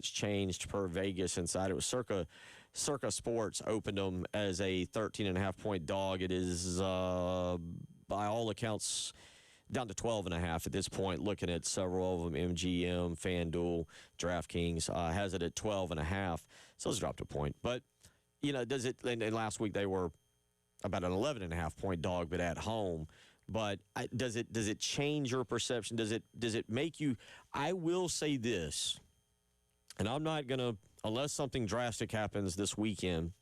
that's changed per Vegas inside. It was Circa Sports opened them as a 13.5-point dog. It is, by all accounts, down to 12.5 at this point. Looking at several of them, MGM, FanDuel, DraftKings has it at 12.5. So it's dropped a point. But, does it? And last week they were about an 11.5-point dog, but at home. But does it change your perception? Does it make you? I will say this, and I'm not gonna, unless something drastic happens this weekend,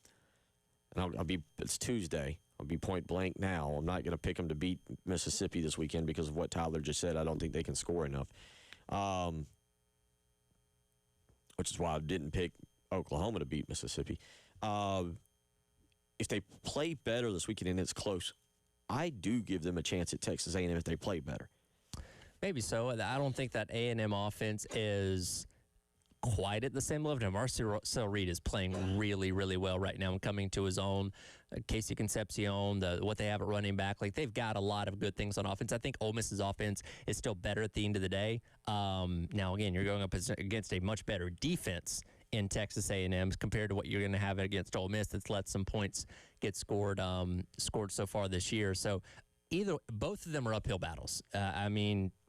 and it's Tuesday. I'll be point blank now. I'm not going to pick them to beat Mississippi this weekend because of what Tyler just said. I don't think they can score enough, which is why I didn't pick Oklahoma to beat Mississippi. If they play better this weekend and it's close, I do give them a chance at Texas A&M if they play better. Maybe so. I don't think that A&M offense is quite at the same level. Marcel Reed is playing really, really well right now and coming to his own. Casey Concepcion, what they have at running back, they've got a lot of good things on offense. I think Ole Miss's offense is still better at the end of the day. Now, again, you're going up against a much better defense in Texas A&M compared to what you're going to have against Ole Miss that's let some points get scored so far this year. So both of them are uphill battles.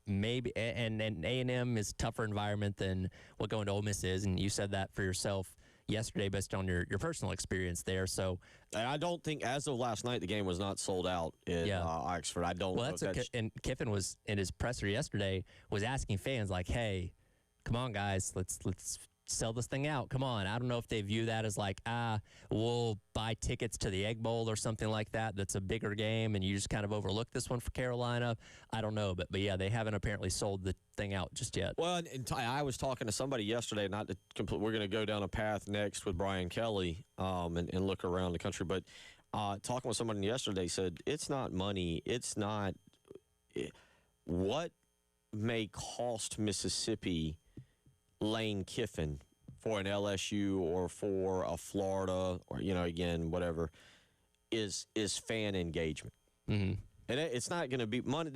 Maybe and A&M is a tougher environment than what going to Ole Miss is, and you said that for yourself yesterday based on your personal experience there. So I don't think, as of last night, the game was not sold out in Oxford. I don't. Well, and Kiffin was in his presser yesterday was asking fans "Hey, come on, guys, let's sell this thing out. Come on." I don't know if they view that as we'll buy tickets to the Egg Bowl or something like that. That's a bigger game, and you just kind of overlook this one for Carolina. I don't know, but yeah, they haven't apparently sold the thing out just yet. Well, and I was talking to somebody yesterday. We're going to go down a path next with Brian Kelly and look around the country. But talking with somebody yesterday said it's not money. It's not what may cost Mississippi Lane Kiffin for an LSU or for a Florida or again whatever is fan engagement. Mm-hmm. And it's not going to be money.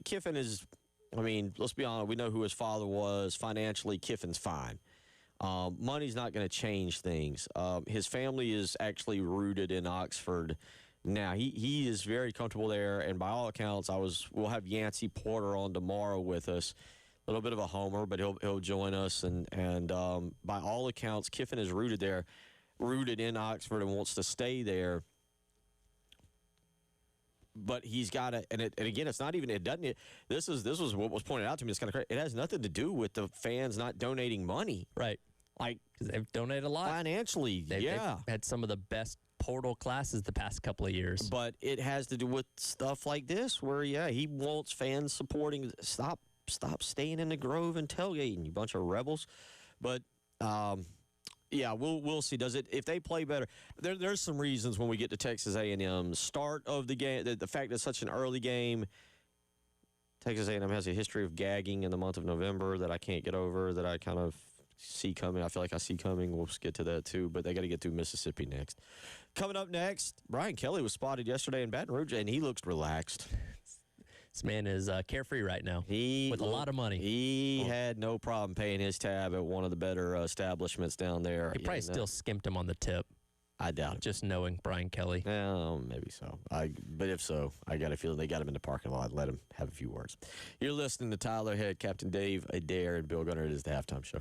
Kiffin is. Let's be honest. We know who his father was. Financially, Kiffin's fine. Money's not going to change things. His family is actually rooted in Oxford. Now he is very comfortable there, and by all accounts, we'll have Yancey Porter on tomorrow with us. A little bit of a homer, but he'll join us. And by all accounts, Kiffin is rooted in Oxford and wants to stay there. But he's got to, and again, it's not even. It doesn't. This was what was pointed out to me. It's kind of crazy. It has nothing to do with the fans not donating money, right? Because they've donated a lot financially. They've had some of the best portal classes the past couple of years. But it has to do with stuff like this, where he wants fans supporting. Stop staying in the Grove and tailgating, you bunch of rebels. But we'll see. Does it, if they play better? There's some reasons when we get to Texas A&M. Start of the game, the fact that it's such an early game. Texas A&M has a history of gagging in the month of November that I can't get over, that I kind of see coming. I feel like I see coming. We'll get to that too, but they got to get through Mississippi next. Coming up next, Brian Kelly was spotted yesterday in Baton Rouge, and he looks relaxed. This man is carefree right now with a lot of money. He had no problem paying his tab at one of the better establishments down there. He probably still skimped him on the tip. I doubt it. Just knowing Brian Kelly. Well, maybe so. But if so, I got a feeling they got him in the parking lot and let him have a few words. You're listening to Tyler Head, Captain Dave Adair, and Bill Gunner. It is the Halftime Show.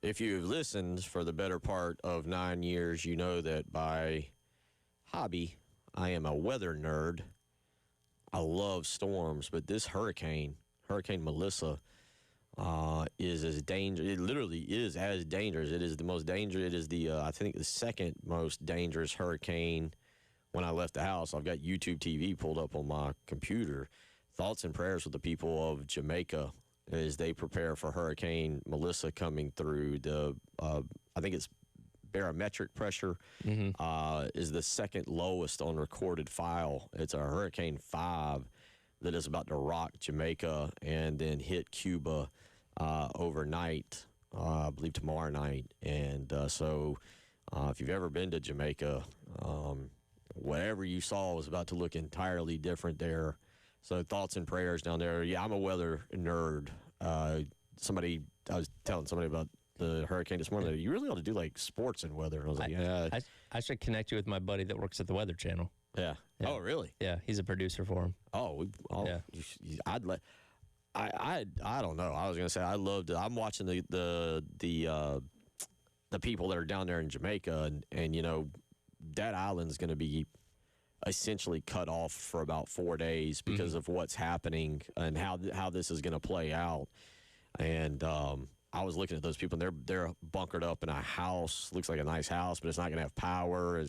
if you've listened for the better part of 9 years, you know that by hobby, I am a weather nerd. I love storms, but this Hurricane Melissa, is as dangerous. It literally is as dangerous. It is the most dangerous. It is I think, the second most dangerous hurricane. When I left the house, I've got YouTube TV pulled up on my computer. Thoughts and prayers with the people of Jamaica as they prepare for Hurricane Melissa coming through. I think it's barometric pressure is the second lowest on recorded file. It's a Hurricane 5 that is about to rock Jamaica and then hit Cuba overnight, I believe tomorrow night. And so if you've ever been to Jamaica, whatever you saw was about to look entirely different there. So thoughts and prayers down there. Yeah, I'm a weather nerd. I was telling somebody about the hurricane this morning. You really ought to do like sports and weather. And I was like, yeah. I should connect you with my buddy that works at the Weather Channel. Yeah. Oh, really? Yeah, he's a producer for him. Yeah. I don't know. I was gonna say I loved it. I'm watching the people that are down there in Jamaica, and you know, that island's gonna be essentially cut off for about 4 days because of what's happening and how this is gonna play out. And I was looking at those people, and they're bunkered up in a house. Looks like a nice house, but it's not gonna have power.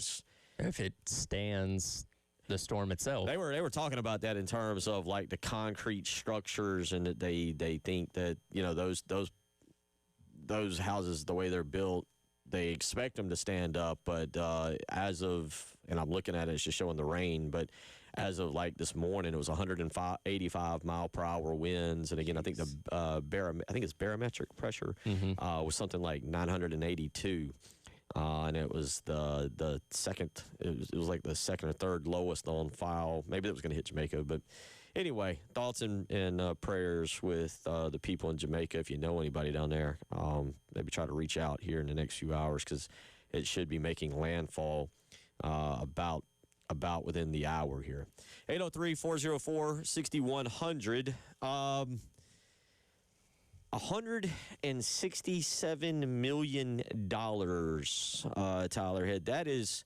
If it stands the storm itself. They were talking about that in terms of like the concrete structures, and that they think that, you know, those houses, the way they're built, they expect them to stand up, but as of, and I'm looking at it, it's just showing the rain, but as of like this morning, it was 185 mile per hour winds, and again, I think it's barometric pressure was something like 982. And it was the second. It was like the second or third lowest on file. Maybe that was going to hit Jamaica, but anyway, thoughts and prayers with the people in Jamaica. If you know anybody down there, maybe try to reach out here in the next few hours, because it should be making landfall about within the hour here. 803-404-6100. $167 million, Tyler Head. Excuse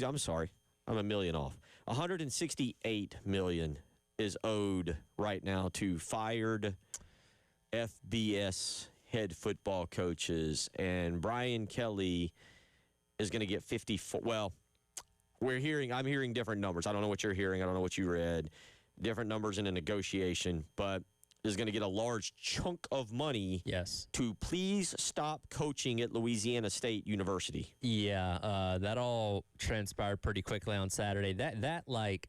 me, I'm sorry. I'm a million off. $168 million is owed right now to fired FBS head football coaches, and Brian Kelly is going to get 54. Well, I'm hearing different numbers. I don't know what you're hearing. I don't know what you read. Different numbers in a negotiation, but is going to get a large chunk of money to please stop coaching at Louisiana State University. Yeah, that all transpired pretty quickly on Saturday. That like,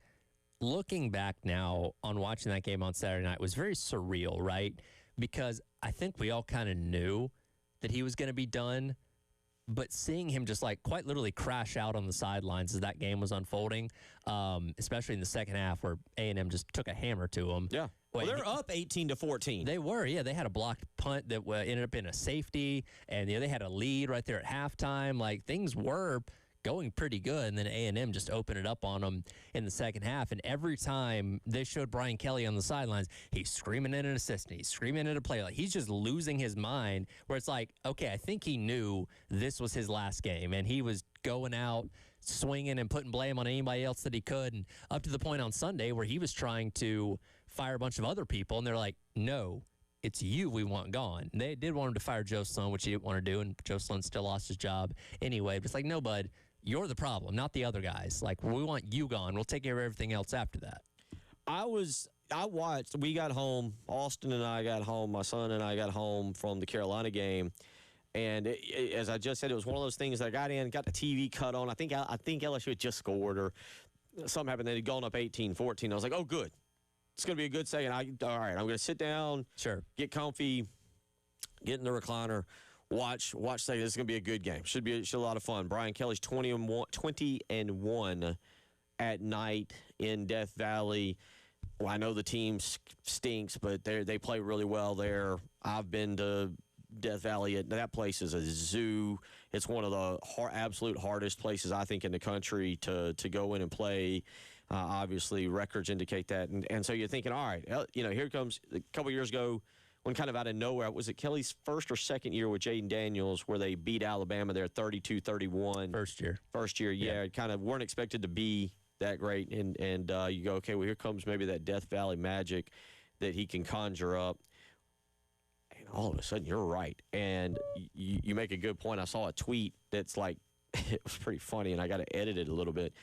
looking back now on watching that game on Saturday night was very surreal, right? Because I think we all kind of knew that he was going to be done, but seeing him just like quite literally crash out on the sidelines as that game was unfolding, especially in the second half where A&M just took a hammer to him. Yeah. Well, they're up 18-14. They were, yeah. They had a blocked punt that ended up in a safety, and they had a lead right there at halftime. Like, things were going pretty good, and then A&M just opened it up on them in the second half. And every time they showed Brian Kelly on the sidelines, he's screaming at an assistant, he's screaming at a play. Like, he's just losing his mind, where it's like, okay, I think he knew this was his last game, and he was going out swinging and putting blame on anybody else that he could, and up to the point on Sunday where he was trying to fire a bunch of other people, and they're like, no, it's you we want gone. And they did want him to fire Joe Sloan, which he didn't want to do, and Joe Sloan still lost his job anyway. But it's like, no, bud, you're the problem, not the other guys. Like, we want you gone. We'll take care of everything else after that. I watched, we got home, Austin and I got home, my son and I got home from the Carolina game, and as I just said, it was one of those things that I got in, got the TV cut on. I think LSU had just scored, or something happened. They had gone up 18-14. I was like, oh, good. It's going to be a good second. All right, I'm going to sit down, get comfy, get in the recliner, watch. Say this is going to be a good game. Should be a lot of fun. Brian Kelly's 20-1 at night in Death Valley. Well, I know the team stinks, but they play really well there. I've been to Death Valley. That place is a zoo. It's one of the absolute hardest places, I think, in the country to go in and play. Obviously, records indicate that. And so you're thinking, all right, here comes a couple years ago, when kind of out of nowhere, was it Kelly's first or second year with Jaden Daniels where they beat Alabama there 32-31? First year, yeah. Kind of weren't expected to be that great. And you go, okay, well, here comes maybe that Death Valley magic that he can conjure up. And all of a sudden, you're right. And you make a good point. I saw a tweet that's like, it was pretty funny, and I got to edit it a little bit.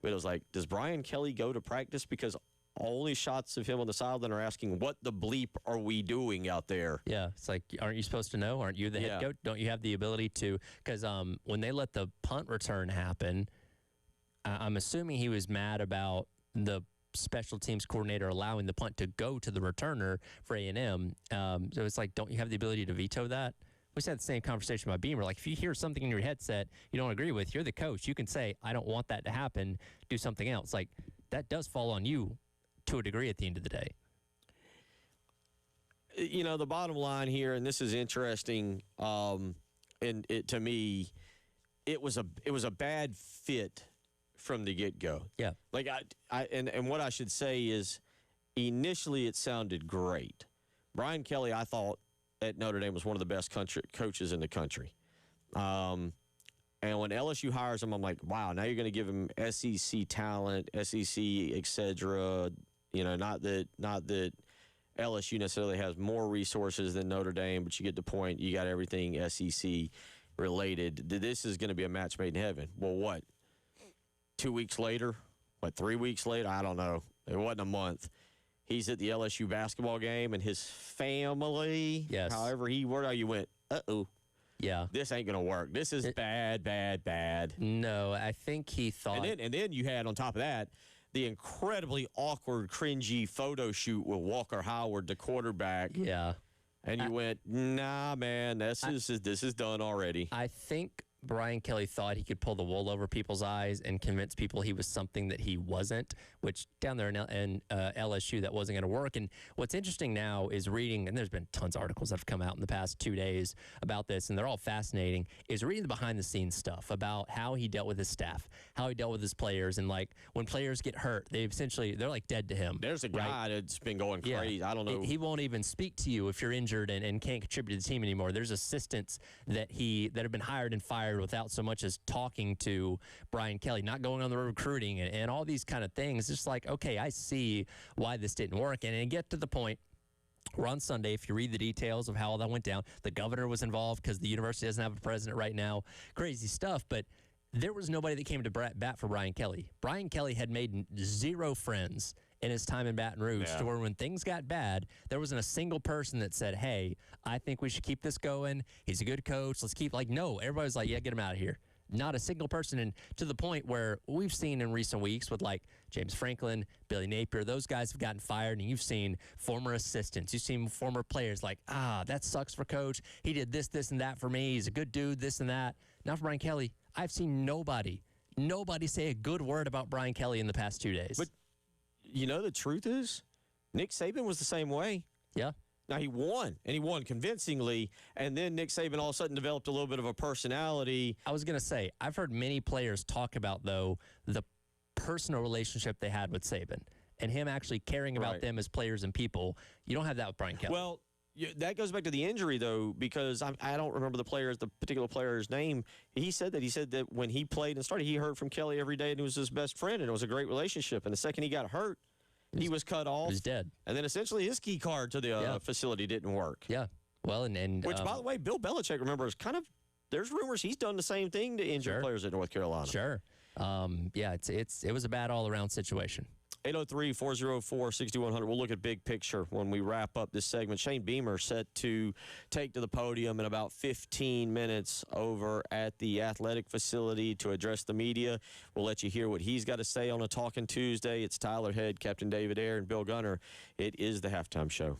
But it was like, does Brian Kelly go to practice? Because only shots of him on the sideline are asking, what the bleep are we doing out there? Yeah, it's like, aren't you supposed to know? Aren't you the head coach? Don't you have the ability to? Because when they let the punt return happen, I'm assuming he was mad about the special teams coordinator allowing the punt to go to the returner for A&M. So it's like, don't you have the ability to veto that? We had the same conversation about Beamer. Like, if you hear something in your headset you don't agree with, you're the coach. You can say, I don't want that to happen. Do something else. Like, that does fall on you to a degree at the end of the day. You know, the bottom line here, and this is interesting, and to me, it was a bad fit from the get-go. Yeah. Like, and what I should say is, initially it sounded great. Brian Kelly, I thought, at Notre Dame was one of the best coaches in the country. And when LSU hires him, I'm like, wow, now you're going to give him SEC talent, SEC, et cetera. You know, not that LSU necessarily has more resources than Notre Dame, but you get the point. You got everything SEC related. This is going to be a match made in heaven. Well, what? 2 weeks later? What, 3 weeks later? I don't know. It wasn't a month. He's at the LSU basketball game, and his family, however he worded how you went, uh-oh. Yeah. This ain't going to work. This is bad. No, I think he thought. And then you had, on top of that, the incredibly awkward, cringy photo shoot with Walker Howard, the quarterback. Yeah. And you went, nah, man, this is done already. I think Brian Kelly thought he could pull the wool over people's eyes and convince people he was something that he wasn't, which down there in LSU, that wasn't going to work. And what's interesting now is reading, and there's been tons of articles that have come out in the past 2 days about this, and they're all fascinating, is reading the behind-the-scenes stuff about how he dealt with his staff, how he dealt with his players, and, like, when players get hurt, they're like dead to him. There's a guy that's been going crazy. I don't know. He won't even speak to you if you're injured and can't contribute to the team anymore. There's assistants that have been hired and fired without so much as talking to Brian Kelly, not going on the recruiting and all these kind of things. It's like, okay, I see why this didn't work. And it get to the point where on Sunday, if you read the details of how all that went down, the governor was involved because the university doesn't have a president right now. Crazy stuff, but there was nobody that came to bat for Brian Kelly. Brian Kelly had made zero friends in his time in Baton Rouge, to where when things got bad, there wasn't a single person that said, hey, I think we should keep this going. He's a good coach. Let's keep, no, everybody was like, yeah, get him out of here. Not a single person. And to the point where we've seen in recent weeks with James Franklin, Billy Napier, those guys have gotten fired, and you've seen former assistants. You've seen former players that sucks for coach. He did this, and that for me. He's a good dude, this and that. Not for Brian Kelly. I've seen nobody say a good word about Brian Kelly in the past 2 days. But you know, the truth is, Nick Saban was the same way. Yeah. Now, he won, and he won convincingly, and then Nick Saban all of a sudden developed a little bit of a personality. I was going to say, I've heard many players talk about, though, the personal relationship they had with Saban and him actually caring about them as players and people. You don't have that with Brian Kelly. Well, that goes back to the injury, though, because I don't remember the particular player's name. He said that when he played and started, he heard from Kelly every day, and he was his best friend, and it was a great relationship. And the second he got hurt, he was cut off. He was dead. And then essentially his key card to the facility didn't work. Yeah. Well, and which, by the way, Bill Belichick, remember, is kind of, there's rumors he's done the same thing to injured players at North Carolina. Sure. It was a bad all-around situation. 803-404-6100. We'll look at big picture when we wrap up this segment. Shane Beamer set to take to the podium in about 15 minutes over at the athletic facility to address the media. We'll let you hear what he's got to say on a Talking Tuesday. It's Tyler Head, Captain David Ayer, and Bill Gunner. It is the Halftime Show.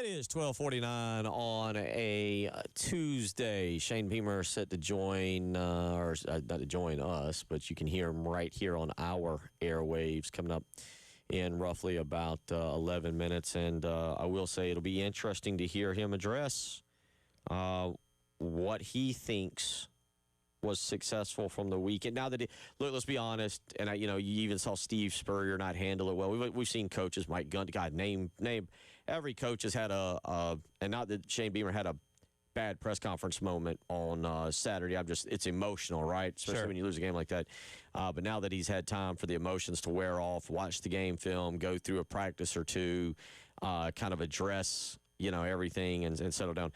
It is 12:49 on a Tuesday. Shane Beamer set to join, not to join us, but you can hear him right here on our airwaves coming up in roughly about 11 minutes. And I will say it'll be interesting to hear him address what he thinks was successful from the weekend. Now that look, let's be honest, and you even saw Steve Spurrier not handle it well. We've seen coaches, Mike Gundy, God, name. Every coach has had and not that Shane Beamer had a bad press conference moment on Saturday. It's emotional, right? Especially when you lose a game like that. But now that he's had time for the emotions to wear off, watch the game film, go through a practice or two, kind of address, everything and settle down.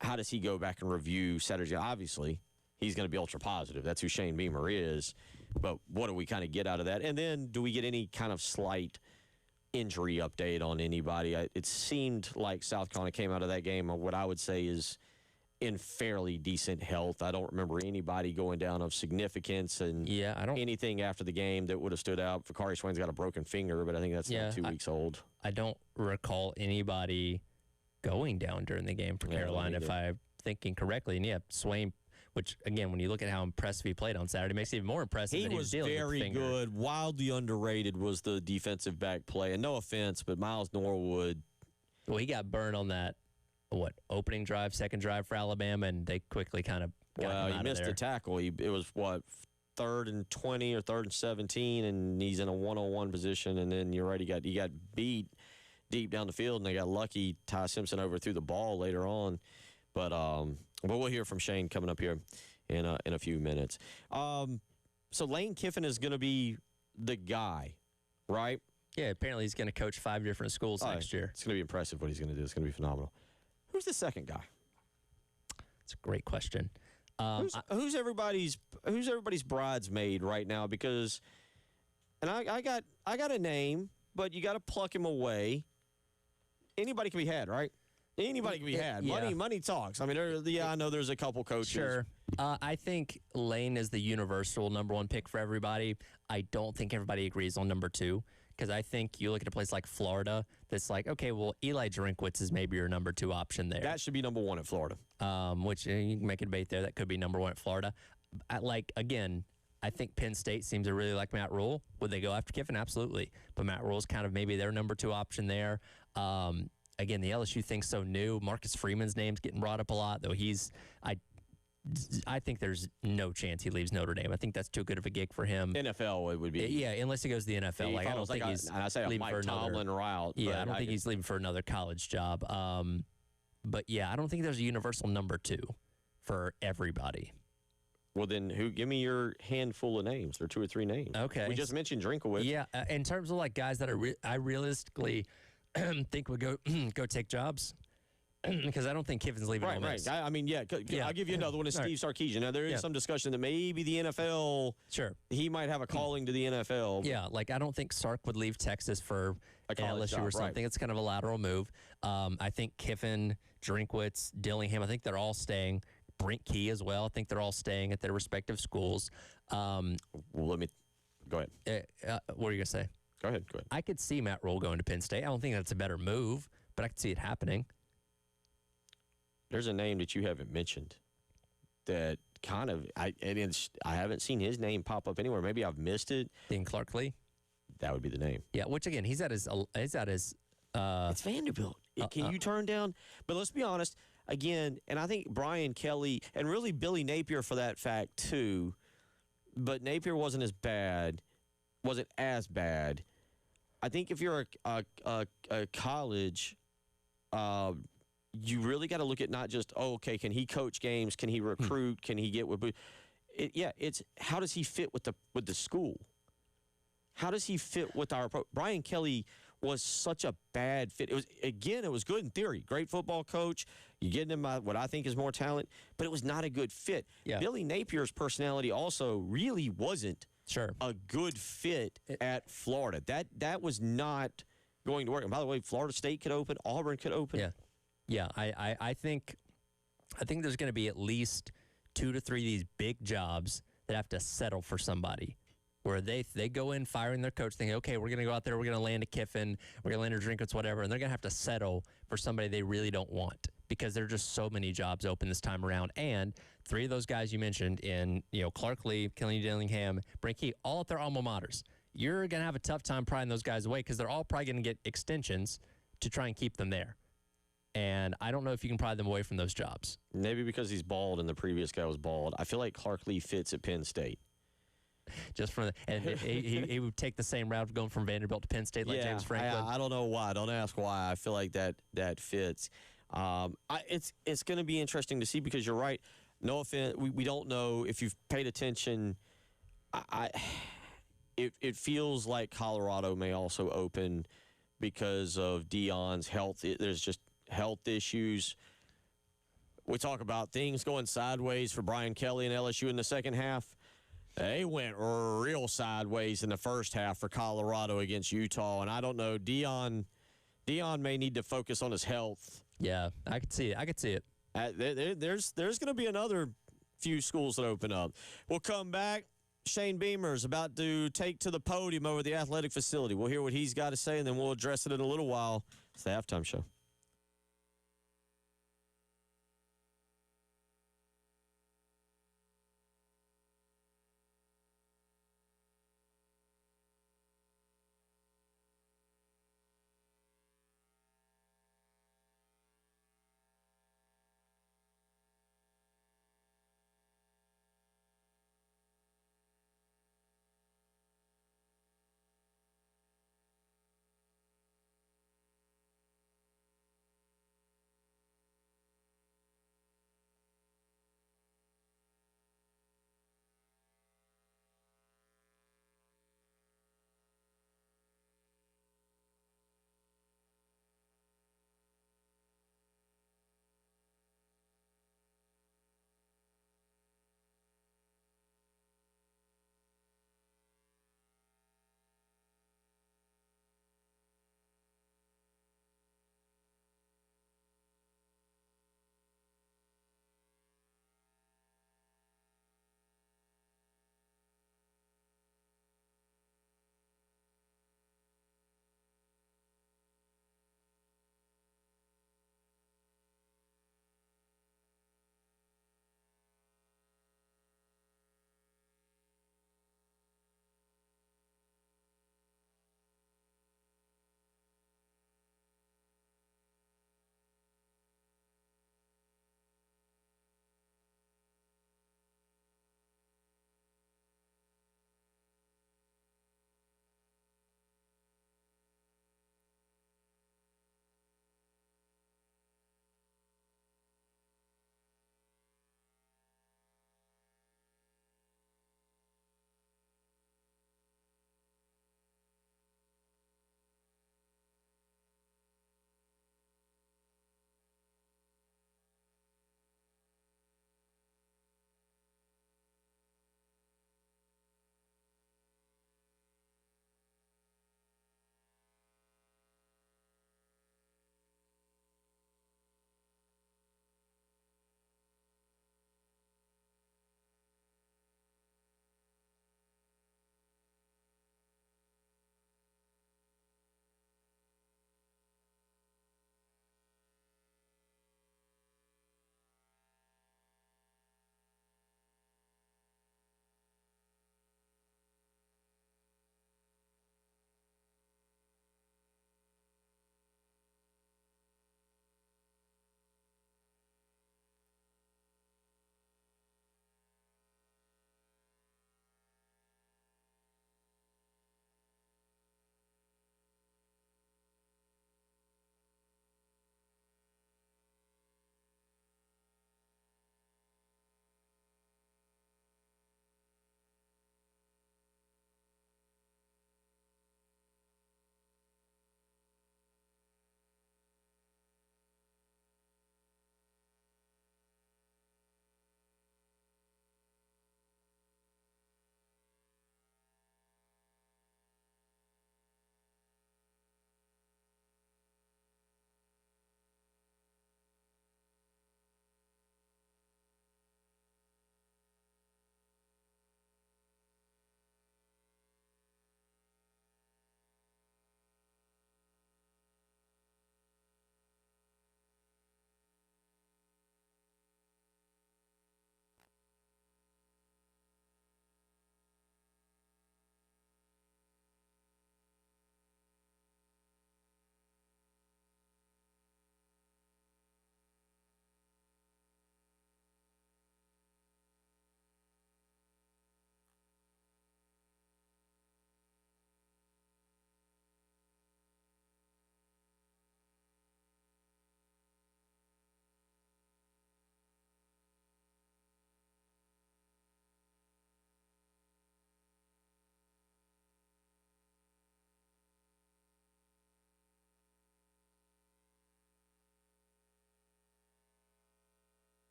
How does he go back and review Saturday? Obviously, he's going to be ultra positive. That's who Shane Beamer is. But what do we kind of get out of that? And then do we get any kind of slight injury update on anybody? It seemed like South Carolina came out of that game, what I would say is in fairly decent health. I don't remember anybody going down of significance and anything after the game that would have stood out. Fakari Swain's got a broken finger, but I think that's like 2 weeks old. I don't recall anybody going down during the game for Carolina, if I'm thinking correctly. And Swain, which, again, when you look at how impressive he played on Saturday, makes it even more impressive. He was very good. Wildly underrated was the defensive back play. And no offense, but Miles Norwood. Well, he got burned on that, opening drive, second drive for Alabama, and they quickly kind of got him out of there. He missed a tackle. It was, 3rd and 20 or 3rd and 17, and he's in a one-on-one position. And then you're right, he got beat deep down the field, and they got lucky. Ty Simpson overthrew the ball later on. But we'll hear from Shane coming up here in a few minutes. So Lane Kiffin is going to be the guy, right? Yeah, apparently he's going to coach 5 different schools next year. It's going to be impressive what he's going to do. It's going to be phenomenal. Who's the second guy? That's a great question. Who's everybody's bridesmaid right now? Because, and I got a name, but you got to pluck him away. Anybody can be had, right? Anybody can be had. Money talks. I mean, I know there's a couple coaches. Sure. I think Lane is the universal number 1 pick for everybody. I don't think everybody agrees on number 2, because I think you look at a place like Florida that's like, okay, well, Eli Drinkwitz is maybe your number 2 option there. That should be number 1 at Florida. Which you can make a debate there. That could be number 1 at Florida. Again, I think Penn State seems to really like Matt Rule. Would they go after Kiffin? Absolutely. But Matt Rule's kind of maybe their number 2 option there. Again, the LSU thing's so new. Marcus Freeman's name's getting brought up a lot, though I think there's no chance he leaves Notre Dame. I think that's too good of a gig for him. NFL, it would be. Yeah, unless he goes to the NFL. I don't think he's leaving for Tomlin route. Yeah, I don't think he's leaving for another college job. But yeah, I don't think there's a universal number 2 for everybody. Well, then, give me your handful of names, or 2 or 3 names. Okay. We just mentioned Drinkowitz. Yeah, in terms of guys that I realistically think would go take jobs, because I don't think Kiffin's leaving Ole Miss. Right. I'll give you another one. Is Steve Sarkisian. Now, there is some discussion that maybe the NFL, he might have a calling to the NFL. Yeah, I don't think Sark would leave Texas for a college LSU job, or something. Right. It's kind of a lateral move. I think Kiffin, Drinkwitz, Dillingham, I think they're all staying. Brent Key as well. I think they're all staying at their respective schools. Well, let me go ahead. What are you going to say? Go ahead. I could see Matt Rule going to Penn State. I don't think that's a better move, but I could see it happening. There's a name that you haven't mentioned that kind of I haven't seen his name pop up anywhere. Maybe I've missed it. Dean Clark Lee. That would be the name. Yeah, which again, he's at his. It's Vanderbilt. Can you turn down? But let's be honest. Again, and I think Brian Kelly and really Billy Napier for that fact too. But Napier wasn't as bad. I think if you're a college, you really got to look at not just, can he coach games? Can he recruit? Can he get with? It's how does he fit with the school? How does he fit with our approach? Brian Kelly was such a bad fit. It was good in theory. Great football coach. You get him what I think is more talent, but it was not a good fit. Yeah. Billy Napier's personality also really wasn't a good fit at Florida. That was not going to work. And by the way, Florida State could open. Auburn could open. Yeah. I think there's going to be at least 2 to 3 of these big jobs that have to settle for somebody. where they go in firing their coach, thinking, okay, we're going to go out there, we're going to land a Kiffin, we're going to land a Drinkwitz, whatever, and they're going to have to settle for somebody they really don't want because there are just so many jobs open this time around. And three of those guys you mentioned in, Clark Lee, Killeen Dillingham, Brink Key, all at their alma maters. You're going to have a tough time prying those guys away because they're all probably going to get extensions to try and keep them there. And I don't know if you can pry them away from those jobs. Maybe because he's bald and the previous guy was bald. I feel like Clark Lee fits at Penn State. Just from and he would take the same route of going from Vanderbilt to Penn State like James Franklin. I don't know why. Don't ask why. I feel like that fits. It's going to be interesting to see because you're right. No offense, we don't know if you've paid attention. It feels like Colorado may also open because of Deion's health. There's just health issues. We talk about things going sideways for Brian Kelly and LSU in the second half. They went real sideways in the first half for Colorado against Utah, and I don't know. Deion may need to focus on his health. Yeah, I could see it. There's going to be another few schools that open up. We'll come back. Shane Beamer is about to take to the podium over the athletic facility. We'll hear what he's got to say, and then we'll address it in a little while. It's the halftime show.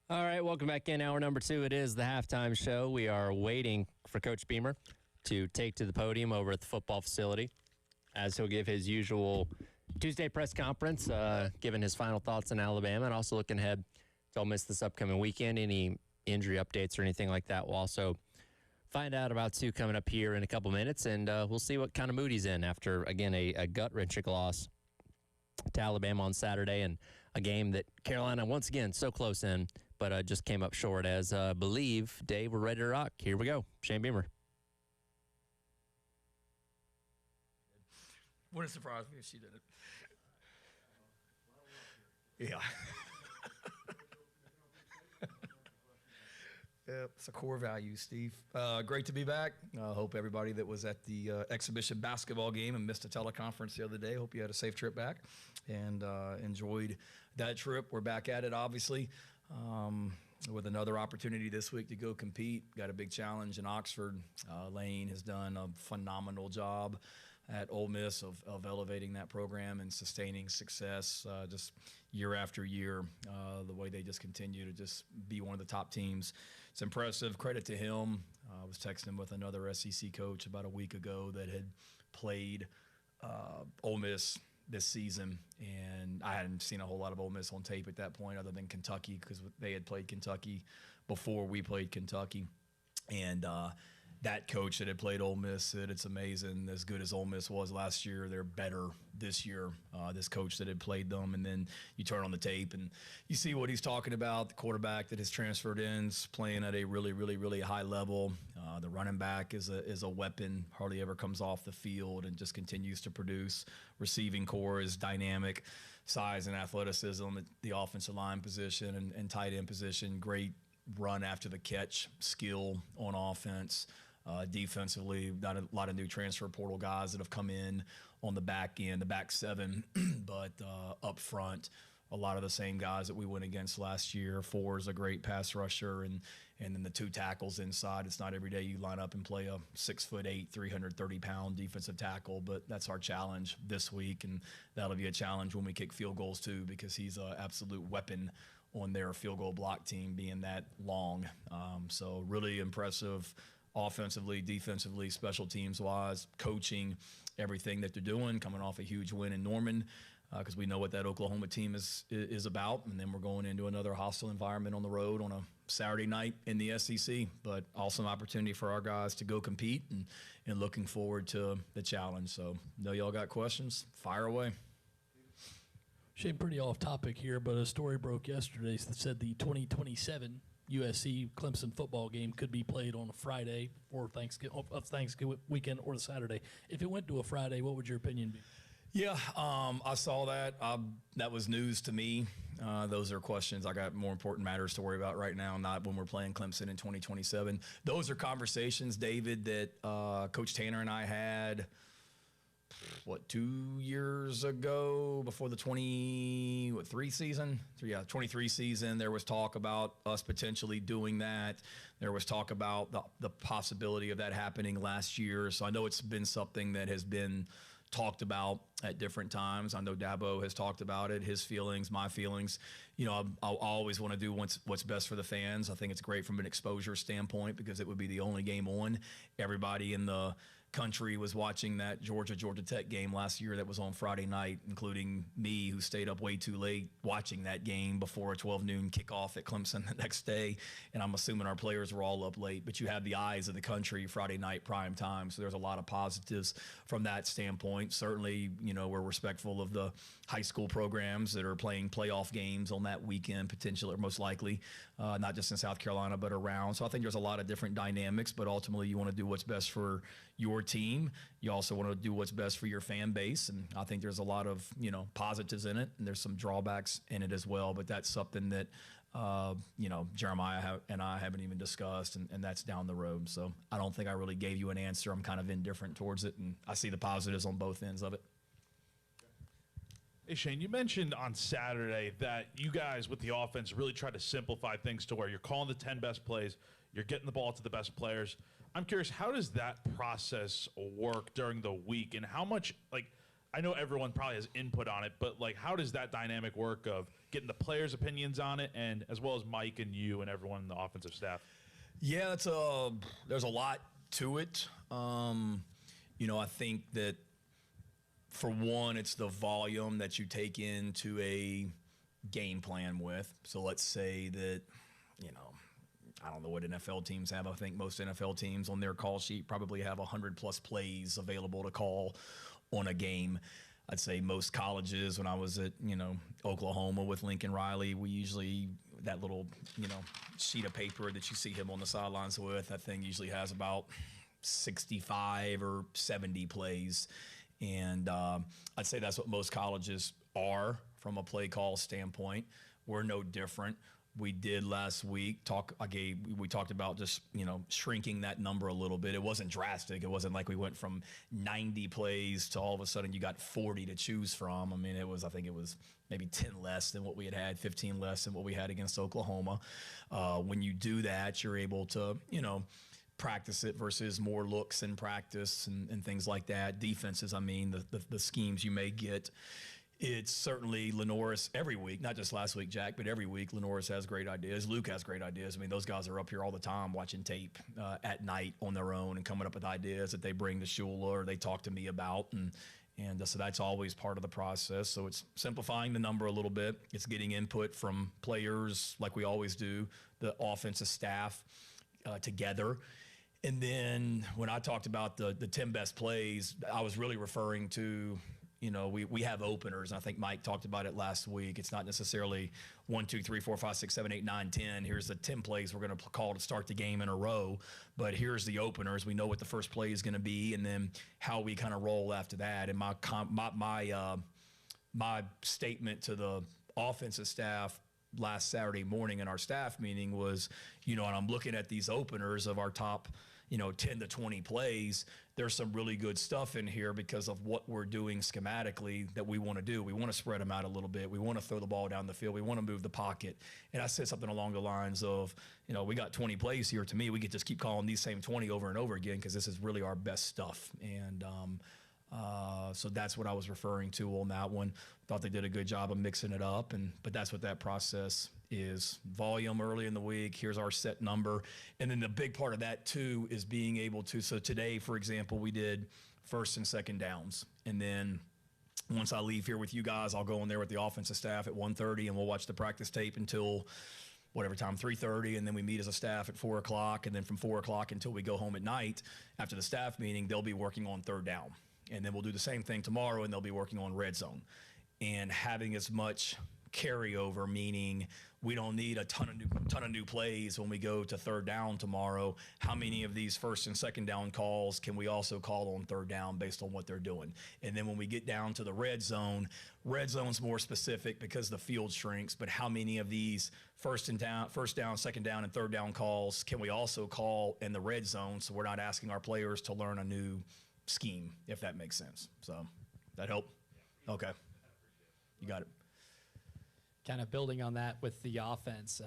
All right, welcome back in. Hour number 2. It is the halftime show. We are waiting for Coach Beamer to take to the podium over at the football facility as he'll give his usual Tuesday press conference, giving his final thoughts on Alabama and also looking ahead to Ole Miss this upcoming weekend. Any injury updates or anything like that, we'll also find out about too coming up here in a couple minutes, and we'll see what kind of mood he's in after, again, a gut-wrenching loss to Alabama on Saturday and a game that Carolina, once again, so close in, but just came up short as believe, Dave, we're ready to rock. Here we go. Shane Beamer. Wouldn't surprise me if she did it. Yeah. Yep, it's a core value, Steve. Great to be back. I hope everybody that was at the exhibition basketball game and missed a teleconference the other day, hope you had a safe trip back and enjoyed that trip. We're back at it, obviously, with another opportunity this week to go compete. Got a big challenge in Oxford. Lane has done a phenomenal job at Ole Miss of elevating that program and sustaining success just year after year, the way they just continue to just be one of the top teams. It's impressive. Credit to him. I was texting with another SEC coach about a week ago that had played Ole Miss this season, and I hadn't seen a whole lot of Ole Miss on tape at that point other than Kentucky because they had played Kentucky before we played Kentucky. And that coach that had played Ole Miss said it's amazing. As good as Ole Miss was last year, they're better this year. This coach that had played them, and then you turn on the tape and you see what he's talking about. The quarterback that has transferred in is playing at a really, really, really high level. The running back is a weapon. Hardly ever comes off the field and just continues to produce. Receiving core is dynamic. Size and athleticism at the offensive line position and tight end position. Great run after the catch skill on offense. Defensively, got a lot of new transfer portal guys that have come in on the back end, the back seven, but up front, a lot of the same guys that we went against last year. Four is a great pass rusher, and then the two tackles inside. It's not every day you line up and play a 6'8", 330-pound defensive tackle, but that's our challenge this week, and that'll be a challenge when we kick field goals too, because he's an absolute weapon on their field goal block team, being that long. So really impressive offensively, defensively, special teams wise, coaching, everything that they're doing, coming off a huge win in Norman, because we know what that Oklahoma team is about. And then we're going into another hostile environment on the road on a Saturday night in the SEC. But awesome opportunity for our guys to go compete, and looking forward to the challenge. So know y'all got questions, fire away. Shane, pretty off topic here, but a story broke yesterday that said the 2027 USC Clemson football game could be played on a Friday or Thanksgiving weekend or the Saturday. If it went to a Friday, what would your opinion be? Yeah, I saw that. That was news to me. Those are questions. I got more important matters to worry about right now, not when we're playing Clemson in 2027. Those are conversations, David, that Coach Tanner and I had, 2 years ago, before the 23 season? 23 season. There was talk about us potentially doing that. There was talk about the possibility of that happening last year. So I know it's been something that has been talked about at different times. I know Dabo has talked about it, his feelings, my feelings. You know, I always want to do what's best for the fans. I think it's great from an exposure standpoint because it would be the only game on. Everybody in the country was watching that Georgia Tech game last year that was on Friday night, including me, who stayed up way too late watching that game before a 12 noon kickoff at Clemson the next day. And I'm assuming our players were all up late, but you have the eyes of the country Friday night prime time. So there's a lot of positives from that standpoint. Certainly, you know, we're respectful of the high school programs that are playing playoff games on that weekend, potentially, or most likely, not just in South Carolina, but around. So I think there's a lot of different dynamics, but ultimately you want to do what's best for your team. You also want to do what's best for your fan base. And I think there's a lot of, you know, positives in it, and there's some drawbacks in it as well. But that's something that, you know, Jeremiah and I haven't even discussed, and that's down the road. So I don't think I really gave you an answer. I'm kind of indifferent towards it, and I see the positives on both ends of it. Hey, Shane, you mentioned on Saturday that you guys with the offense really tried to simplify things to where you're calling the 10 best plays, you're getting the ball to the best players. I'm curious, how does that process work during the week, and how much, like, I know everyone probably has input on it, but like, how does that dynamic work of getting the players' opinions on it, and as well as Mike and you and everyone in the offensive staff? Yeah, there's a lot to it. I think that for one, it's the volume that you take into a game plan with. So let's say that, I don't know what NFL teams have. I think most NFL teams on their call sheet probably have 100+ plays available to call on a game. I'd say most colleges, when I was at, Oklahoma with Lincoln Riley, we usually, that little, sheet of paper that you see him on the sidelines with, that thing usually has about 65 or 70 plays. And I'd say that's what most colleges are from a play call standpoint. We're no different. We did last week we talked about just, shrinking that number a little bit. It wasn't drastic. It wasn't like we went from 90 plays to all of a sudden you got 40 to choose from. I mean, I think it was maybe 10 less than what we had, 15 less than what we had against Oklahoma. When you do that, you're able to, practice it versus more looks in practice and things like that. Defenses, the schemes you may get. It's certainly Lenoris every week, not just last week, Jack, but every week Lenoris has great ideas. Luke has great ideas. I mean, those guys are up here all the time watching tape at night on their own and coming up with ideas that they bring to Shula or they talk to me about. And so that's always part of the process. So it's simplifying the number a little bit. It's getting input from players like we always do, the offensive staff together. And then when I talked about the 10 best plays, I was really referring to, we have openers. I think Mike talked about it last week. It's not necessarily 1, 2, 3, 4, 5, 6, 7, 8, 9, 10. Here's the 10 plays we're going to call to start the game in a row. But here's the openers. We know what the first play is going to be, and then how we kind of roll after that. And my statement to the offensive staff last Saturday morning in our staff meeting was, and I'm looking at these openers of our top 10 to 20 plays, there's some really good stuff in here because of what we're doing schematically that we want to do. We want to spread them out a little bit. We want to throw the ball down the field. We want to move the pocket. And I said something along the lines of, we got 20 plays here. To me, we could just keep calling these same 20 over and over again because this is really our best stuff. And so that's what I was referring to on that one. Thought they did a good job of mixing it up, but that's what that process is. Volume early in the week, here's our set number. And then the big part of that too is being able to, so today, for example, we did first and second downs. And then once I leave here with you guys, I'll go in there with the offensive staff at 1:30 and we'll watch the practice tape until whatever time, 3:30, and then we meet as a staff at 4 o'clock. And then from 4 o'clock until we go home at night, after the staff meeting, they'll be working on third down. And then we'll do the same thing tomorrow, and they'll be working on red zone. And having as much carryover, meaning we don't need a ton of new plays when we go to third down tomorrow. How many of these first and second down calls can we also call on third down based on what they're doing? And then when we get down to the red zone's more specific because the field shrinks, but how many of these first down, second down, and third down calls can we also call in the red zone so we're not asking our players to learn a new scheme, if that makes sense. So that help? Okay. You got it. Kind of building on that with the offense,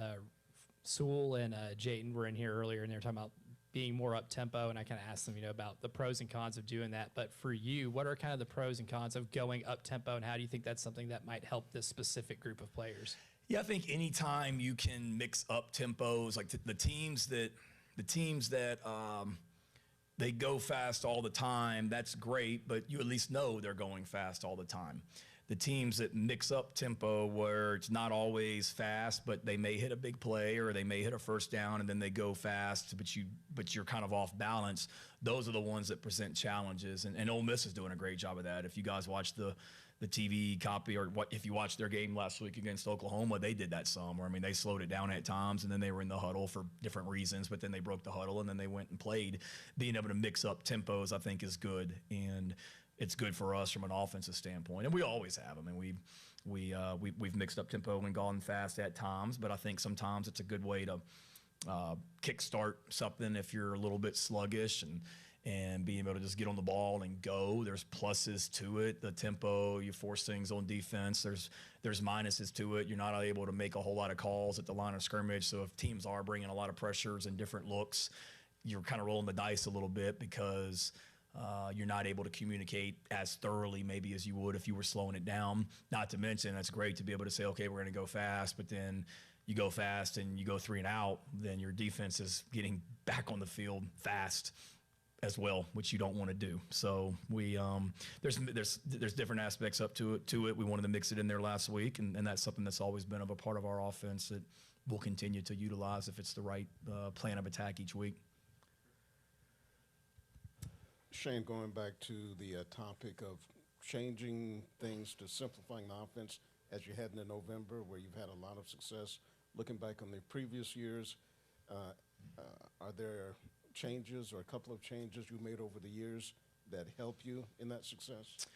Sewell and Jayton were in here earlier, and they were talking about being more up-tempo, and I kind of asked them, about the pros and cons of doing that. But for you, what are kind of the pros and cons of going up-tempo, and how do you think that's something that might help this specific group of players? Yeah, I think anytime you can mix up tempos, like the teams that they go fast all the time, that's great, but you at least know they're going fast all the time. The teams that mix up tempo where it's not always fast, but they may hit a big play or they may hit a first down and then they go fast, but you're kind of off balance. Those are the ones that present challenges, and Ole Miss is doing a great job of that. If you guys watch the TV copy, or if you watched their game last week against Oklahoma, they did that some. Where they slowed it down at times, and then they were in the huddle for different reasons, but then they broke the huddle and then they went and played. Being able to mix up tempos, I think, is good, and it's good for us from an offensive standpoint. And we always have. We've mixed up tempo and gone fast at times, but I think sometimes it's a good way to kickstart something if you're a little bit sluggish and being able to just get on the ball and go. There's pluses to it. The tempo, you force things on defense. There's minuses to it. You're not able to make a whole lot of calls at the line of scrimmage. So if teams are bringing a lot of pressures and different looks, you're kind of rolling the dice a little bit because You're not able to communicate as thoroughly maybe as you would if you were slowing it down. Not to mention, it's great to be able to say, okay, we're going to go fast, but then you go fast and you go 3 and out, then your defense is getting back on the field fast as well, which you don't want to do. So we there's different aspects up to it. We wanted to mix it in there last week, and that's something that's always been of a part of our offense that we'll continue to utilize if it's the right plan of attack each week. Shane, going back to the topic of changing things to simplifying the offense as you head into November, where you've had a lot of success. Looking back on the previous years, are there changes or a couple of changes you made over the years that help you in that success?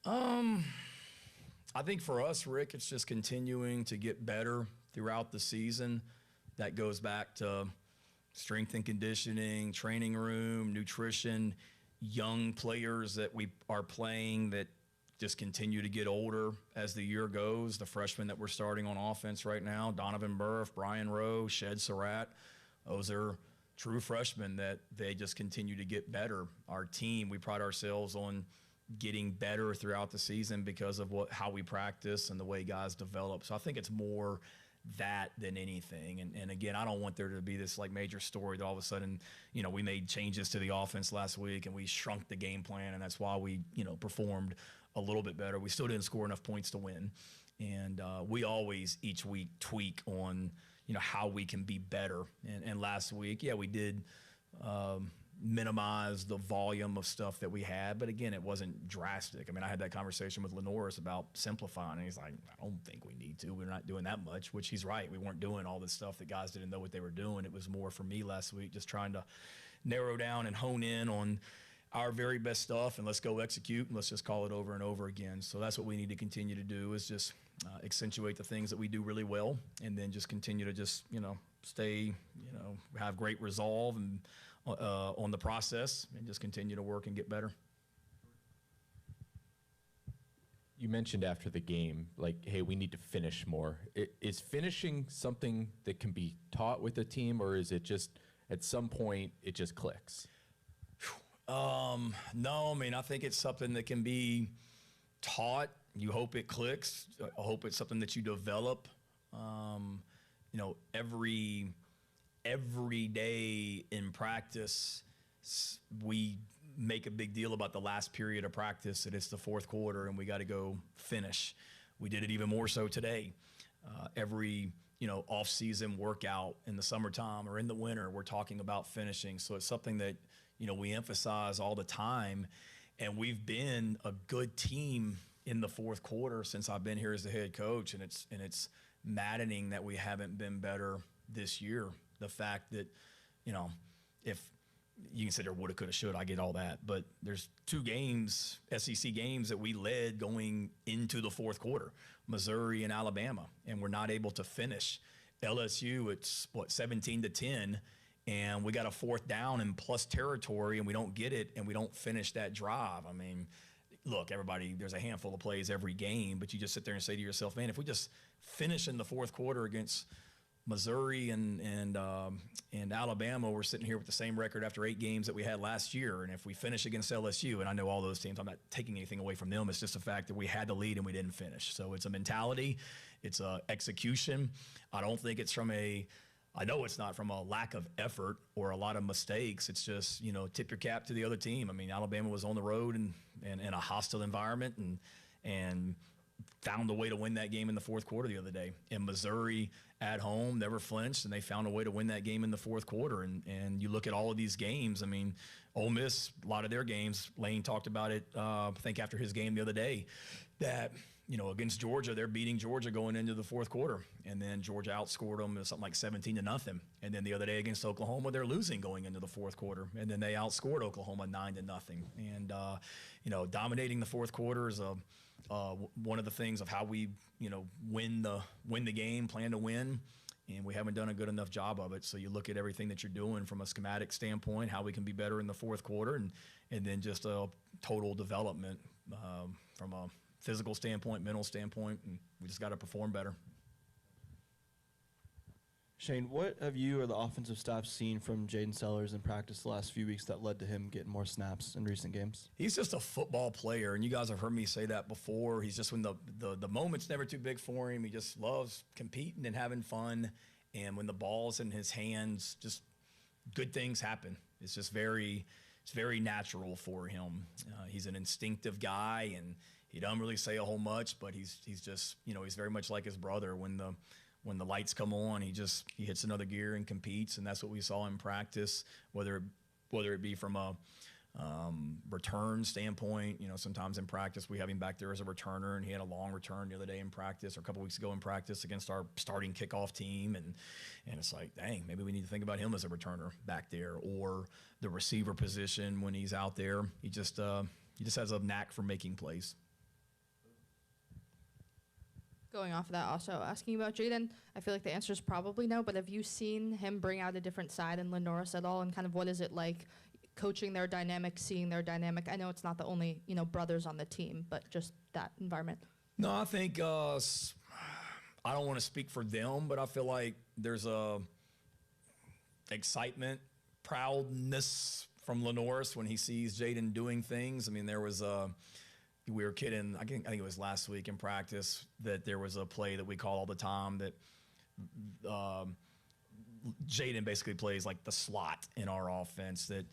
I think for us, Rick, it's just continuing to get better throughout the season. That goes back to strength and conditioning, training room, nutrition, young players that we are playing that just continue to get older as the year goes. The freshmen that we're starting on offense right now, Donovan Burf, Brian Rowe, Shed Surratt, those are true freshmen that they just continue to get better. Our team, we pride ourselves on getting better throughout the season because of how we practice and the way guys develop. So I think it's more that than anything. And again, I don't want there to be this like major story that all of a sudden, we made changes to the offense last week and we shrunk the game plan, and that's why we, performed a little bit better. We still didn't score enough points to win. And we always each week tweak on, how we can be better. And last week, we did minimize the volume of stuff that we had, but again, it wasn't drastic. I mean, I had that conversation with Lenoris about simplifying, and he's like, I don't think we need to. We're not doing that much, which he's right. We weren't doing all this stuff that guys didn't know what they were doing. It was more for me last week, just trying to narrow down and hone in on our very best stuff, and let's go execute, and let's just call it over and over again. So that's what we need to continue to do, is just accentuate the things that we do really well, and then just continue to just, stay, have great resolve and on the process, and just continue to work and get better. You mentioned after the game, like, hey, we need to finish more. Is finishing something that can be taught with a team, or is it just at some point it just clicks? No, I mean, I think it's something that can be taught. You hope it clicks. I hope it's something that you develop. Every day in practice, we make a big deal about the last period of practice, and it's the fourth quarter, and we got to go finish. We did it even more so today. Every off-season workout in the summertime or in the winter, we're talking about finishing. So it's something that we emphasize all the time, and we've been a good team in the fourth quarter since I've been here as the head coach, and it's maddening that we haven't been better this year. The fact that, if you can say there woulda, coulda, shoulda, I get all that, but there's 2 games, SEC games, that we led going into the fourth quarter, Missouri and Alabama, and we're not able to finish. LSU, it's 17-10, and we got a 4th down in plus territory, and we don't get it, and we don't finish that drive. I mean, look, everybody, there's a handful of plays every game, but you just sit there and say to yourself, man, if we just finish in the fourth quarter against Missouri and Alabama, we're sitting here with the same record after 8 games that we had last year. And if we finish against LSU, and I know all those teams, I'm not taking anything away from them. It's just the fact that we had the lead and we didn't finish. So it's a mentality. It's a execution. I don't think it's I know it's not from a lack of effort or a lot of mistakes. It's just, tip your cap to the other team. I mean, Alabama was on the road and in a hostile environment and found a way to win that game in the fourth quarter the other day. And Missouri at home never flinched, and they found a way to win that game in the fourth quarter. And you look at all of these games, I mean, Ole Miss, a lot of their games, Lane talked about it, I think after his game the other day, that, against Georgia, they're beating Georgia going into the fourth quarter. And then Georgia outscored them something like 17-0. And then the other day against Oklahoma, they're losing going into the fourth quarter. And then they outscored Oklahoma 9-0. And, dominating the fourth quarter is one of the things of how we, win the game, plan to win, and we haven't done a good enough job of it. So you look at everything that you're doing from a schematic standpoint, how we can be better in the fourth quarter, and then just a total development from a physical standpoint, mental standpoint, and we just got to perform better. Shane, what have you or the offensive staff seen from Jaden Sellers in practice the last few weeks that led to him getting more snaps in recent games? He's just a football player, and you guys have heard me say that before. He's just when the moment's never too big for him. He just loves competing and having fun, and when the ball's in his hands, just good things happen. It's just it's very natural for him. He's an instinctive guy, and he doesn't really say a whole much, but he's just, he's very much like his brother. When the lights come on, he hits another gear and competes, and that's what we saw in practice. Whether it be from a return standpoint, sometimes in practice we have him back there as a returner, and he had a long return the other day in practice, or a couple weeks ago in practice against our starting kickoff team, and it's like, dang, maybe we need to think about him as a returner back there, or the receiver position when he's out there. He just has a knack for making plays. Going off of that, also asking about Jaden, I feel like the answer is probably no, but have you seen him bring out a different side in Lenoris at all, and kind of what is it like coaching their dynamic, seeing their dynamic? I know it's not the only, brothers on the team, but just that environment. No, I think I don't want to speak for them, but I feel like there's a excitement, proudness from Lenoris when he sees Jaden doing things. I mean, there was we were kidding, I think it was last week in practice, that there was a play that we call all the time that Jaden basically plays like the slot in our offense, that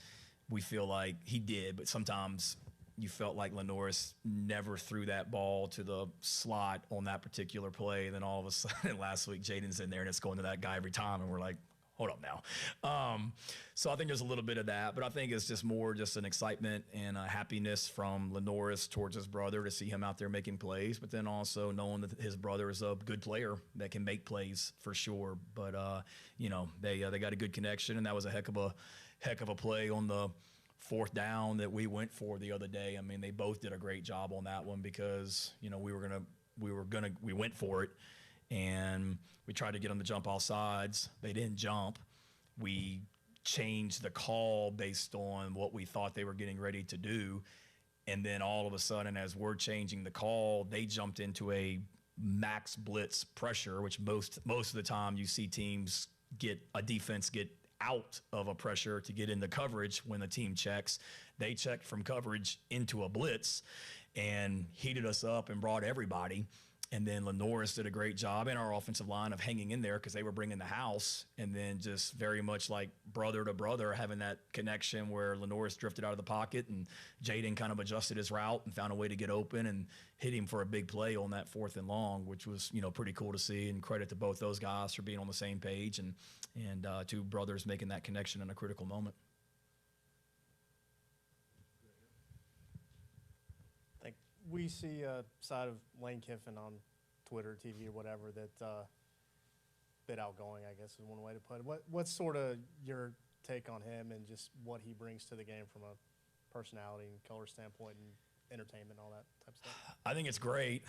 we feel like he did, but sometimes you felt like Lenoris never threw that ball to the slot on that particular play. And then all of a sudden last week, Jaden's in there and it's going to that guy every time, and we're like, hold up now. So I think there's a little bit of that, but I think it's just more just an excitement and a happiness from Lenoris towards his brother to see him out there making plays, but then also knowing that his brother is a good player that can make plays for sure. But, they got a good connection, and that was a heck of a play on the fourth down that we went for the other day. I mean, they both did a great job on that one because, we went for it. And we tried to get them to jump all sides. They didn't jump. We changed the call based on what we thought they were getting ready to do. And then all of a sudden, as we're changing the call, they jumped into a max blitz pressure, which most of the time you see teams defense get out of a pressure to get into coverage when the team checks. They checked from coverage into a blitz and heated us up and brought everybody. And then Lenoris did a great job in our offensive line of hanging in there because they were bringing the house, and then just very much like brother to brother having that connection where Lenoris drifted out of the pocket and Jaden kind of adjusted his route and found a way to get open and hit him for a big play on that 4th and long, which was, pretty cool to see, and credit to both those guys for being on the same page and two brothers making that connection in a critical moment. We see a side of Lane Kiffin on Twitter, TV, or whatever that's bit outgoing, I guess is one way to put it. What's sort of your take on him and just what he brings to the game from a personality and color standpoint and entertainment and all that type of stuff? I think it's great.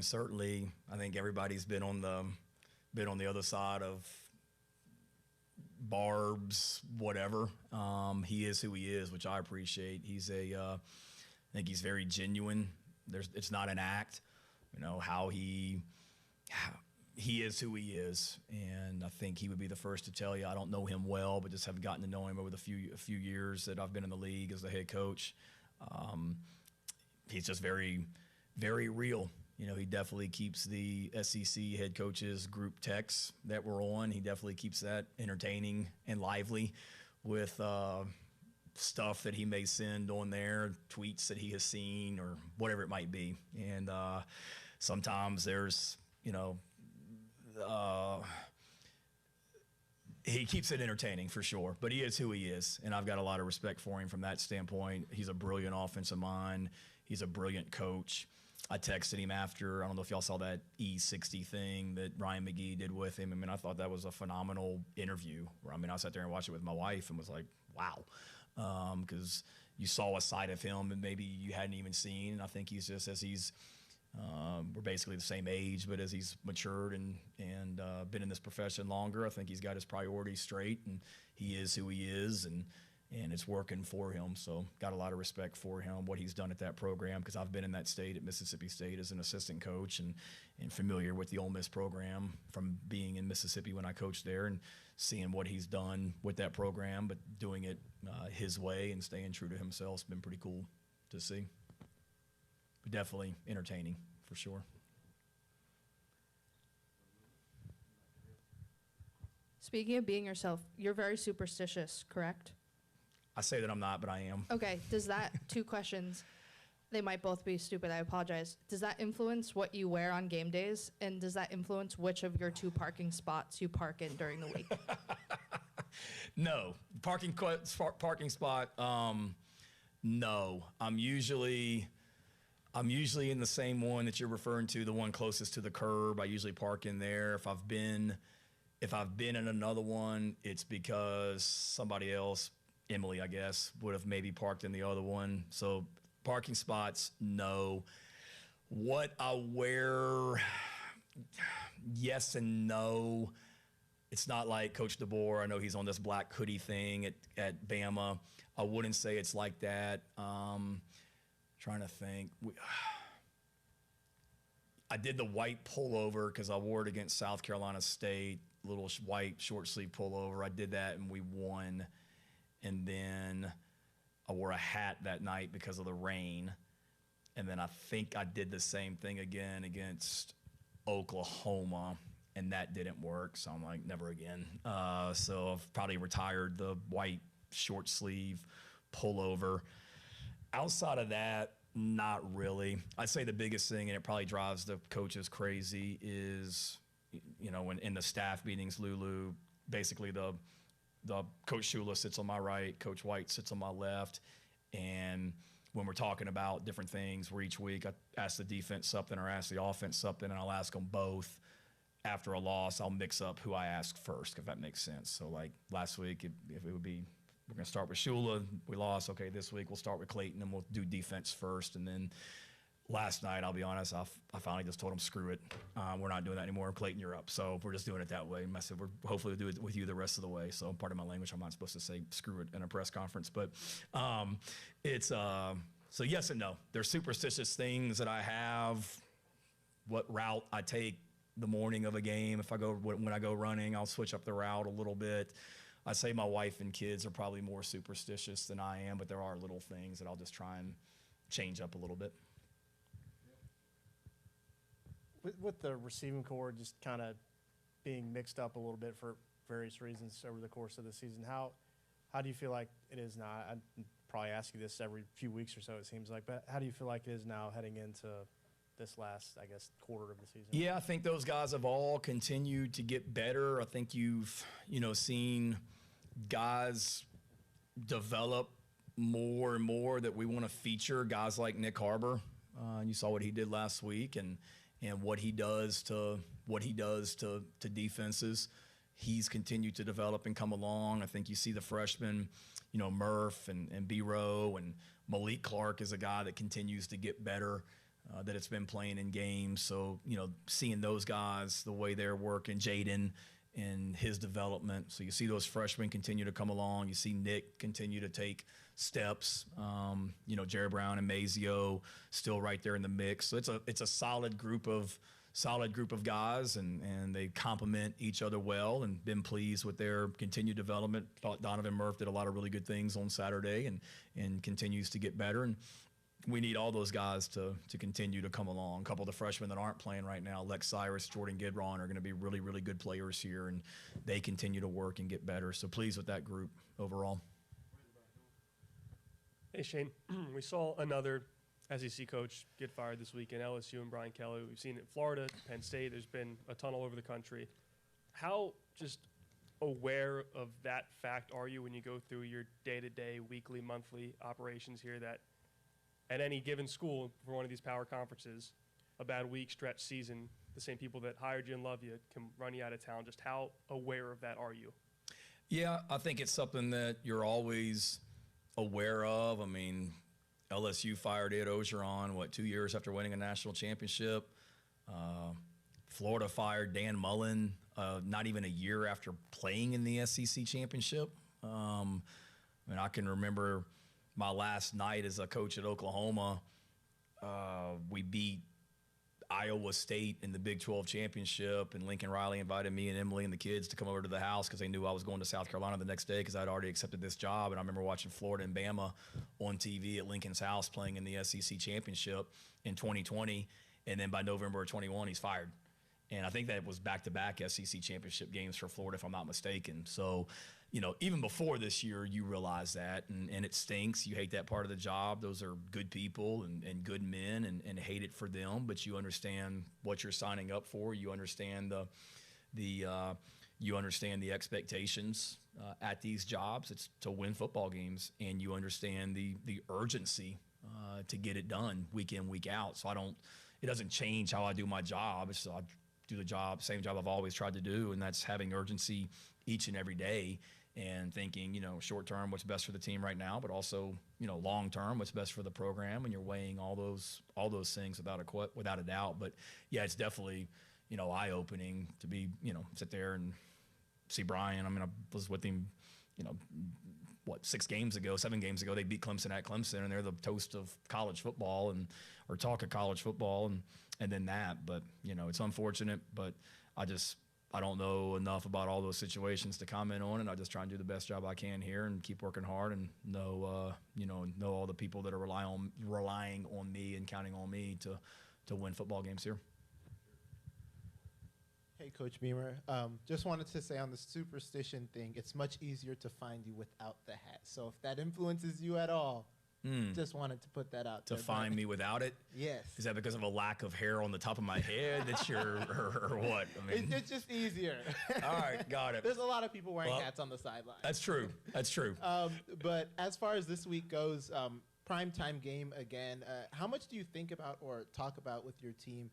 Certainly, I think everybody's been on the other side of barbs, whatever. He is who he is, which I appreciate. I think he's very genuine. It's not an act, how he is who he is. And I think he would be the first to tell you, I don't know him well, but just have gotten to know him over the few years that I've been in the league as the head coach. He's just very, very real. He definitely keeps the SEC head coaches group texts that we're on. He definitely keeps that entertaining and lively with stuff that he may send on there, tweets that he has seen or whatever it might be. And sometimes there's, he keeps it entertaining for sure, but he is who he is. And I've got a lot of respect for him from that standpoint. He's a brilliant offensive mind. He's a brilliant coach. I texted him after, I don't know if y'all saw that E60 thing that Ryan McGee did with him. I thought that was a phenomenal interview. I sat there and watched it with my wife and was like, wow. Because you saw a side of him that maybe you hadn't even seen. And I think he's just, as he's, we're basically the same age, but as he's matured and been in this profession longer, I think he's got his priorities straight, and he is who he is. And and it's working for him. So got a lot of respect for him, what he's done at that program, because I've been in that state at Mississippi State as an assistant coach and familiar with the Ole Miss program from being in Mississippi when I coached there and seeing what he's done with that program, but doing it his way and staying true to himself has been pretty cool to see. But definitely entertaining for sure. Speaking of being yourself, you're very superstitious, correct? I say that I'm not, but I am. Okay, does that, two questions, they might both be stupid, I apologize. Does that influence what you wear on game days? And does that influence which of your 2 parking spots you park in during the week? No. Parking spot, no. I'm usually in the same one that you're referring to, the one closest to the curb. I usually park in there. If I've been in another one, it's because somebody else, Emily, I guess, would have maybe parked in the other one. So parking spots, no. What I wear, yes and no. It's not like Coach DeBoer. I know he's on this black hoodie thing at Bama. I wouldn't say it's like that. Trying to think. I did the white pullover because I wore it against South Carolina State, little white short sleeve pullover. I did that and we won. And then I wore a hat that night because of the rain. And then I think I did the same thing again against Oklahoma, and that didn't work. So I'm like, never again. So I've probably retired the white short sleeve pullover. Outside of that, not really. I'd say the biggest thing, and it probably drives the coaches crazy, is, you know, in the staff meetings, Lulu, basically the Coach Shula sits on my right, Coach White sits on my left, and when we're talking about different things, where each week I ask the defense something or ask the offense something, and I'll ask them both. After a loss, I'll mix up who I ask first, if that makes sense. So like last week, if it would be, we're going to start with Shula. We lost. Okay, this week we'll start with Clayton, and we'll do defense first. And then last night, I'll be honest, I finally just told him, screw it. We're not doing that anymore. Clayton, you're up. So we're just doing it that way. And I said, hopefully we'll do it with you the rest of the way. So part of my language, I'm not supposed to say screw it in a press conference. But so yes and no. There's superstitious things that I have, what route I take the morning of a game. When I go running, I'll switch up the route a little bit. I say my wife and kids are probably more superstitious than I am, but there are little things that I'll just try and change up a little bit. With the receiving core just kind of being mixed up a little bit for various reasons over the course of the season, how do you feel like it is now? I probably ask you this every few weeks or so, it seems like, but how do you feel like it is now heading into this last, I guess, quarter of the season? Yeah, I think those guys have all continued to get better. I think you've, seen guys develop more and more that we want to feature, guys like Nick Harbor. You saw what he did last week and what he does to defenses. He's continued to develop and come along. I think you see the freshmen, Murph and B-Row, and Malik Clark is a guy that continues to get better. That it's been playing in games. So, seeing those guys, the way they're working, Jaden and his development. So you see those freshmen continue to come along. You see Nick continue to take steps. Jerry Brown and Mazio still right there in the mix. So it's a solid group of guys, and they complement each other well, and been pleased with their continued development. Thought Donovan Murph did a lot of really good things on Saturday and continues to get better. And we need all those guys to continue to come along. A couple of the freshmen that aren't playing right now, Lex Cyrus, Jordan Gidron, are going to be really, really good players here, and they continue to work and get better. So pleased with that group overall. Hey, Shane. We saw another SEC coach get fired this weekend, LSU and Brian Kelly. We've seen it in Florida, Penn State. There's been a ton all over the country. How just aware of that fact are you when you go through your day-to-day, weekly, monthly operations here, that at any given school for one of these power conferences, a bad week, stretch, season, the same people that hired you and love you can run you out of town? Just how aware of that are you? Yeah, I think it's something that you're always aware of. I mean, LSU fired Ed Ogeron, 2 years after winning a national championship. Florida fired Dan Mullen not even a year after playing in the SEC championship. I mean, I can remember my last night as a coach at Oklahoma. We beat Iowa State in the Big 12 championship, and Lincoln Riley invited me and Emily and the kids to come over to the house because they knew I was going to South Carolina the next day because I'd already accepted this job. And I remember watching Florida and Bama on TV at Lincoln's house playing in the SEC championship in 2020. And then by November of 21, he's fired. And I think that was back-to-back SEC championship games for Florida, if I'm not mistaken. So, you know, even before this year, you realize that, and it stinks. You hate that part of the job. Those are good people and good men, and hate it for them. But you understand what you're signing up for. You understand you understand the expectations at these jobs. It's to win football games, and you understand the urgency to get it done week in, week out. So it doesn't change how I do my job. It's I do the same job I've always tried to do, and that's having urgency each and every day and thinking, you know, short term, what's best for the team right now, but also, you know, long term, what's best for the program, and you're weighing all those things without a doubt. But yeah, it's definitely, you know, eye opening to be, you know, sit there and see Brian. I mean, I was with him, you know, 7 games ago, they beat Clemson at Clemson, and they're the toast of college football or talk of college football and then that. But, you know, it's unfortunate, but I don't know enough about all those situations to comment on, and I just try and do the best job I can here and keep working hard and know all the people that are relying on me and counting on me to win football games here. Hey, Coach Beamer. Just wanted to say on the superstition thing, it's much easier to find you without the hat. So if that influences you at all, just wanted to put that out to there. Find me without it? Yes. Is that because of a lack of hair on the top of my head that you're, or what? I mean, it's just easier. All right, got it. There's a lot of people wearing hats on the sideline. That's true. That's true. But as far as this week goes, primetime game again. How much do you think about or talk about with your team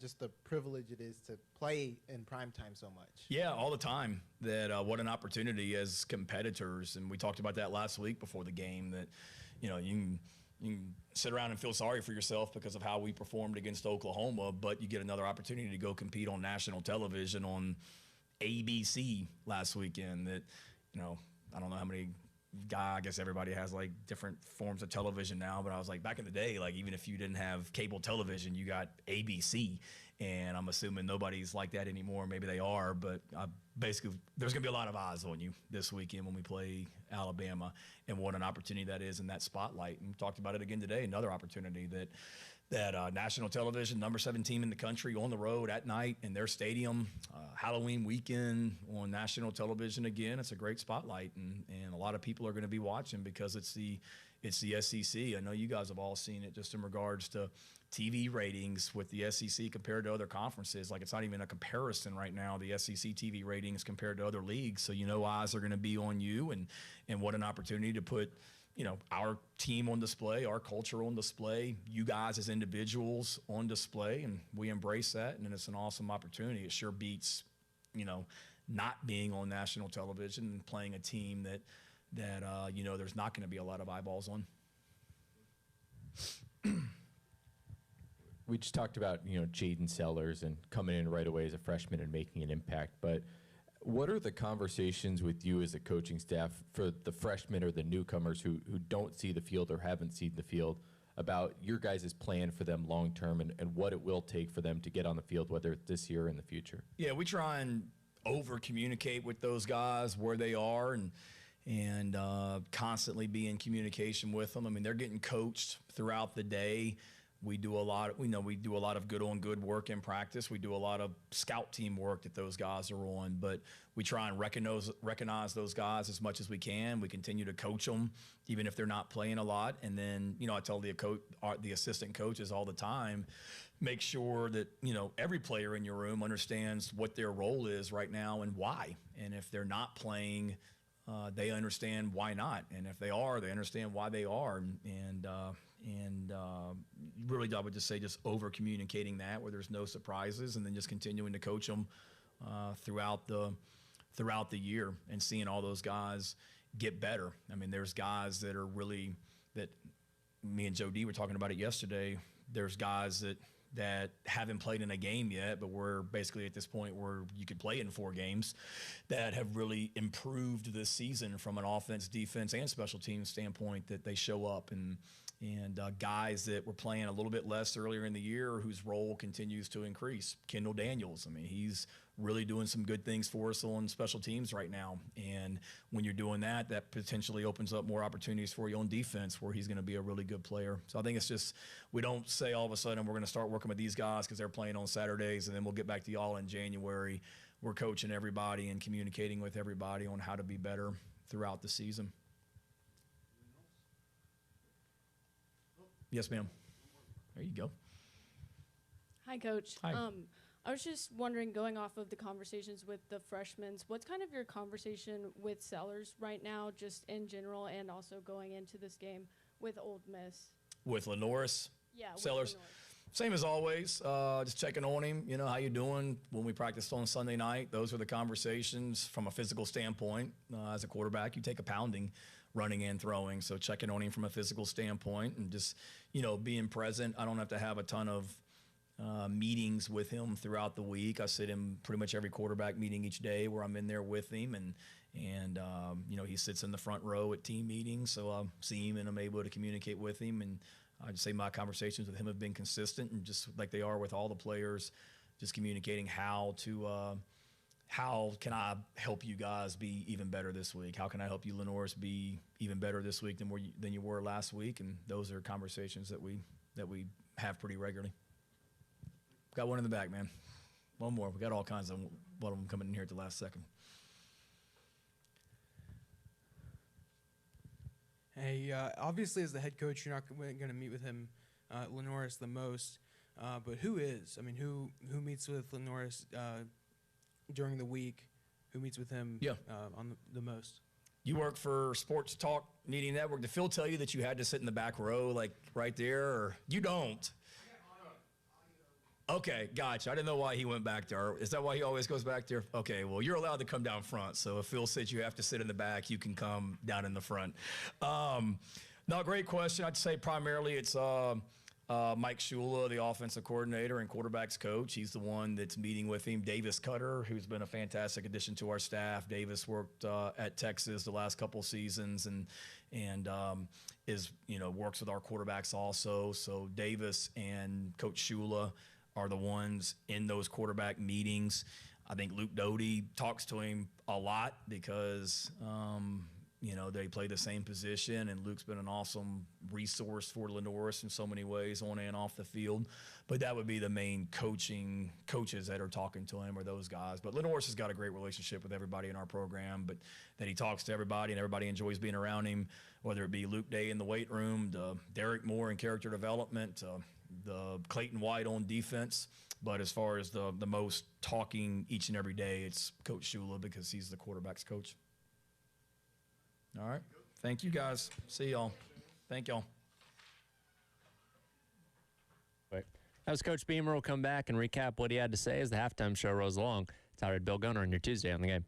just the privilege it is to play in primetime so much? Yeah, all the time. That what an opportunity as competitors, and we talked about that last week before the game. That, you know, you can sit around and feel sorry for yourself because of how we performed against Oklahoma, but you get another opportunity to go compete on national television on ABC last weekend. That, you know, I don't know how many I guess everybody has like different forms of television now, but I was like, back in the day, like even if you didn't have cable television, you got ABC, and I'm assuming nobody's like that anymore. Maybe they are, but basically there's gonna be a lot of eyes on you this weekend when we play Alabama, and what an opportunity that is in that spotlight. And we talked about it again today, another opportunity that national television, number 7 team in the country on the road at night in their stadium, Halloween weekend on national television again. It's a great spotlight, and a lot of people are going to be watching because it's the SEC. I know you guys have all seen it just in regards to TV ratings with the SEC compared to other conferences. Like, it's not even a comparison right now, the SEC TV ratings compared to other leagues. So, you know, eyes are going to be on you, and what an opportunity to put, you know, our team on display, our culture on display, you guys as individuals on display, and we embrace that, and it's an awesome opportunity. It sure beats, you know, not being on national television and playing a team that you know, there's not going to be a lot of eyeballs on. We just talked about, you know, Jaden Sellers and coming in right away as a freshman and making an impact, but what are the conversations with you as a coaching staff for the freshmen or the newcomers who don't see the field or haven't seen the field about your guys' plan for them long term and what it will take for them to get on the field, whether it's this year or in the future? Yeah, we try and over communicate with those guys where they are and constantly be in communication with them. I mean, they're getting coached throughout the day. We do a lot of good on good work in practice. We do a lot of scout team work that those guys are on, but we try and recognize those guys as much as we can. We continue to coach them, even if they're not playing a lot. And then, you know, I tell the assistant coaches all the time, make sure that, you know, every player in your room understands what their role is right now and why. And if they're not playing, they understand why not. And if they are, they understand why they are. And really, I would just say just over communicating that where there's no surprises, and then just continuing to coach them throughout the year and seeing all those guys get better. I mean, there's guys that me and Joe D were talking about it yesterday. There's guys that that haven't played in a game yet, but we're basically at this point where you could play in 4 games, that have really improved this season from an offense, defense, and special teams standpoint, that they show up. And guys that were playing a little bit less earlier in the year whose role continues to increase. Kendall Daniels, I mean, he's really doing some good things for us on special teams right now. And when you're doing that, that potentially opens up more opportunities for you on defense, where he's going to be a really good player. So I think it's just, we don't say all of a sudden we're going to start working with these guys because they're playing on Saturdays and then we'll get back to y'all in January. We're coaching everybody and communicating with everybody on how to be better throughout the season. Yes, ma'am. There you go. Hi, Coach. Hi. I was just wondering, going off of the conversations with the freshmen, what's kind of your conversation with Sellers right now, just in general, and also going into this game with Ole Miss? With Lenoris? Yeah, with Sellers? Lenoris. Same as always, just checking on him, you know, how you doing? When we practiced on Sunday night, those were the conversations from a physical standpoint. As a quarterback, you take a pounding running and throwing, so checking on him from a physical standpoint and just, you know, being present. I don't have to have a ton of meetings with him throughout the week. I sit in pretty much every quarterback meeting each day where I'm in there with him, and you know, he sits in the front row at team meetings, so I see him and I'm able to communicate with him. And I'd say my conversations with him have been consistent, and just like they are with all the players, just communicating how can I help you guys be even better this week? How can I help you, Lenoris, be even better this week than you were last week? And those are conversations that we have pretty regularly. Got one in the back, man. One more. We got all kinds of one of them coming in here at the last second. Hey, obviously as the head coach, you're not going to meet with him, Lenoris, the most. But who is? I mean, who meets with Lenoris during the week? Who meets with him on the most? You work for Sports Talk Media Network. Did Phil tell you that you had to sit in the back row, like right there, or you don't? Okay, gotcha. I didn't know why he went back there. Is that why he always goes back there? Okay, well, you're allowed to come down front. So if Phil says you have to sit in the back, you can come down in the front. No, great question. I'd say primarily it's Mike Shula, the offensive coordinator and quarterbacks coach. He's the one that's meeting with him. Davis Cutter, who's been a fantastic addition to our staff. Davis worked at Texas the last couple seasons and is, you know, works with our quarterbacks also. So Davis and Coach Shula are the ones in those quarterback meetings. I think Luke Doty talks to him a lot because, you know, they play the same position, and Luke's been an awesome resource for Lenoris in so many ways on and off the field. But that would be the main coaches that are talking to him, are those guys. But Lenoris has got a great relationship with everybody in our program, but that he talks to everybody and everybody enjoys being around him, whether it be Luke Day in the weight room, to Derek Moore in character development, the Clayton White on defense. But as far as the most talking each and every day, it's Coach Shula, because he's the quarterback's coach. All right. Thank you, guys. See y'all. Thank y'all. Wait. As Coach Beamer will come back and recap what he had to say as the halftime show rolls along. It's Howard Bill Gunner on your Tuesday on the Game.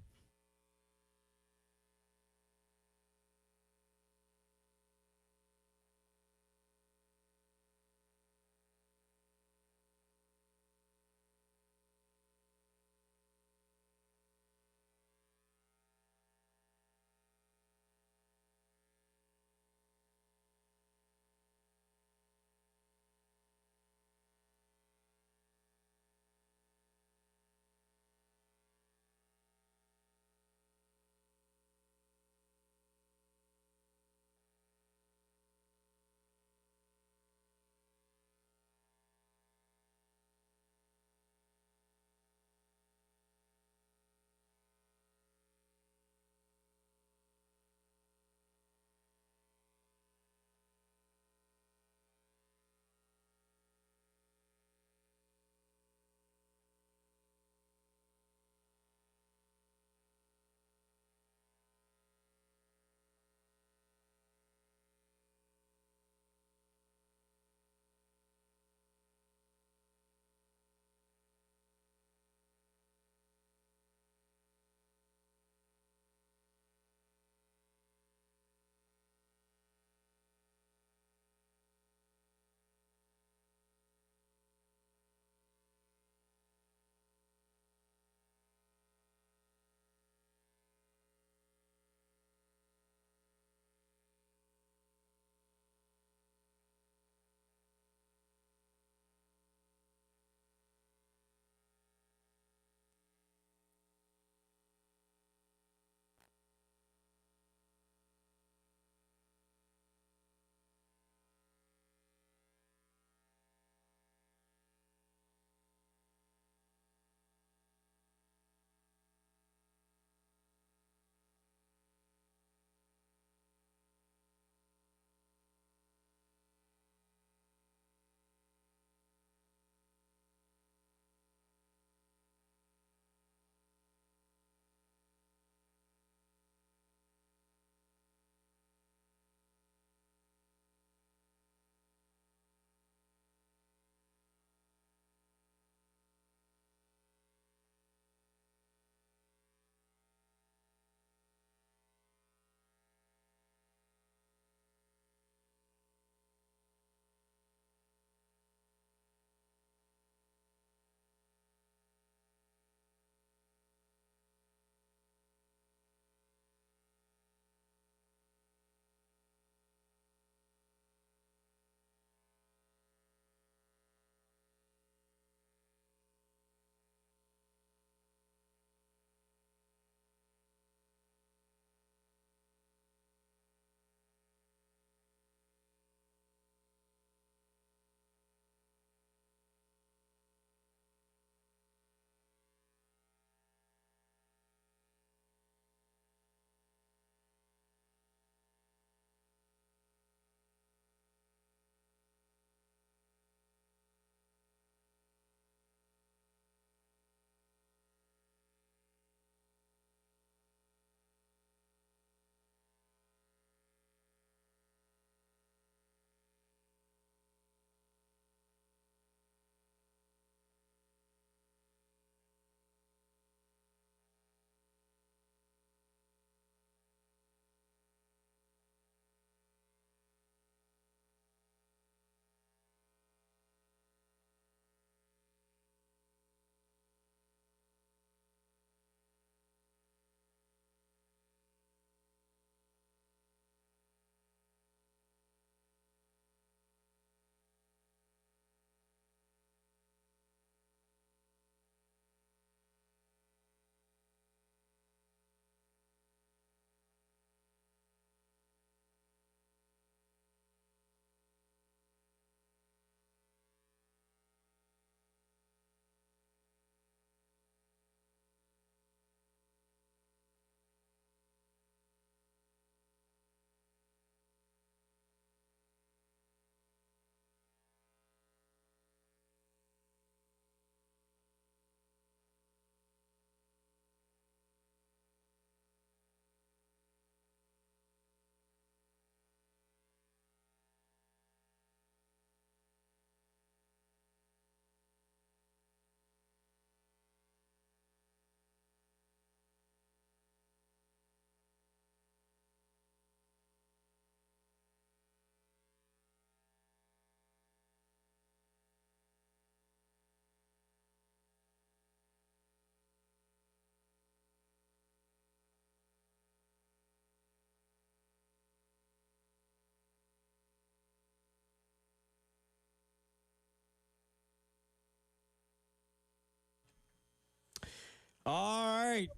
All right.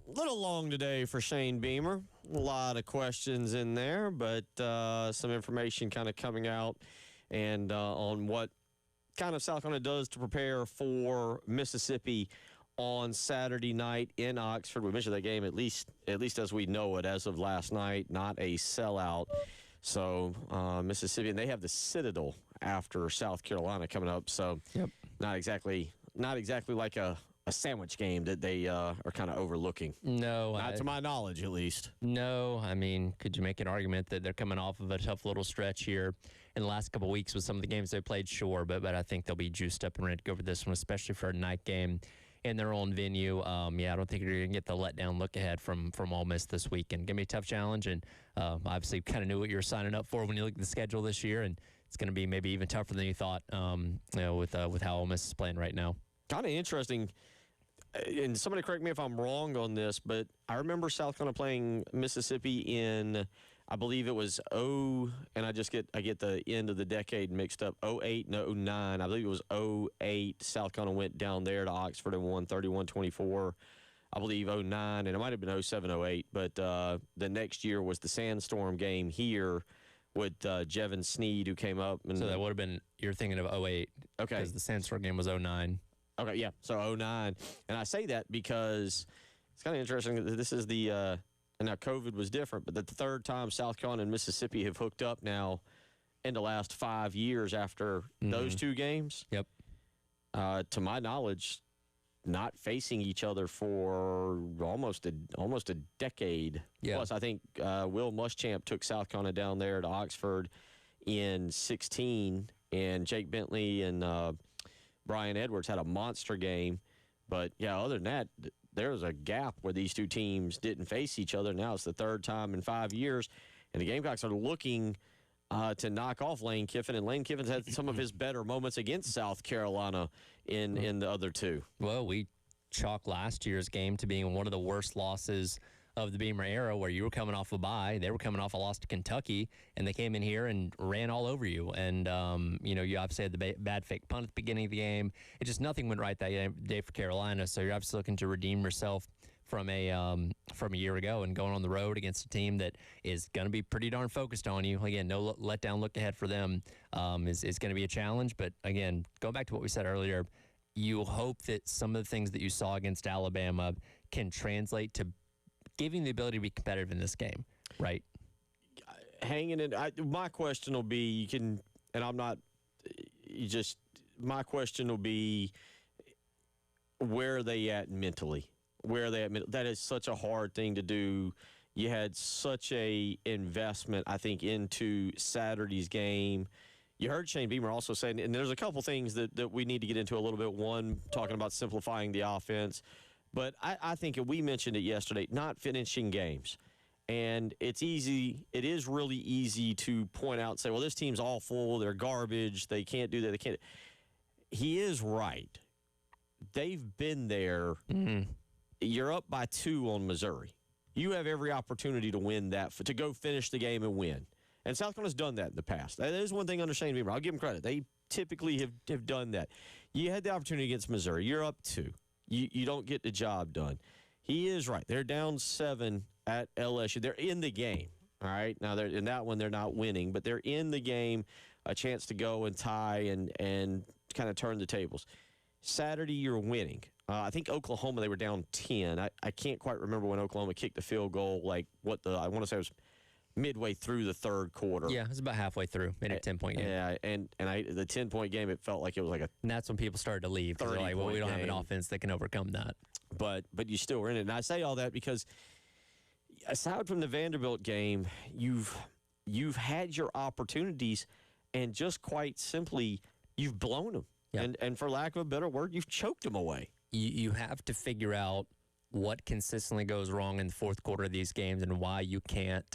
A little long today for Shane Beamer. A lot of questions in there, but some information kind of coming out and on what kind of South Carolina does to prepare for Mississippi on Saturday night in Oxford. We mentioned that game at least as we know it as of last night, not a sellout. So Mississippi, and they have the Citadel after South Carolina coming up. So not exactly like a sandwich game that they are kind of overlooking. No. Not to my knowledge, at least. No. I mean, could you make an argument that they're coming off of a tough little stretch here in the last couple of weeks with some of the games they played? Sure, but I think they'll be juiced up and ready to go for this one, especially for a night game in their own venue. I don't think you're going to get the letdown look ahead from Ole Miss this weekend. Going to be a tough challenge, and obviously kind of knew what you were signing up for when you look at the schedule this year, and it's going to be maybe even tougher than you thought with how Ole Miss is playing right now. Kind of interesting. And somebody correct me if I'm wrong on this, but I remember South Carolina playing Mississippi in, I believe it was and I get the end of the decade mixed up, 08 and 09. I believe it was 08. South Carolina went down there to Oxford and won 31-24. I believe 09, and it might have been 07, 08. But the next year was the Sandstorm game here with Jevin Sneed, who came up. And so that would have been, you're thinking of 08. Okay. Because the Sandstorm game was 09. Okay, yeah, so 09. And I say that because it's kind of interesting that this is the and now COVID was different, but the third time South Carolina and Mississippi have hooked up now in the last 5 years after those two games. Yep. To my knowledge, not facing each other for almost a decade. Yeah. Plus, I think Will Muschamp took South Carolina down there to Oxford in 16, and Jake Bentley and Brian Edwards had a monster game. But, yeah, other than that, there was a gap where these two teams didn't face each other. Now it's the third time in 5 years, and the Gamecocks are looking to knock off Lane Kiffin, and Lane Kiffin's had some of his better moments against South Carolina in the other two. Well, we chalked last year's game to being one of the worst losses of the Beamer era, where you were coming off a bye, they were coming off a loss to Kentucky, and they came in here and ran all over you. And, you obviously had the bad fake punt at the beginning of the game. It just nothing went right that day for Carolina, so you're obviously looking to redeem yourself from a year ago and going on the road against a team that is going to be pretty darn focused on you. Again, no letdown look ahead for them is going to be a challenge. But, again, going back to what we said earlier, you hope that some of the things that you saw against Alabama can translate to giving the ability to be competitive in this game, right? Hanging in. My question will be, my question will be, where are they at mentally? Where are they at? That is such a hard thing to do. You had such a investment, I think, into Saturday's game. You heard Shane Beamer also saying, and there's a couple things that we need to get into a little bit. One, talking about simplifying the offense. But I think we mentioned it yesterday, not finishing games. And it is really easy to point out and say, well, this team's awful, they're garbage, they can't do that, they can't. He is right. They've been there. Mm-hmm. You're up by 2 on Missouri. You have every opportunity to win that, to go finish the game and win. And South Carolina's done that in the past. That is one thing under Shane Beamer. I'll give him credit. They typically have done that. You had the opportunity against Missouri. You're up 2. You don't get the job done. He is right. They're down 7 at LSU. They're in the game, all right? Now, in that one, they're not winning, but they're in the game, a chance to go and tie and kind of turn the tables. Saturday, you're winning. I think Oklahoma, they were down 10. I can't quite remember when Oklahoma kicked the field goal, I want to say it was midway through the third quarter. Yeah, it was about halfway through. Made it a 10-point game. Yeah, and the 10-point game, it felt like it was like a. And that's when people started to leave because they're like, well, we don't have an offense that can overcome that. But you still were in it. And I say all that because aside from the Vanderbilt game, you've had your opportunities, and just quite simply, you've blown them. Yep. And for lack of a better word, you've choked them away. You have to figure out what consistently goes wrong in the fourth quarter of these games and why you can't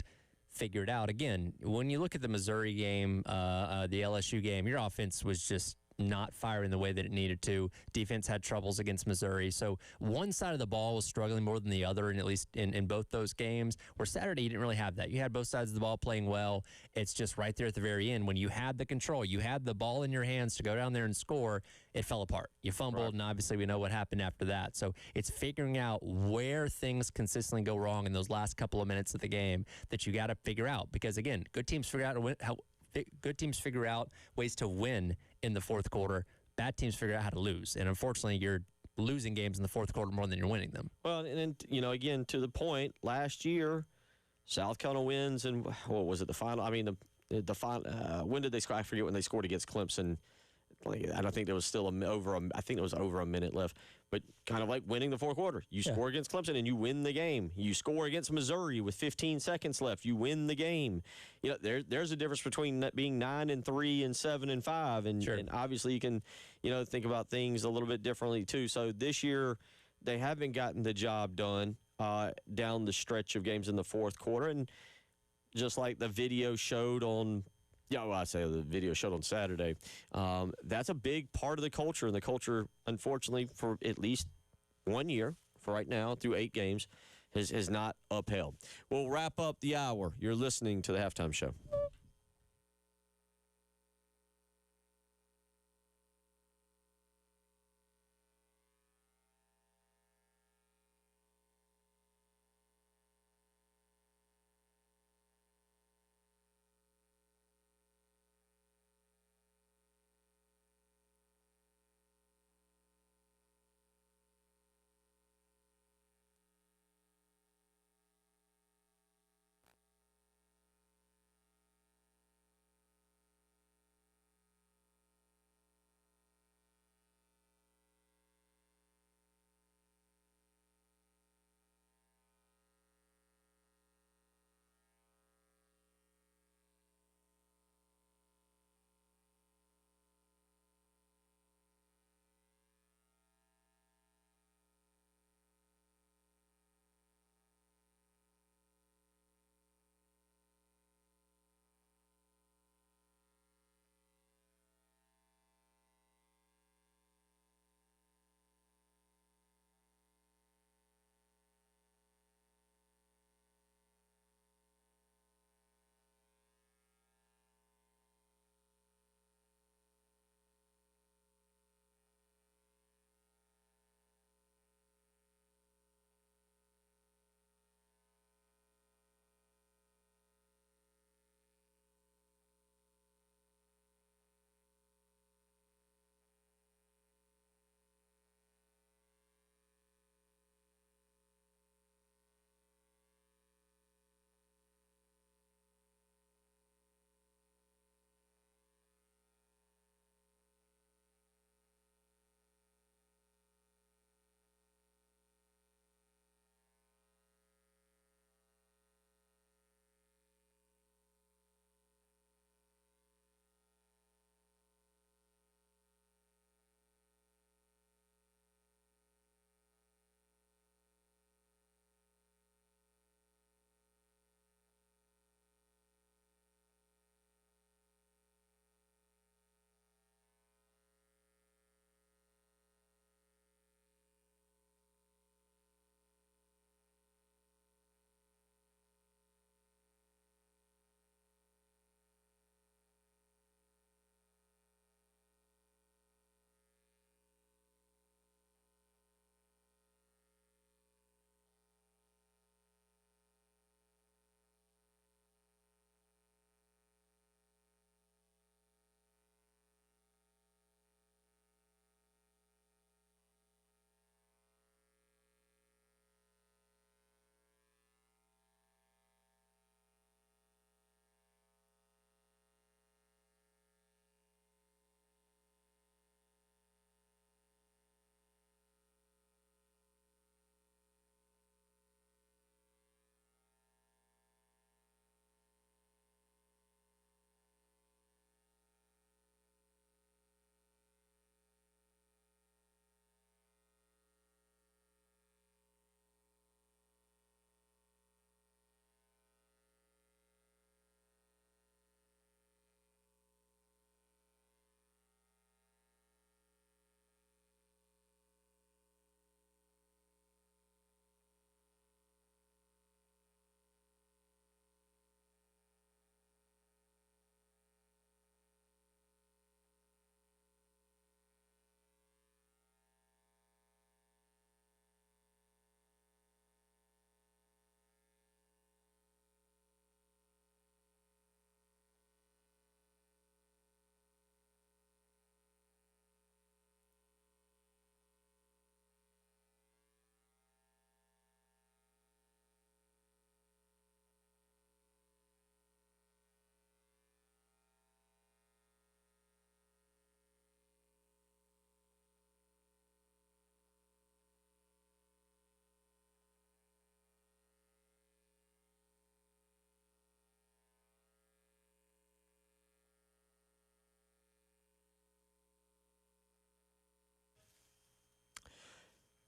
figure it out. Again, when you look at the Missouri game, the LSU game, your offense was just not firing the way that it needed to. Defense had troubles against Missouri. So one side of the ball was struggling more than the other, and at least in both those games. Where Saturday, you didn't really have that. You had both sides of the ball playing well. It's just right there at the very end when you had the control, you had the ball in your hands to go down there and score, it fell apart. You fumbled, and obviously we know what happened after that. So it's figuring out where things consistently go wrong in those last couple of minutes of the game that you got to figure out. Because, again, good teams figure out ways to win in the fourth quarter. Bad teams figure out how to lose. And unfortunately, you're losing games in the fourth quarter more than you're winning them. Well, and then, again, to the point, last year, South Carolina wins, and what was it, the final? I mean, the final. When did they score? I forget when they scored against Clemson. I don't think there was still I think there was over a minute left. But kind of like winning the fourth quarter. You score against Clemson and you win the game. You score against Missouri with 15 seconds left. You win the game. There's a difference between that being 9-3 and 7-5. And obviously you can, think about things a little bit differently too. So this year they haven't gotten the job done down the stretch of games in the fourth quarter. And just like the video showed on the video showed on Saturday. That's a big part of the culture, and the culture, unfortunately, for at least 1 year, for right now, through 8 games, has not upheld. We'll wrap up the hour. You're listening to the Halftime Show.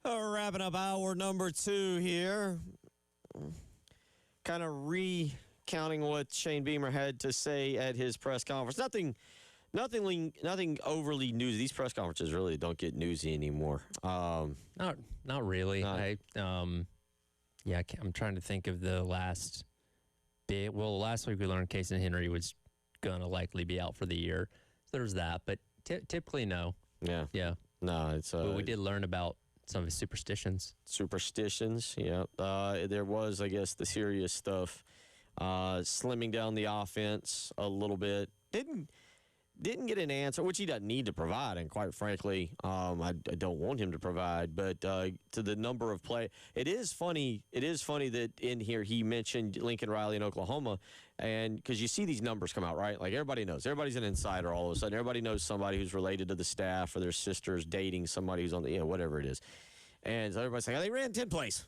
Wrapping up hour number 2 here. Kind of recounting what Shane Beamer had to say at his press conference. Nothing overly newsy. These press conferences really don't get newsy anymore. Not really. I'm trying to think of the last bit. Well, last week we learned Casey Henry was going to likely be out for the year. So there's that. But typically, no. Yeah. Yeah. No, it's. But we did learn about some of his superstitions. Yeah. There was, I guess, the serious stuff. Slimming down the offense a little bit. Didn't get an answer, which he doesn't need to provide, and quite frankly, I don't want him to provide. But to the number of play, it is funny that in here he mentioned Lincoln Riley in Oklahoma, and because you see these numbers come out, right? Like everybody knows, everybody's an insider all of a sudden. Everybody knows somebody who's related to the staff or their sister's dating somebody who's on the, whatever it is. And so everybody's saying, they ran 10 plays.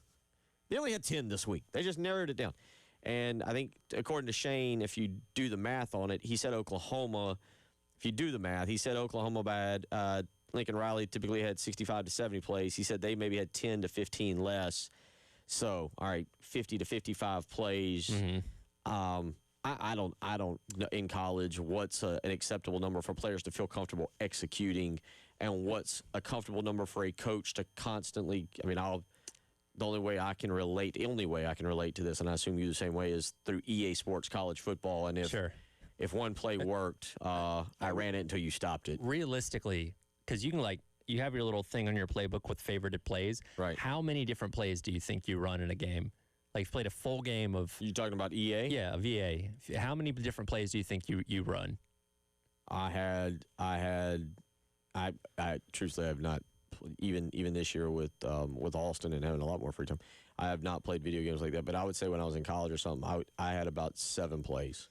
They only had 10 this week. They just narrowed it down. And I think, according to Shane, if you do the math on it, he said Oklahoma. If you do the math, he said Oklahoma bad. Lincoln Riley typically had 65 to 70 plays. He said they maybe had 10 to 15 less. So, all right, 50 to 55 plays. Mm-hmm. I don't know in college what's an acceptable number for players to feel comfortable executing, and what's a comfortable number for a coach to constantly. I mean, the only way I can relate to this, and I assume you the same way, is through EA Sports College Football. And if one play worked, I ran it until you stopped it. Realistically, because you have your little thing on your playbook with favorited plays. Right. How many different plays do you think you run in a game? Like, you've played a full game of. You talking about EA? Yeah, VA. How many different plays do you think you run? I truthfully have not. Even this year with Alston and having a lot more free time, I have not played video games like that. But I would say when I was in college or something, I had about 7 plays.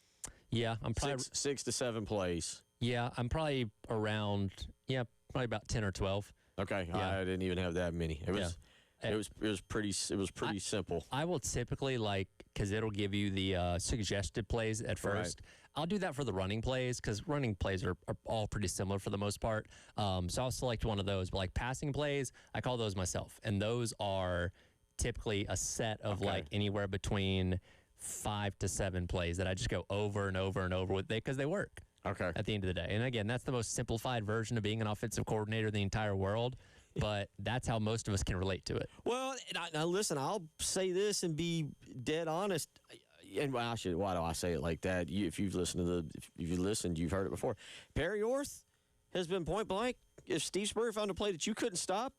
Yeah, I'm probably 6 to 7 plays. Yeah, I'm probably around. Yeah, probably about 10 or 12. Okay, yeah. I didn't even have that many. It was pretty simple. I will typically because it'll give you the suggested plays at first. Right. I'll do that for the running plays because running plays are all pretty similar for the most part. So I'll select one of those. But passing plays, I call those myself, and those are typically a set of anywhere between 5 to 7 plays that I just go over and over and over with because they work. Okay. At the end of the day, and again, that's the most simplified version of being an offensive coordinator in the entire world. But that's how most of us can relate to it. Well, now listen, I'll say this and be dead honest. And why do I say it like that? If you've listened you've heard it before. Perry Orth has been point blank. If Steve Spurrier found a play that you couldn't stop,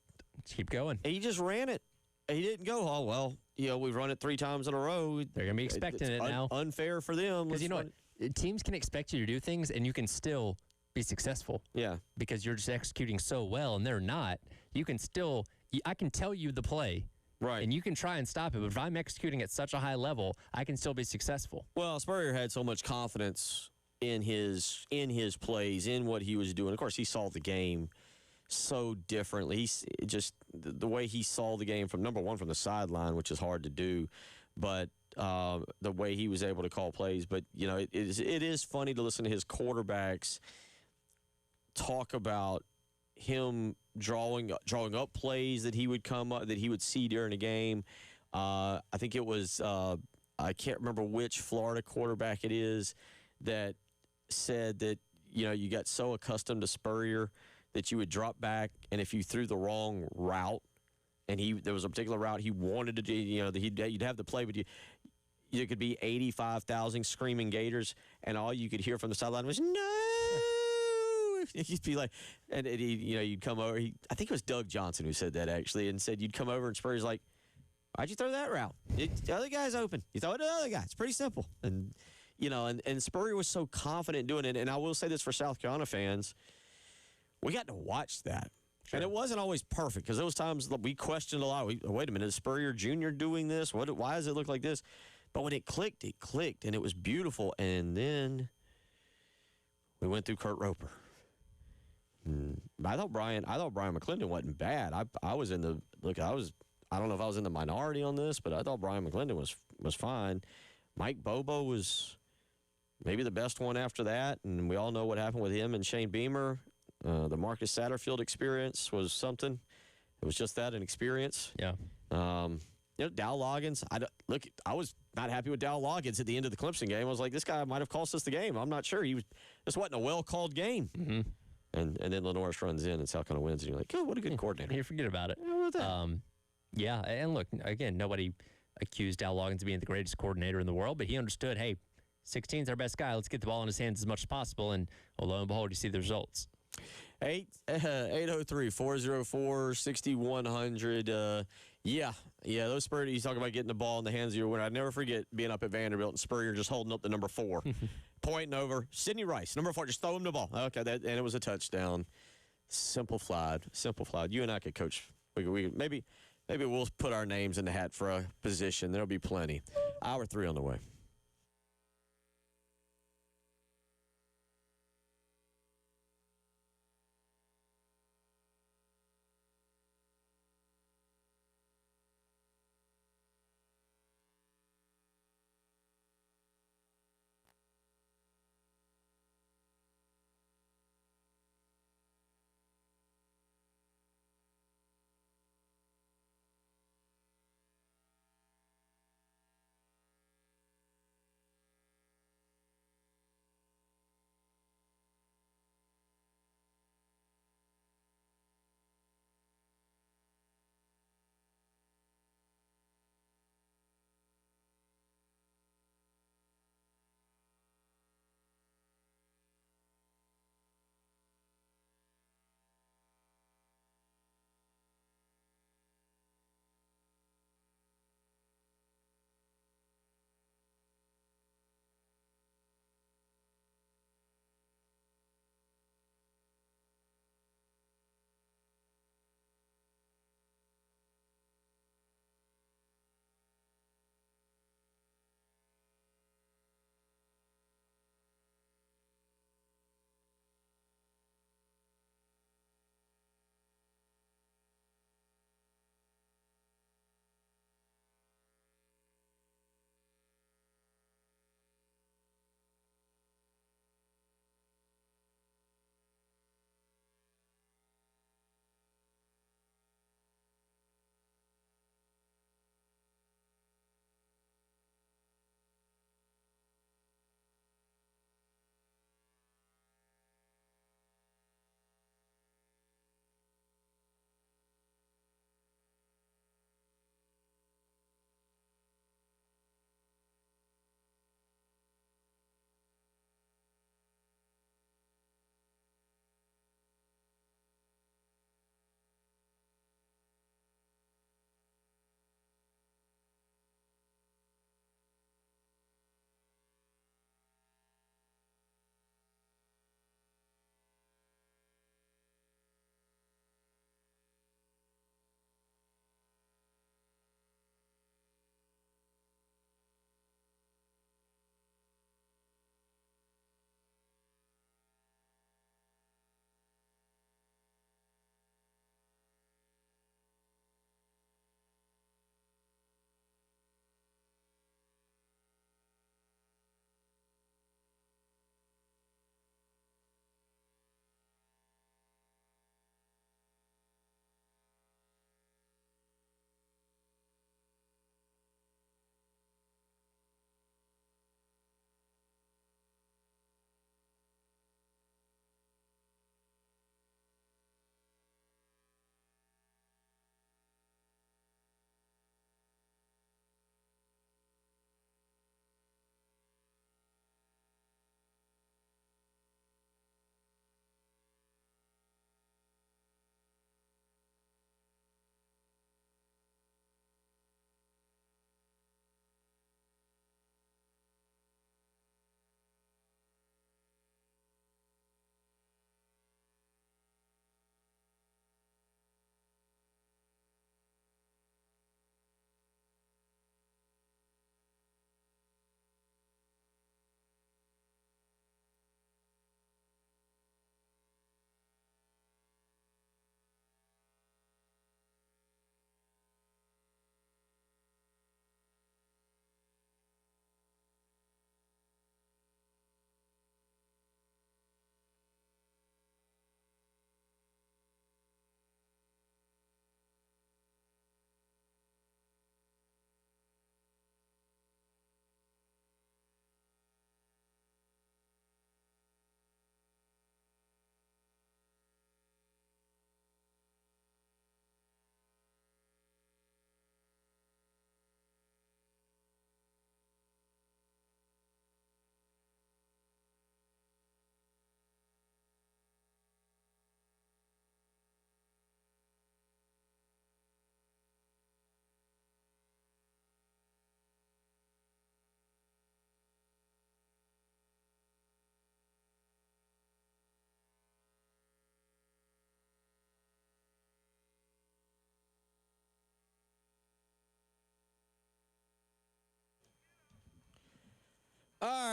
keep going. He just ran it. He didn't go, oh, well, we've run it 3 times in a row. They're going to be expecting it now. Unfair for them. Because you know what? Teams can expect you to do things, and you can still be successful. Yeah. Because you're just executing so well, and they're not. You can still, I can tell you the play. Right. And you can try and stop it, but if I'm executing at such a high level, I can still be successful. Well, Spurrier had so much confidence in his plays, in what he was doing. Of course, he saw the game so differently. He's just the way he saw the game from number one from the sideline, which is hard to do, but the way he was able to call plays. But it is funny to listen to his quarterbacks talk about him drawing up plays that he would see during a game. I think it was I can't remember which Florida quarterback it is that said that you got so accustomed to Spurrier that you would drop back, and if you threw the wrong route, and there was a particular route he wanted to do, you'd have the play, but you could be 85,000 screaming Gators, and all you could hear from the sideline was no. You'd be like, and you'd come over. I think it was Doug Johnson who said that actually, and said you'd come over, and Spurrier's like, why'd you throw that route? The other guy's open. You throw it to the other guy. It's pretty simple. And and Spurrier was so confident doing it. And I will say this for South Carolina fans, we got to watch that. Sure. And it wasn't always perfect because there was times we questioned a lot. Wait a minute, is Spurrier Jr. doing this? Why does it look like this? But when it clicked, and it was beautiful. And then we went through Kurt Roper. I thought Brian McClendon wasn't bad. I don't know if I was in the minority on this, but I thought Brian McClendon was fine. Mike Bobo was maybe the best one after that, and we all know what happened with him and Shane Beamer. The Marcus Satterfield experience was something. It was just that, an experience. Yeah. Dow Loggins, I was not happy with Dow Loggins at the end of the Clemson game. I was like, this guy might have cost us the game. I'm not sure. This wasn't a well-called game. Mm-hmm. And then Lenoris runs in and South Carolina wins, and you're like, oh, what a good coordinator. You forget about it. Yeah, and look, again, nobody accused Dow Loggins of being the greatest coordinator in the world, but he understood, hey, 16's our best guy. Let's get the ball in his hands as much as possible, and lo and behold, you see the results. 803-404-6100. Yeah, those Spurrier, you talk about getting the ball in the hands of your winner. I'd never forget being up at Vanderbilt and Spurrier just holding up the number 4, pointing over. Sidney Rice, number 4, just throw him the ball. Okay, and it was a touchdown. Simplified. You and I could coach. We maybe we'll put our names in the hat for a position. There'll be plenty. Hour 3 on the way.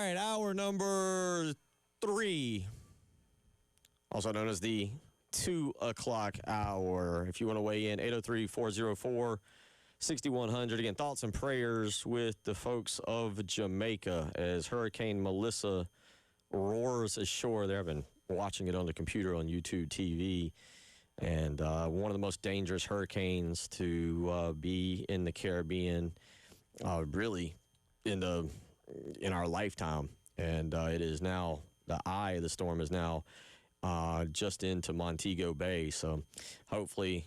right, hour number 3, also known as the 2 o'clock hour. If you want to weigh in, 803-404-6100. Again, thoughts and prayers with the folks of Jamaica as Hurricane Melissa roars ashore. There, I've been watching it on the computer on YouTube TV. And one of the most dangerous hurricanes to be in the Caribbean, really in our lifetime. And it is now, the eye of the storm is now just into Montego Bay. So hopefully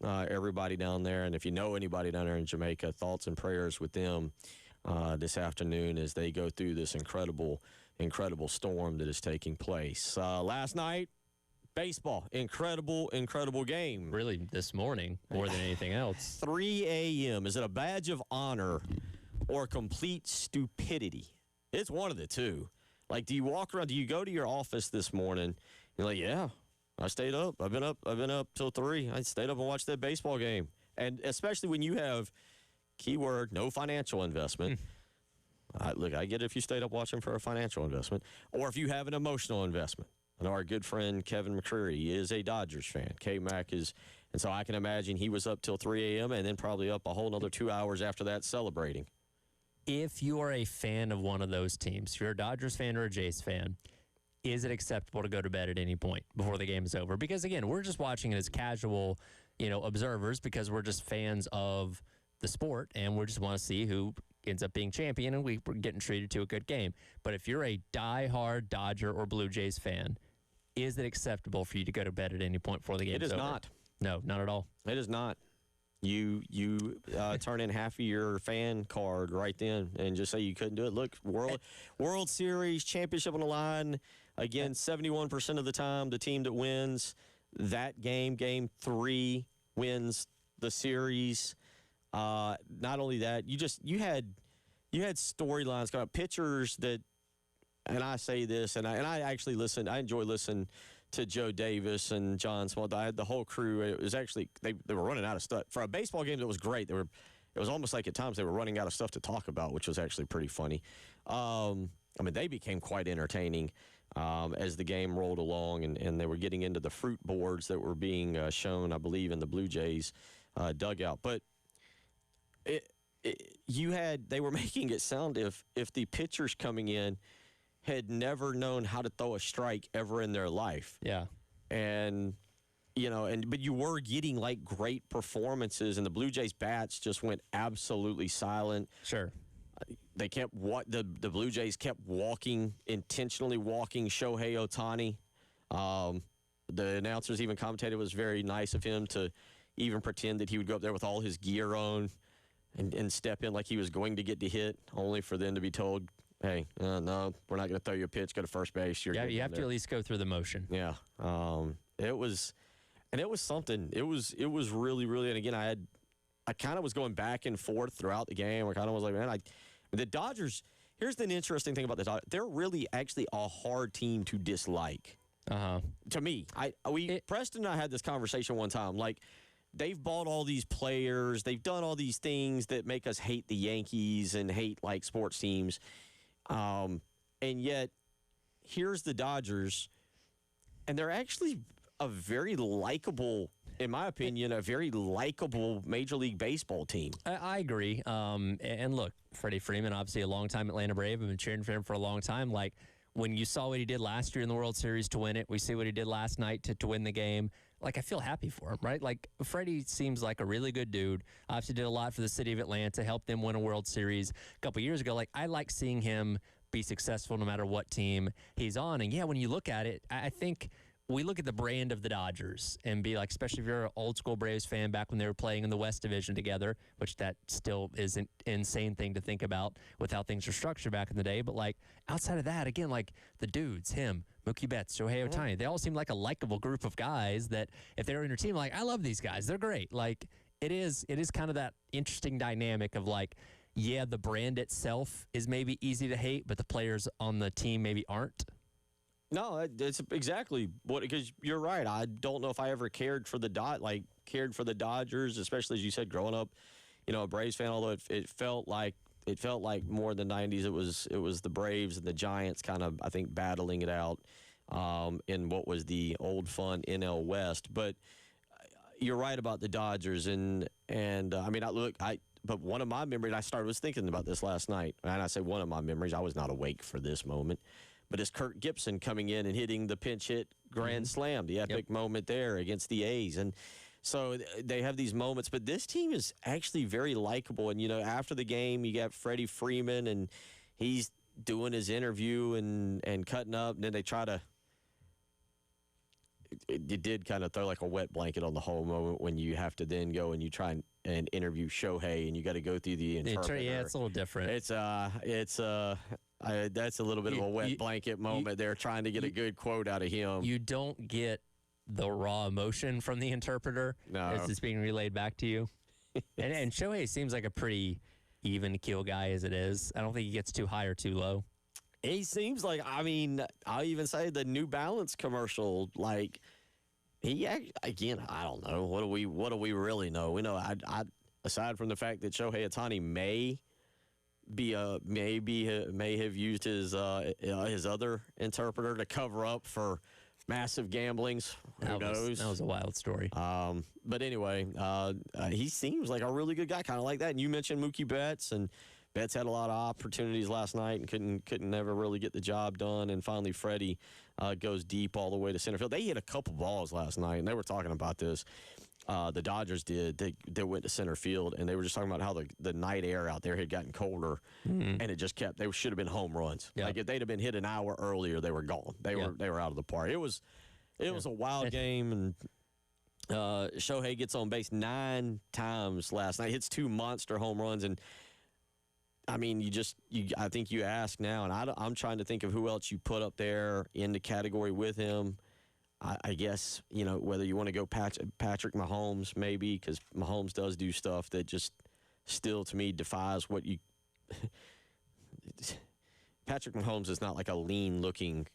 everybody down there, and if you know anybody down there in Jamaica, thoughts and prayers with them this afternoon as they go through this incredible storm that is taking place. Last night, baseball, incredible game. Really, this morning, more than anything else. 3 a.m. Is it a badge of honor or complete stupidity? It's one of the two. Like, do you walk around, do you go to your office this morning, you're like, yeah, I stayed up. I've been up till 3. I stayed up and watched that baseball game. And especially when you have, keyword, no financial investment. Look, I get it if you stayed up watching for a financial investment, or if you have an emotional investment. I know our good friend Kevin McCreary is a Dodgers fan. K-Mac is, and so I can imagine he was up till 3 a.m. and then probably up a whole another 2 hours after that celebrating. If you are a fan of one of those teams, if you're a Dodgers fan or a Jays fan, is it acceptable to go to bed at any point before the game is over? Because, again, we're just watching it as casual, observers because we're just fans of the sport and we just want to see who ends up being champion and we're getting treated to a good game. But if you're a diehard Dodger or Blue Jays fan, is it acceptable for you to go to bed at any point before the game is over? It is not. No, not at all. It is not. You turn in half of your fan card right then and just say you couldn't do it. Look, World Series championship on the line. Again, 71% of the time, the team that wins that game 3, wins the series. Not only that, you had storylines coming up, pitchers that, and I say this, and I actually listen. I enjoy listening to Joe Davis and John Small. I had the whole crew. It was actually they were running out of stuff for a baseball game that was great. It was almost like at times they were running out of stuff to talk about, which was actually pretty funny. They became quite entertaining as the game rolled along, and they were getting into the fruit boards that were being shown, I believe, in the Blue Jays dugout. But they were making it sound if the pitchers coming in had never known how to throw a strike ever in their life. Yeah. But you were getting like great performances, and the Blue Jays bats just went absolutely silent. Sure. They kept the Blue Jays kept intentionally walking Shohei Ohtani. The announcers even commentated it was very nice of him to even pretend that he would go up there with all his gear on and step in like he was going to get to hit, only for them to be told, hey, no, we're not going to throw you a pitch. Go to first base. You have to at least go through the motion. Yeah. It was something. It was really, really. And again, I kind of was going back and forth throughout the game. I kind of was like, man, the Dodgers. Here's the interesting thing about the Dodgers. They're really actually a hard team to dislike. To me, Preston and I had this conversation one time. Like, they've bought all these players. They've done all these things that make us hate the Yankees and hate like sports teams. And yet, here's the Dodgers, and they're actually a very likable, in my opinion, a very likable Major League Baseball team. I agree. And look, Freddie Freeman, obviously a longtime Atlanta Brave. I've been cheering for him for a long time. Like, when you saw what he did last year in the World Series to win it, we see what he did last night to win the game. Like, I feel happy for him, right? Like, Freddie seems like a really good dude. Obviously did a lot for the city of Atlanta, helped them win a World Series a couple years ago. Like, I like seeing him be successful no matter what team he's on. And, yeah, when you look at it, I think we look at the brand of the Dodgers and be like, especially if you're an old school Braves fan back when they were playing in the West Division together, which that still is an insane thing to think about with how things are structured back in the day. But like outside of that, again, like the dudes, him, Mookie Betts, Shohei Ohtani, they all seem like a likable group of guys that if they were in your team, like, I love these guys. They're great. Like it is kind of that interesting dynamic of like, yeah, the brand itself is maybe easy to hate, but the players on the team maybe aren't. No, it's exactly what, because you're right. I don't know if I ever cared for the Dodgers, especially as you said, growing up, a Braves fan. Although it felt like it felt like more in the 90s. It was the Braves and the Giants kind of, I think, battling it out in what was the old fun NL West. But you're right about the Dodgers, and I mean, but one of my memories, was thinking about this last night, and I say one of my memories, I was not awake for this moment, but it's Kirk Gibson coming in and hitting the pinch hit grand slam, the epic moment there against the A's. And so they have these moments, but this team is actually very likable. And, after the game, you got Freddie Freeman, and he's doing his interview and cutting up, and then they try to it did kind of throw like a wet blanket on the whole moment when you have to then go and you try and interview Shohei, and you got to go through the interpreter. Yeah, it's a little different. That's a little bit of a wet blanket moment there, trying to get a good quote out of him. You don't get the raw emotion from the interpreter as it's being relayed back to you. and Shohei seems like a pretty even keel guy as it is. I don't think he gets too high or too low. He seems like, I'll even say the New Balance commercial, like, again, I don't know. What do we really know? We know, aside from the fact that Shohei Ohtani may have used his other interpreter to cover up for massive gamblings. Who knows? That was a wild story. But anyway, he seems like a really good guy, kind of like that. And you mentioned Mookie Betts, and Betts had a lot of opportunities last night and couldn't never really get the job done. And finally, Freddie goes deep all the way to center field. They hit a couple balls last night, and they were talking about this. The Dodgers did. They went to center field, and they were just talking about how the night air out there had gotten colder, and it just kept. They should have been home runs. Yep. Like if they'd have been hit an hour earlier, they were gone. They were out of the park. It was a wild game, and Shohei gets on base 9 times last night. Hits 2 monster home runs, and I mean, I think you ask now, and I'm trying to think of who else you put up there in the category with him. I guess, whether you want to go Patrick Mahomes, maybe, because Mahomes does do stuff that just still, to me, defies what you... Patrick Mahomes is not like a lean-looking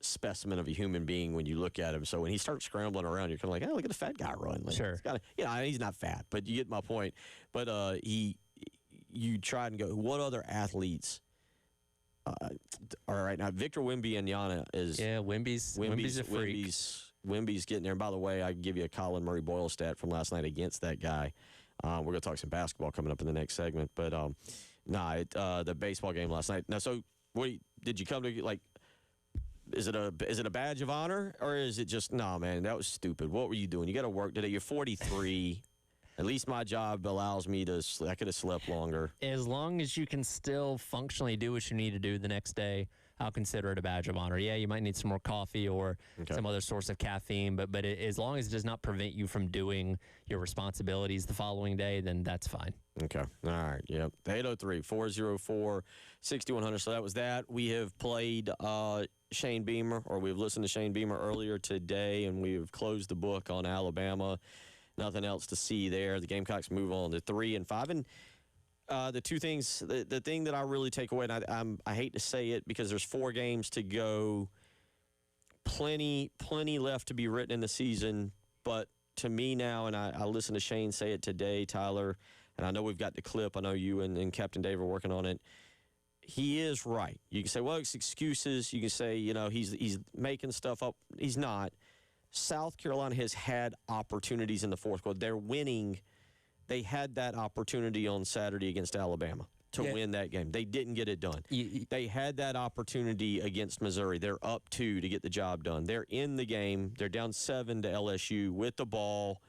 specimen of a human being when you look at him. So when he starts scrambling around, you're kind of like, oh, look at the fat guy run. Like, sure. He's not fat, but you get my point. But you try and go, what other athletes are right now? Victor Wembanyama is... Yeah, Wemby's a freak. Wemby's getting there. And by the way, I can give you a Colin Murray Boyle stat from last night against that guy. We're going to talk some basketball coming up in the next segment. But, the baseball game last night. Now, so did you come to, like... Is it a badge of honor, or is it just, no, man, that was stupid. What were you doing? You got to work today. You're 43. At least my job allows me to, I could have slept longer. As long as you can still functionally do what you need to do the next day, I'll consider it a badge of honor. Yeah, you might need some more coffee or some other source of caffeine, but as long as it does not prevent you from doing your responsibilities the following day, then that's fine. Okay. All right. Yep. 803-404-6100. So that was that. We have played Shane Beamer, or we've listened to Shane Beamer earlier today, and we have closed the book on Alabama. Nothing else to see there. The Gamecocks move on to 3-5. And the two things, the thing that I really take away, and I hate to say it because there's 4 games to go, plenty left to be written in the season, but to me now, and I listened to Shane say it today, Tyler, and I know we've got the clip. I know you and Captain Dave are working on it. He is right. You can say, well, it's excuses. You can say, he's making stuff up. He's not. South Carolina has had opportunities in the fourth quarter. They're winning. They had that opportunity on Saturday against Alabama to win that game. They didn't get it done. They had that opportunity against Missouri. They're up 2 to get the job done. They're in the game. They're down 7 to LSU with the ball.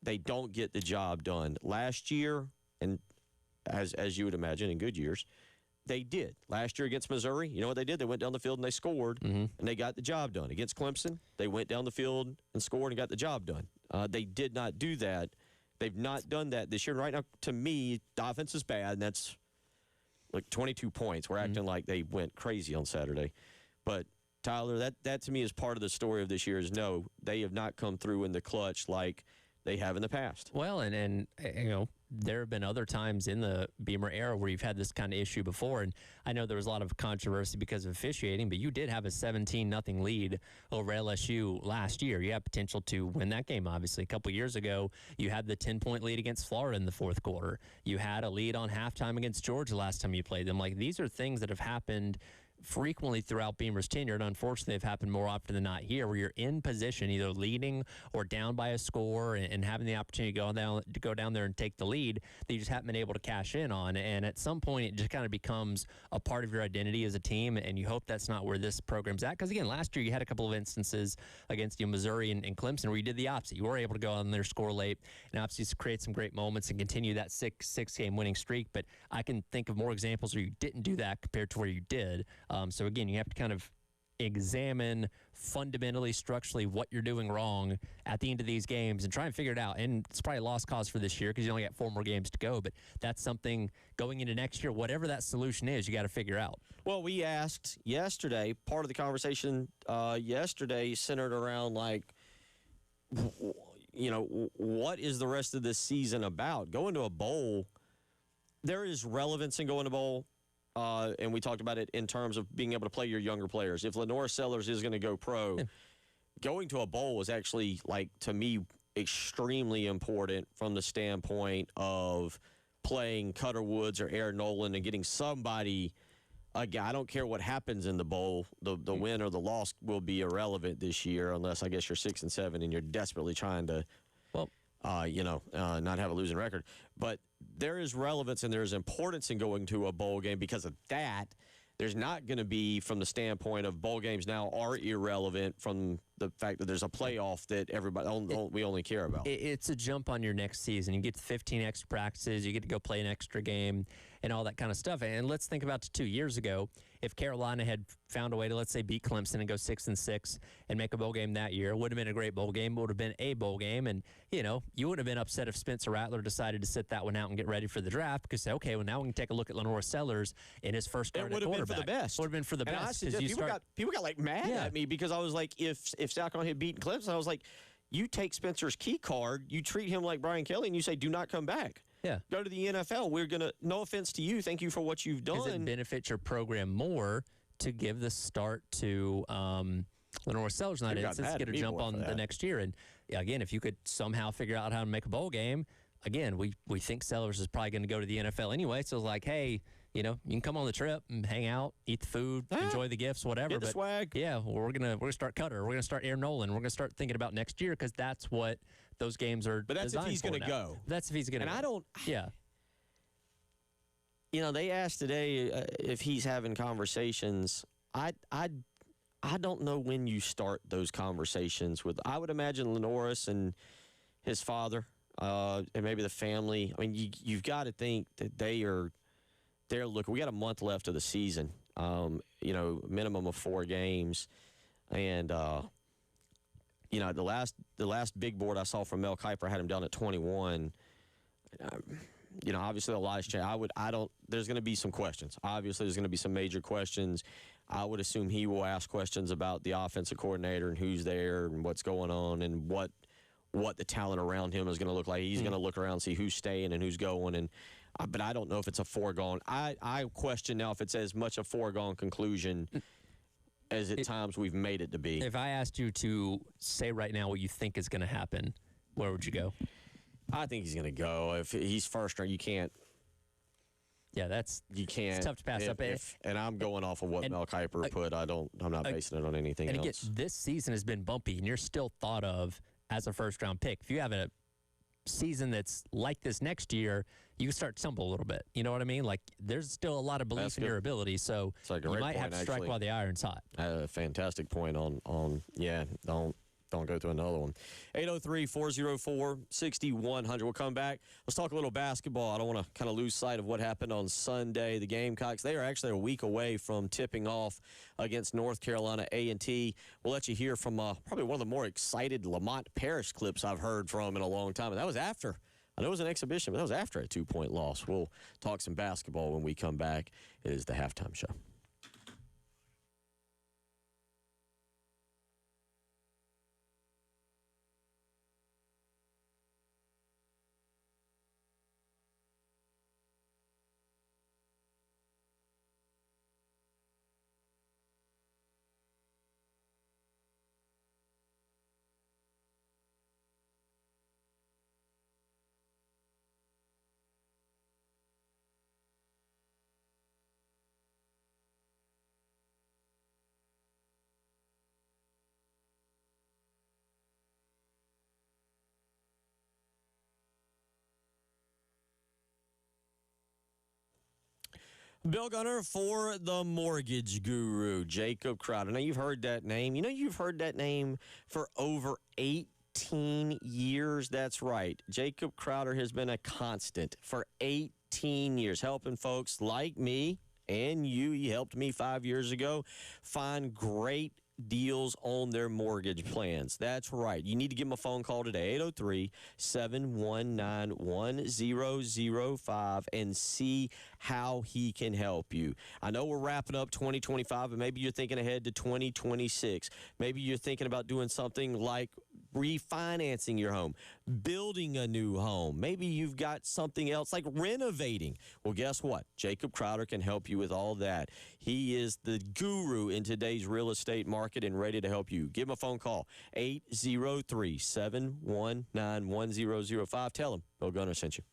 They don't get the job done. Last year, and as you would imagine in good years, they did. Last year against Missouri, you know what they did? They went down the field and they scored, and they got the job done. Against Clemson, they went down the field and scored and got the job done. They did not do that. They've not done that this year. Right now, to me, the offense is bad, and that's like 22 points. We're acting like they went crazy on Saturday. But, Tyler, that to me is part of the story of this year is, no, they have not come through in the clutch like they have in the past. Well, and there have been other times in the Beamer era where you've had this kind of issue before. And I know there was a lot of controversy because of officiating, but you did have a 17-0 lead over LSU last year. You have potential to win that game, obviously. A couple years ago, you had the 10-point lead against Florida in the fourth quarter. You had a lead on halftime against Georgia last time you played them. Like, these are things that have happened frequently throughout Beamer's tenure, and unfortunately have happened more often than not here, where you're in position, either leading or down by a score, and having the opportunity to go down there and take the lead that you just haven't been able to cash in on. And at some point, it just kind of becomes a part of your identity as a team, and you hope that's not where this program's at. Because, again, last year you had a couple of instances against Missouri and Clemson where you did the opposite. You were able to go on there, score late, and obviously create some great moments and continue that six-game winning streak. But I can think of more examples where you didn't do that compared to where you did. So, again, you have to kind of examine fundamentally, structurally, what you're doing wrong at the end of these games and try and figure it out. And it's probably a lost cause for this year because you only got 4 more games to go. But that's something going into next year, whatever that solution is, you got to figure out. Well, we asked yesterday, part of the conversation yesterday centered around, like, what is the rest of this season about? Going to a bowl, there is relevance in going to bowl. And we talked about it in terms of being able to play your younger players. If Lenora Sellers is going to go pro, going to a bowl is actually, like, to me, extremely important from the standpoint of playing Cutter Woods or Aaron Nolan and getting somebody. Again, I don't care what happens in the bowl. The win or the loss will be irrelevant this year, unless I guess you're 6-7 and you're desperately trying to, not have a losing record. But there is relevance and there is importance in going to a bowl game because of that. There's not going to be, from the standpoint of bowl games now are irrelevant from the fact that there's a playoff that we only care about. It's a jump on your next season. You get 15 extra practices. You get to go play an extra game and all that kind of stuff. And let's think about 2 years ago. If Carolina had found a way to, let's say, beat Clemson and go 6-6 and make a bowl game that year, it would have been a great bowl game. It would have been a bowl game. And, you wouldn't have been upset if Spencer Rattler decided to sit that one out and get ready for the draft because, okay, well, now we can take a look at Lenora Sellers in his first start at quarterback. It would have been for the best. It would have been for the best. People got like mad at me because I was like, if South Carolina had beaten Clemson, I was like, you take Spencer's key card, you treat him like Brian Kelly, and you say, do not come back. Yeah. Go to the NFL. We're going to, no offense to you, thank you for what you've done. Does it benefit your program more to give the start to Lenora Sellers in that instance, get a jump on the next year? And again, if you could somehow figure out how to make a bowl game, again, we think Sellers is probably going to go to the NFL anyway. So it's like, hey, you can come on the trip and hang out, eat the food, enjoy the gifts, whatever. Get the swag. Yeah, we're gonna start Cutter. We're gonna start Aaron Nolan. We're gonna start thinking about next year because that's what those games are. But that's if he's going to go. That's if he's going to. And go. I don't. Yeah. They asked today if he's having conversations. I don't know when you start those conversations with. I would imagine Lenoris and his father, and maybe the family. I mean, you've got to think that they're looking. We got a month left of the season. Minimum of 4 games, and the last big board I saw from Mel Kiper had him down at 21. Obviously a lot has changed. There's going to be some questions. Obviously, there's going to be some major questions. I would assume he will ask questions about the offensive coordinator and who's there and what's going on and what the talent around him is going to look like. He's going to look around and see who's staying and who's going. And but I don't know if it's a foregone. I question now if it's as much a foregone conclusion as at times we've made it to be. If I asked you to say right now what you think is going to happen, where would you go? I think he's going to go. If he's first, you can't. Yeah, you can't. It's tough to pass up. And I'm going off of what Mel Kiper put. I'm not basing it on anything else. And again, this season has been bumpy, and you're still thought of as a first-round pick. If you have a season that's like this next year, you can start to tumble a little bit. You know what I mean? Like, there's still a lot of belief in your ability, so you might have to strike while the iron's hot. Fantastic point on don't go to another one. 803-404-6100. We'll come back. Let's talk a little basketball. I don't want to kind of lose sight of what happened on Sunday. The Gamecocks, they are actually a week away from tipping off against North Carolina A&T. We'll let you hear from probably one of the more excited Lamont Parrish clips I've heard from in a long time. And that was after. I know it was an exhibition, but that was after a 2-point loss. We'll talk some basketball when we come back. It is the halftime show. Bill Gunner for the mortgage guru, Jacob Crowder. Now, you've heard that name. You've heard that name for over 18 years. That's right. Jacob Crowder has been a constant for 18 years, helping folks like me and you. He helped me 5 years ago find great deals on their mortgage plans. That's right. You need to give him a phone call today, 803-719-1005, and see how he can help you. I know we're wrapping up 2025, but maybe you're thinking ahead to 2026. Maybe you're thinking about doing something like refinancing your home, building a new home. Maybe you've got something else like renovating. Well, guess what? Jacob Crowder can help you with all that. He is the guru in today's real estate market and ready to help you. Give him a phone call, 803-719-1005. Tell him Bill Gunner sent you.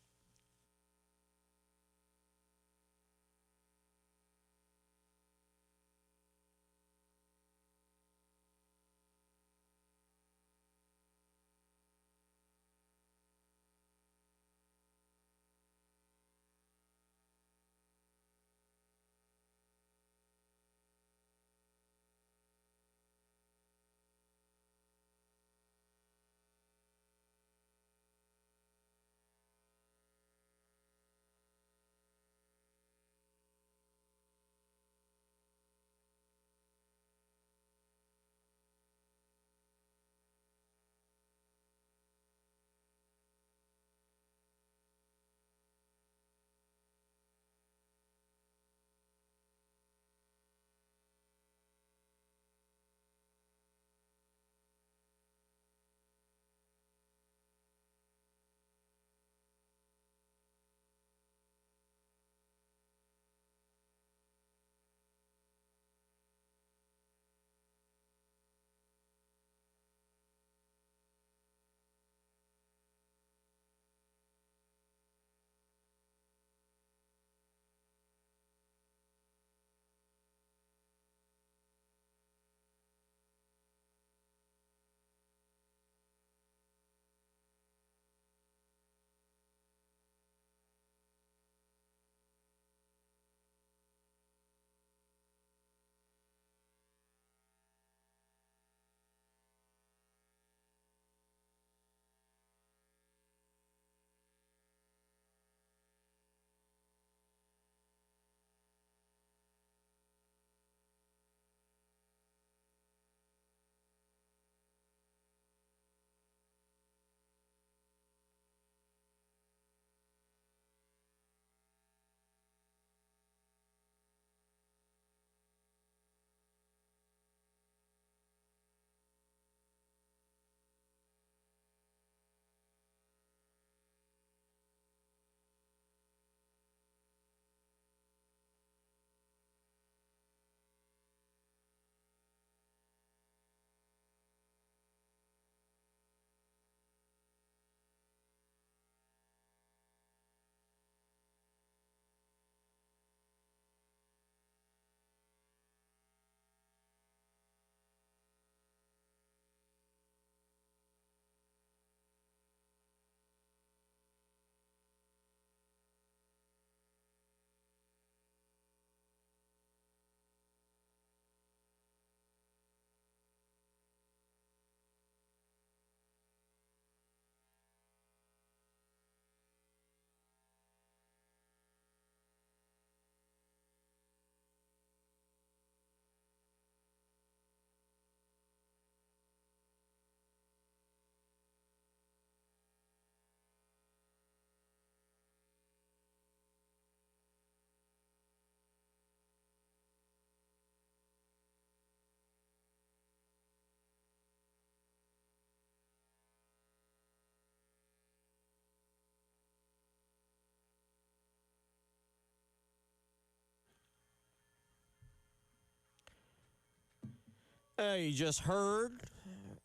You just heard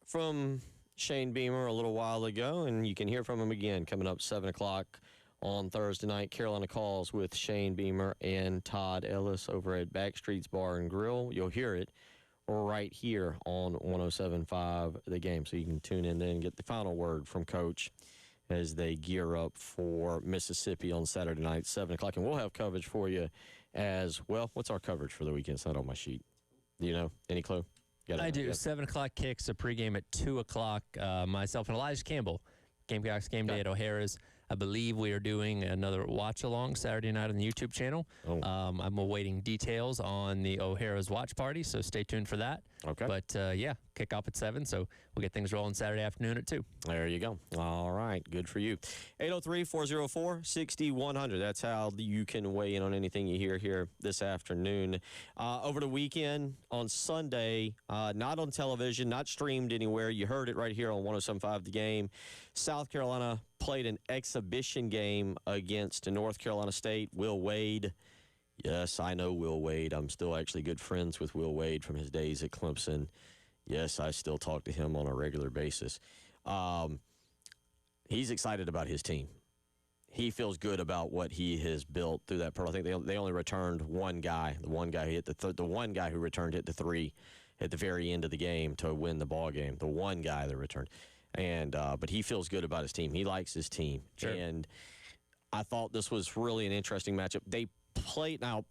from Shane Beamer a little while ago, and you can hear from him again coming up 7 o'clock on Thursday night. Carolina Calls with Shane Beamer and Todd Ellis over at Backstreet's Bar and Grill. You'll hear it right here on 107.5 The Game, so you can tune in then and get the final word from Coach as they gear up for Mississippi on Saturday night, 7 o'clock. And we'll have coverage for you as well. What's our coverage for the weekend? It's not on my sheet. Do you know? Any clue? I do. 7 o'clock kicks, a pregame at 2 o'clock. Myself and Elijah Campbell, Gamecocks game day at O'Hara's. I believe we are doing another watch-along Saturday night on the YouTube channel. Oh. I'm awaiting details on the O'Hara's watch party, so stay tuned for that. Okay. But, yeah, kick off at 7, so we'll get things rolling Saturday afternoon at 2. There you go. All right. Good for you. 803-404-6100. That's how you can weigh in on anything you hear here this afternoon. Over the weekend, on Sunday, not on television, not streamed anywhere. You heard it right here on 107.5 The Game. South Carolina played an exhibition game against North Carolina State. Will Wade. Yes, I know Will Wade. I'm still actually good friends with Will Wade from his days at Clemson. Yes, I still talk to him on a regular basis. He's excited about his team. He feels good about what he has built through that part. I think they only returned one guy. The one guy who hit the one guy who returned hit the 3 at the very end of the game to win the ball game. The one guy that returned. And but he feels good about his team. He likes his team. Sure. And I thought this was really an interesting matchup. They played now.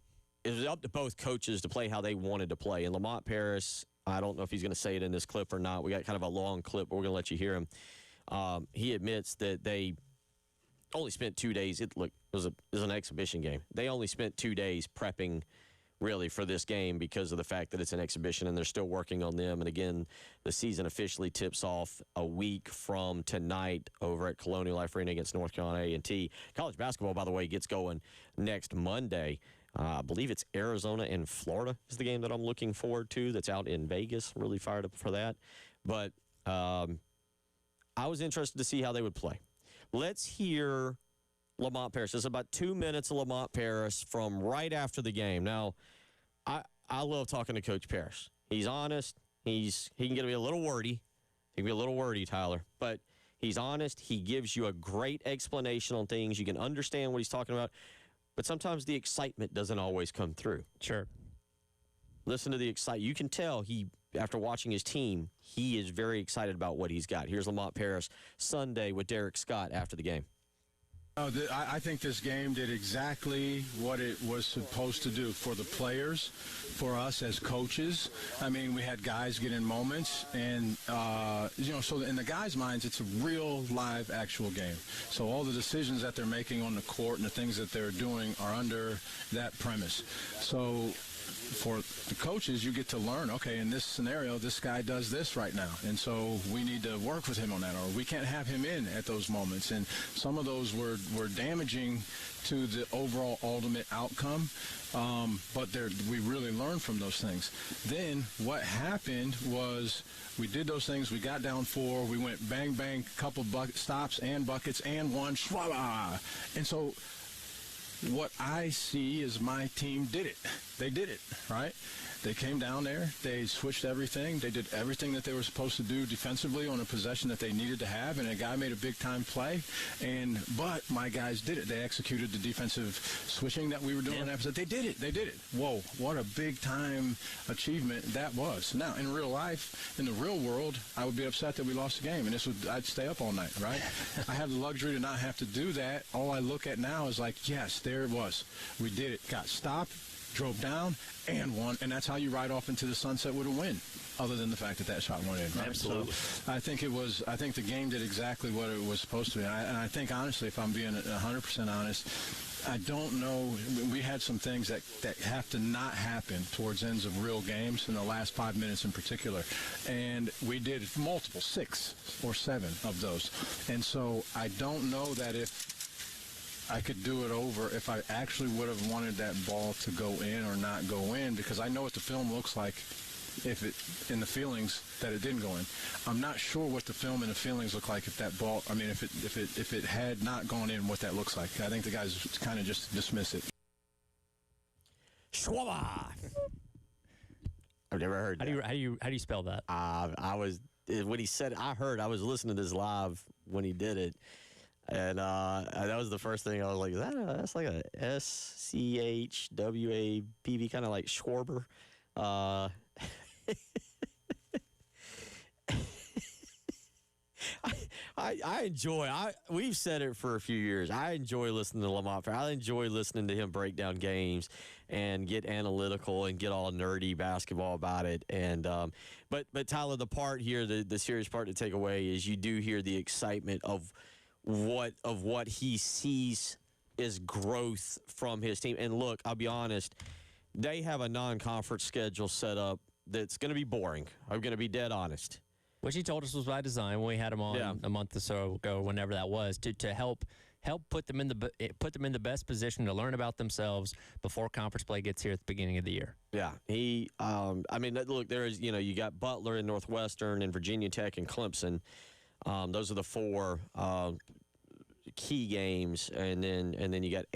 It was up to both coaches to play how they wanted to play. And Lamont Paris, I don't know if he's going to say it in this clip or not. We got kind of a long clip, but we're going to let you hear him. He admits that they only spent 2 days. It was an exhibition game. They only spent 2 days prepping really for this game because of the fact that it's an exhibition and they're still working on them. And again, the season officially tips off a week from tonight over at Colonial Life Arena against North Carolina A&T. College basketball, by the way, gets going next Monday. I believe it's Arizona and Florida is the game that I'm looking forward to. That's out in Vegas. Really fired up for that. But I was interested to see how they would play. Let's hear Lamont Paris. There's about 2 minutes of Lamont Paris from right after the game. Now, I love talking to Coach Paris. He's honest. He can get to be a little wordy. He can be a little wordy, Tyler. But he's honest. He gives you a great explanation on things. You can understand what he's talking about. But sometimes the excitement doesn't always come through. Sure. Listen to the excitement. You can tell after watching his team, he is very excited about what he's got. Here's Lamont Paris Sunday with Derek Scott after the game. I think this game did exactly what it was supposed to do for the players, for us as coaches. I mean, we had guys get in moments, and, so in the guys' minds, it's a real, live, actual game. So all the decisions that they're making on the court and the things that they're doing are under that premise. So for the coaches, you get to learn, okay, in this scenario, this guy does this right now. And so we need to work with him on that, or we can't have him in at those moments. And some of those were damaging to the overall ultimate outcome. But we really learned from those things. Then what happened was we did those things. We got down 4. We went bang, bang, couple stops and buckets and one. Schwaba. And so what I see is my team did it. They did it, right? They came down there. They switched everything. They did everything that they were supposed to do defensively on a possession that they needed to have, and a guy made a big-time play. But my guys did it. They executed the defensive switching that we were doing in that episode. They did it. They did it. Whoa, what a big-time achievement that was. Now, in real life, in the real world, I would be upset that we lost the game, and I'd stay up all night, right? I have the luxury to not have to do that. All I look at now is like, yes, there it was. We did it. Got stopped. Drove down and won, and that's how you ride off into the sunset with a win, other than the fact that shot went in. Right? Absolutely. So I think the game did exactly what it was supposed to be. And I think, honestly, if I'm being 100% honest, I don't know. We had some things that have to not happen towards ends of real games in the last 5 minutes in particular. And we did multiple, 6 or 7 of those. And so I don't know that if I could do it over if I actually would have wanted that ball to go in or not go in, because I know what the film looks like in the feelings that it didn't go in. I'm not sure what the film and the feelings look like if that ball, if it had not gone in, what that looks like. I think the guys kind of just dismiss it. Schwaba. I've never heard that. How do you spell that? When he said, I was listening to this live when he did it. And that was the first thing I was like, that's like a SCHWABB, kind of like Schwarber. I enjoy, we've said it for a few years. I enjoy listening to Lamont. I enjoy listening to him break down games. and get analytical and get all nerdy basketball about it. And but Tyler, the part here, the serious part to take away is you do hear the excitement of what he sees as growth from his team. And look, I'll be honest, they have a non-conference schedule set up that's going to be boring. I'm going to be dead honest. Which he told us was by design when we had him on a month or so ago, whenever that was, to help put them in the best position to learn about themselves before conference play gets here at the beginning of the year. Yeah, look, there is, you got Butler and Northwestern and Virginia Tech and Clemson. Those are the four key games, and then you got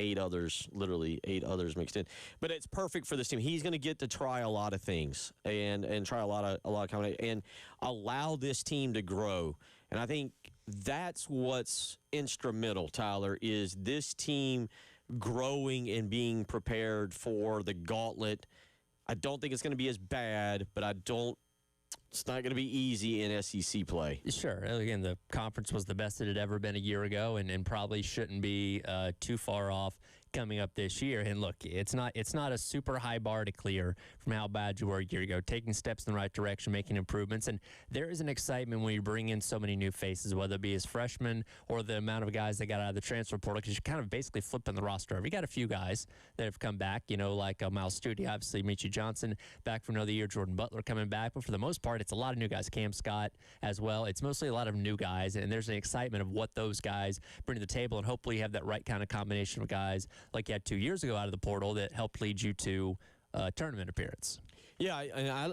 literally eight others mixed in. But it's perfect for this team. He's going to get to try a lot of things and try a lot of combinations and allow this team to grow. And I think that's what's instrumental, Tyler, is this team growing and being prepared for the gauntlet. I don't think it's going to be as bad, but it's not going to be easy in SEC play. Sure. Again, the conference was the best it had ever been a year ago, and probably shouldn't be too far off coming up this year. And look, it's not a super high bar to clear from how bad you were a year ago. Taking steps in the right direction, making improvements, and there is an excitement when you bring in so many new faces, whether it be as freshmen or the amount of guys that got out of the transfer portal, because you're kind of basically flipping the roster over. You got a few guys that have come back, like Miles Studi, obviously Michi Johnson back for another year, Jordan Butler coming back, but for the most part, it's a lot of new guys. Cam Scott as well. It's mostly a lot of new guys, and there's an excitement of what those guys bring to the table, and hopefully you have that right kind of combination of guys like you had 2 years ago out of the portal that helped lead you to a tournament appearance. Yeah,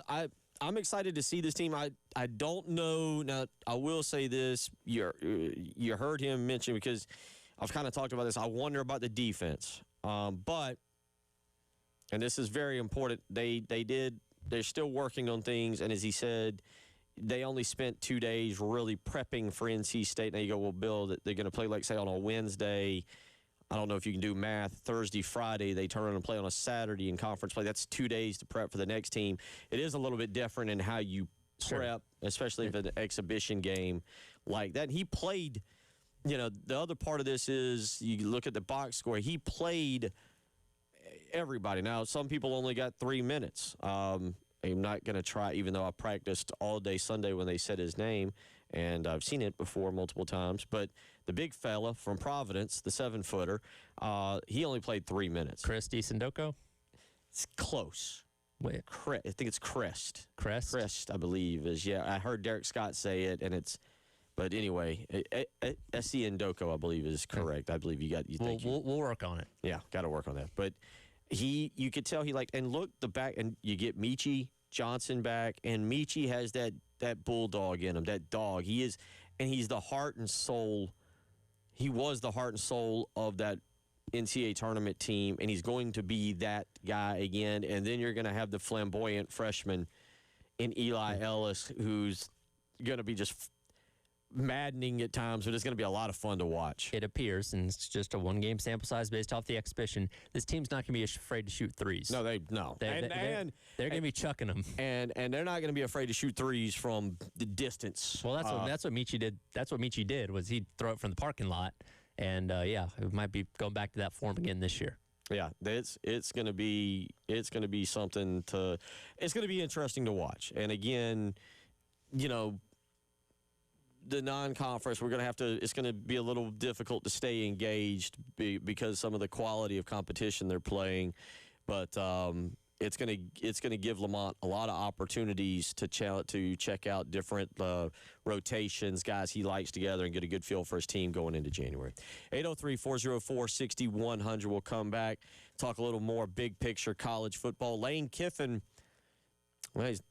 I'm excited to see this team. I don't know. Now, I will say this. You heard him mention, because I've kind of talked about this, I wonder about the defense. But, and this is very important, they're still working on things, and as he said, they only spent 2 days really prepping for NC State. Now you go, well, Bill, they're going to play, like, say, on a Wednesday. I don't know if you can do math. Thursday, Friday, they turn around and play on a Saturday in conference play. That's 2 days to prep for the next team. It is a little bit different in how you prep, especially if it's an exhibition game like that. He played, the other part of this is you look at the box score. He played everybody. Now, some people only got 3 minutes. I'm not going to try, even though I practiced all day Sunday when they said his name, and I've seen it before multiple times. But the big fella from Providence, the 7-footer, he only played 3 minutes. Chris DeSandoko? It's close. Wait. I think it's Crest. Crest? Crest, I believe, is, yeah. I heard Derek Scott say it, and it's, but anyway, S.E. Ndoko, I believe, is correct. I believe we'll work on it. Yeah, got to work on that. But you could tell and look, the back, and you get Michi Johnson back, and Michi has that bulldog in him, that dog. He is, and he's the heart and soul. He was the heart and soul of that NCAA tournament team, and he's going to be that guy again. And then you're going to have the flamboyant freshman in Eli Ellis, who's going to be just maddening at times, but it's going to be a lot of fun to watch. It appears, and it's just a one-game sample size based off the exhibition, this team's not going to be afraid to shoot threes. No. They're going to be chucking them. And they're not going to be afraid to shoot threes from the distance. Well, that's what Michi did. That's what Michi did, was he'd throw it from the parking lot. And, it might be going back to that form again this year. Yeah, it's going to be something to – it's going to be interesting to watch. And, again, the non-conference, we're going to have to – it's going to be a little difficult to stay engaged because some of the quality of competition they're playing. But it's going to give Lamont a lot of opportunities to check out different rotations, guys he likes together, and get a good feel for his team going into January. 803-404-6100. We'll come back, talk a little more big picture college football. Lane Kiffin, well, his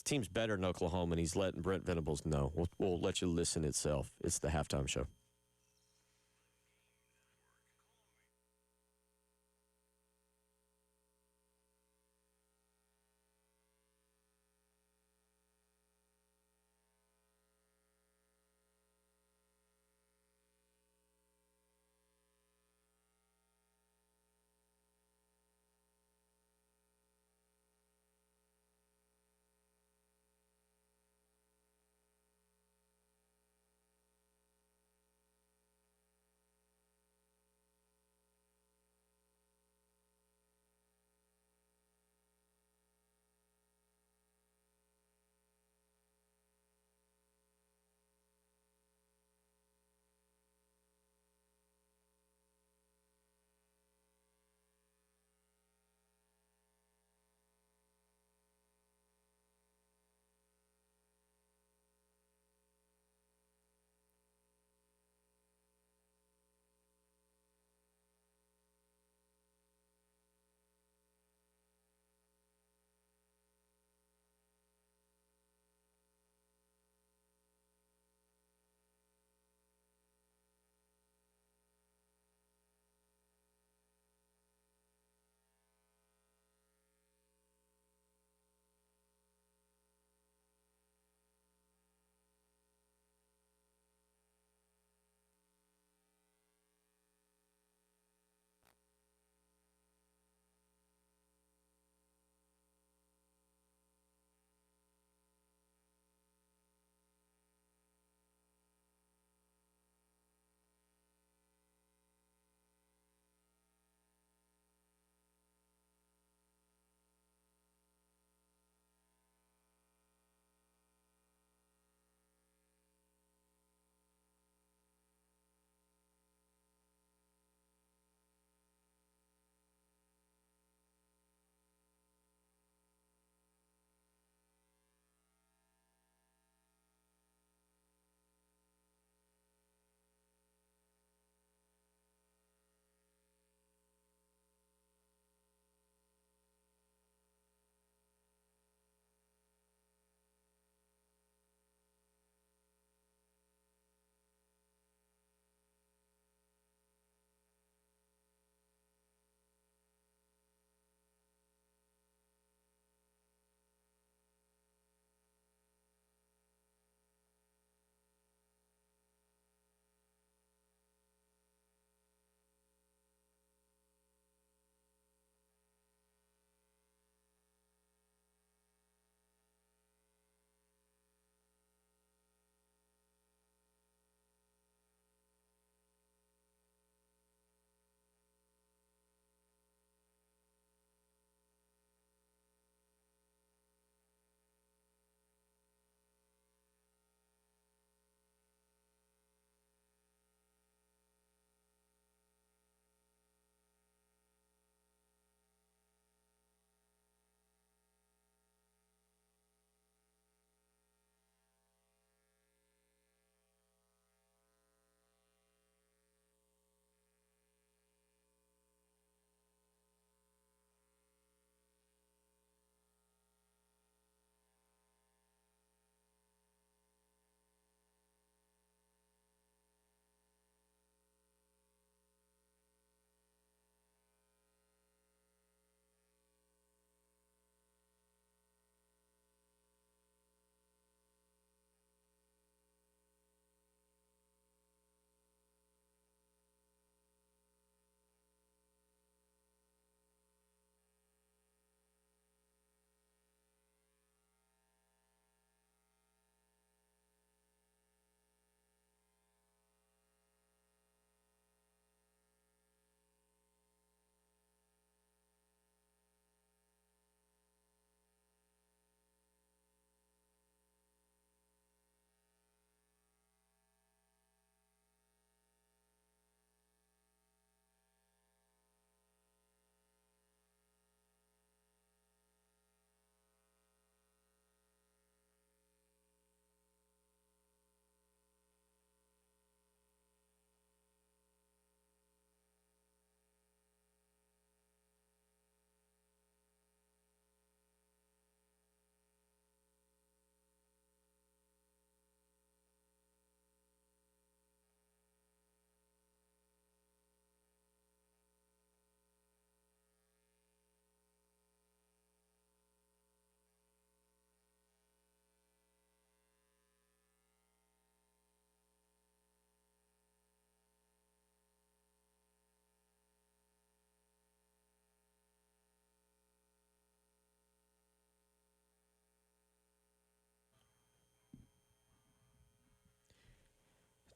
team's better in Oklahoma, and he's letting Brent Venables know. We'll let you listen itself. It's the halftime show.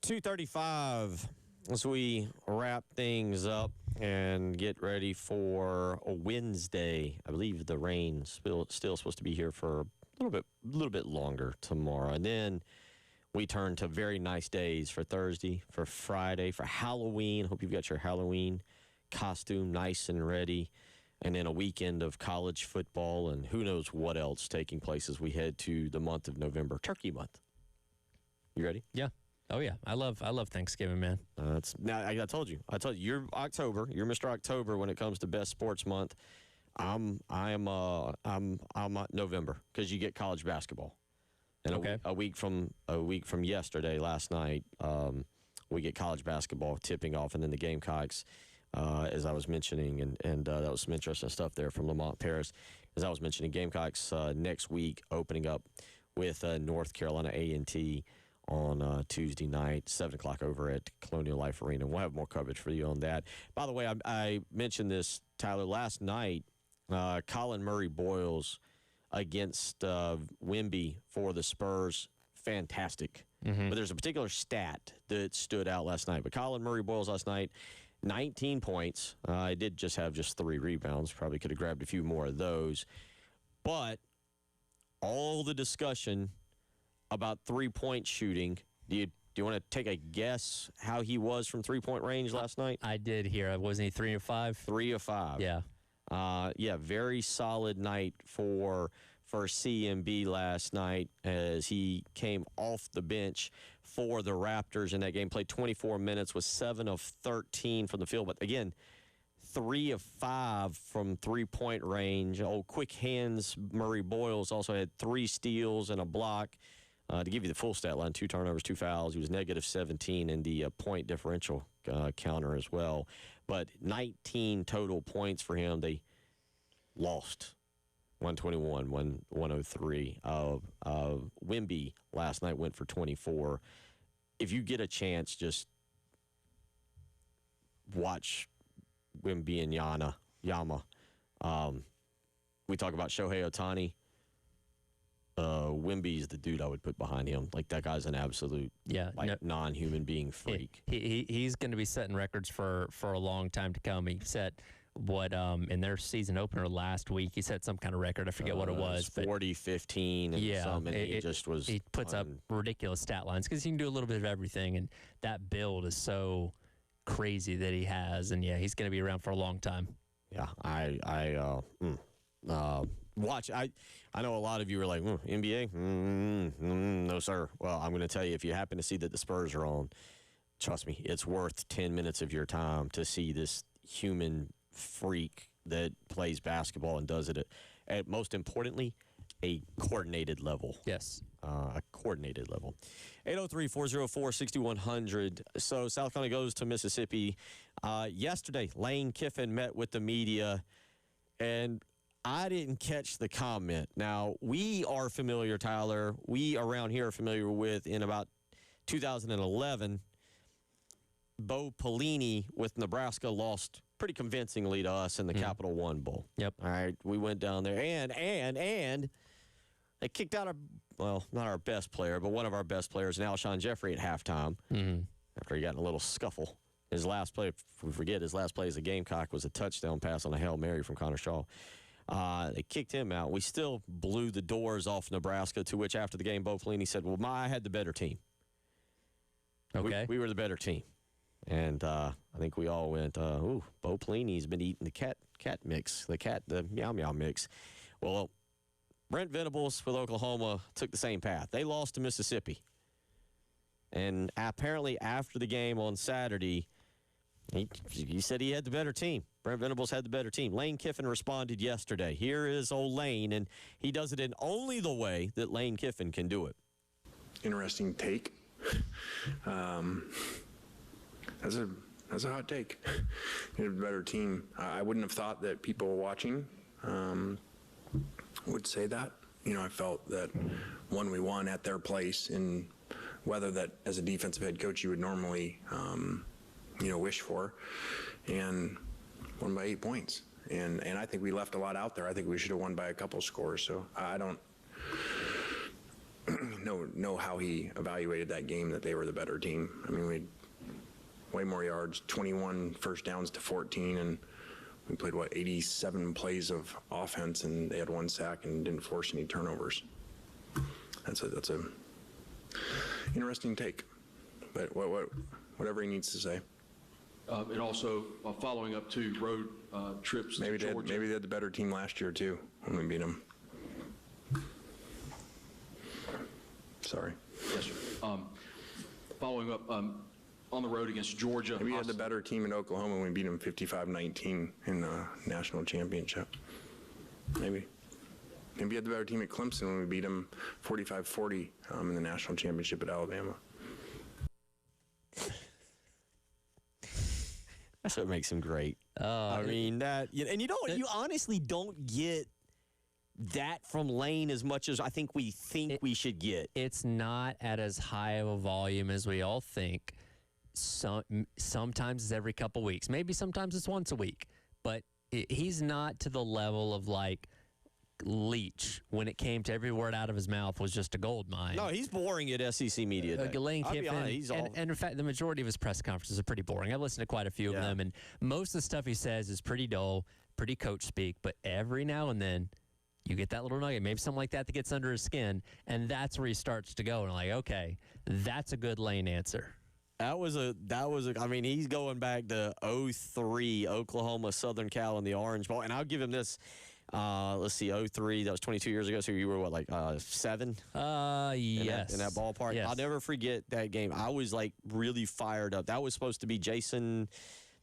2:35 as we wrap things up and get ready for a Wednesday. I believe the rain's still supposed to be here for a little bit longer tomorrow. And then we turn to very nice days for Thursday, for Friday, for Halloween. Hope you've got your Halloween costume nice and ready. And then a weekend of college football and who knows what else taking place as we head to the month of November, Turkey Month. You ready? Yeah. Oh yeah, I love Thanksgiving, man. Now I told you, you're October. You're Mr. October when it comes to best sports month. I'm November because you get college basketball, and a week from yesterday, last night, we get college basketball tipping off, and then the Gamecocks, as I was mentioning, and that was some interesting stuff there from Lamont Paris, as I was mentioning, Gamecocks next week opening up with North Carolina A&T. On Tuesday night, 7 o'clock over at Colonial Life Arena. We'll have more coverage for you on that. By the way, I mentioned this, Tyler, last night, Colin Murray-Boyles against Wemby for the Spurs, fantastic. Mm-hmm. But there's a particular stat that stood out last night. But Colin Murray-Boyles last night, 19 points. I did just have 3 rebounds. Probably could have grabbed a few more of those. But all the discussion about three-point shooting. Do you want to take a guess how he was from three-point range last night? I did hear. Wasn't he 3 of 5? 3 of 5. Yeah. Very solid night for CMB last night as he came off the bench for the Raptors in that game. Played 24 minutes, was 7 of 13 from the field. But again, 3 of 5 from three-point range. Quick hands. Murray-Boyles also had 3 steals and a block. To give you the full stat line, 2 turnovers, 2 fouls. He was negative 17 in the point differential counter as well. But 19 total points for him. They lost 121, 103. Wemby last night went for 24. If you get a chance, just watch Wemby and Yama. We talk about Shohei Ohtani. Wemby's the dude I would put behind him. Like, that guy's an absolute non-human being freak. He's going to be setting records for a long time to come. He set in their season opener last week, he set some kind of record. I forget what it was. 40, 15, and something. He just was. He puts up ridiculous stat lines because he can do a little bit of everything, and that build is so crazy that he has. And he's going to be around for a long time. Yeah, watch. I know a lot of you are like, NBA? No, sir. Well, I'm going to tell you, if you happen to see that the Spurs are on, trust me, it's worth 10 minutes of your time to see this human freak that plays basketball and does it at most importantly, a coordinated level. Yes. A coordinated level. 803-404-6100. So South Carolina goes to Mississippi. Yesterday, Lane Kiffin met with the media, and I didn't catch the comment. Now, we are familiar, Tyler, we around here are familiar with, in about 2011, Bo Pelini with Nebraska lost pretty convincingly to us in the Capital One Bowl. Yep. All right, we went down there, and they kicked out not our best player, but one of our best players, Alshon Jeffrey, at halftime after he got in a little scuffle. His last play, if we forget, his last play as a Gamecock was a touchdown pass on a Hail Mary from Connor Shaw. They kicked him out. We still blew the doors off Nebraska, to which after the game, Bo Pelini said, well, I had the better team. Okay. We were the better team. And I think we all went, Bo Pelini's been eating the cat mix, the meow meow mix. Well, Brent Venables with Oklahoma took the same path. They lost to Mississippi. And apparently after the game on Saturday, he said he had the better team. Brent Venables had the better team. Lane Kiffin responded yesterday. Here is old Lane, and he does it in only the way that Lane Kiffin can do it. Interesting take. That's a hot take. You have a better team. I wouldn't have thought that people watching would say that. I felt that we won at their place in weather that as a defensive head coach you would normally wish for, and won by 8 points. And I think we left a lot out there. I think we should have won by a couple scores. So I don't know how he evaluated that game, that they were the better team. I mean, we had way more yards, 21 first downs to 14, and we played, 87 plays of offense, and they had 1 sack and didn't force any turnovers. That's a interesting take, but whatever he needs to say. And also following up to road trips Maybe to Georgia. maybe they had the better team last year too when we beat them. Sorry. Yes, sir. Following up on the road against Georgia. Maybe we had the better team in Oklahoma when we beat them 55-19 in the national championship. Maybe. Maybe we had the better team at Clemson when we beat them 45-40 in the national championship at Alabama. That's what makes him great. I mean, that, and you don't, you honestly don't get that from Lane as much as I think we we should get. It's not at as high of a volume as we all think. Sometimes it's every couple weeks. Maybe sometimes it's once a week. But he's not to the level of like Leach when it came to every word out of his mouth was just a gold mine. No, he's boring at SEC Media Day. Lane I'll be Kiffin, honest, he's all... and in fact, the majority of his press conferences are pretty boring. I've listened to quite a few of them, and most of the stuff he says is pretty dull, pretty coach speak, but every now and then you get that little nugget, maybe something like that gets under his skin, and that's where he starts to go. And like, okay, that's a good Lane answer. That was a. I mean, he's going back to 03, Oklahoma, Southern Cal, and the Orange Bowl. And I'll give him this. Let's see, 03. That was 22 years ago. So you were what, like 7? Yes. In that ballpark. Yes. I'll never forget that game. I was like really fired up. That was supposed to be Jason.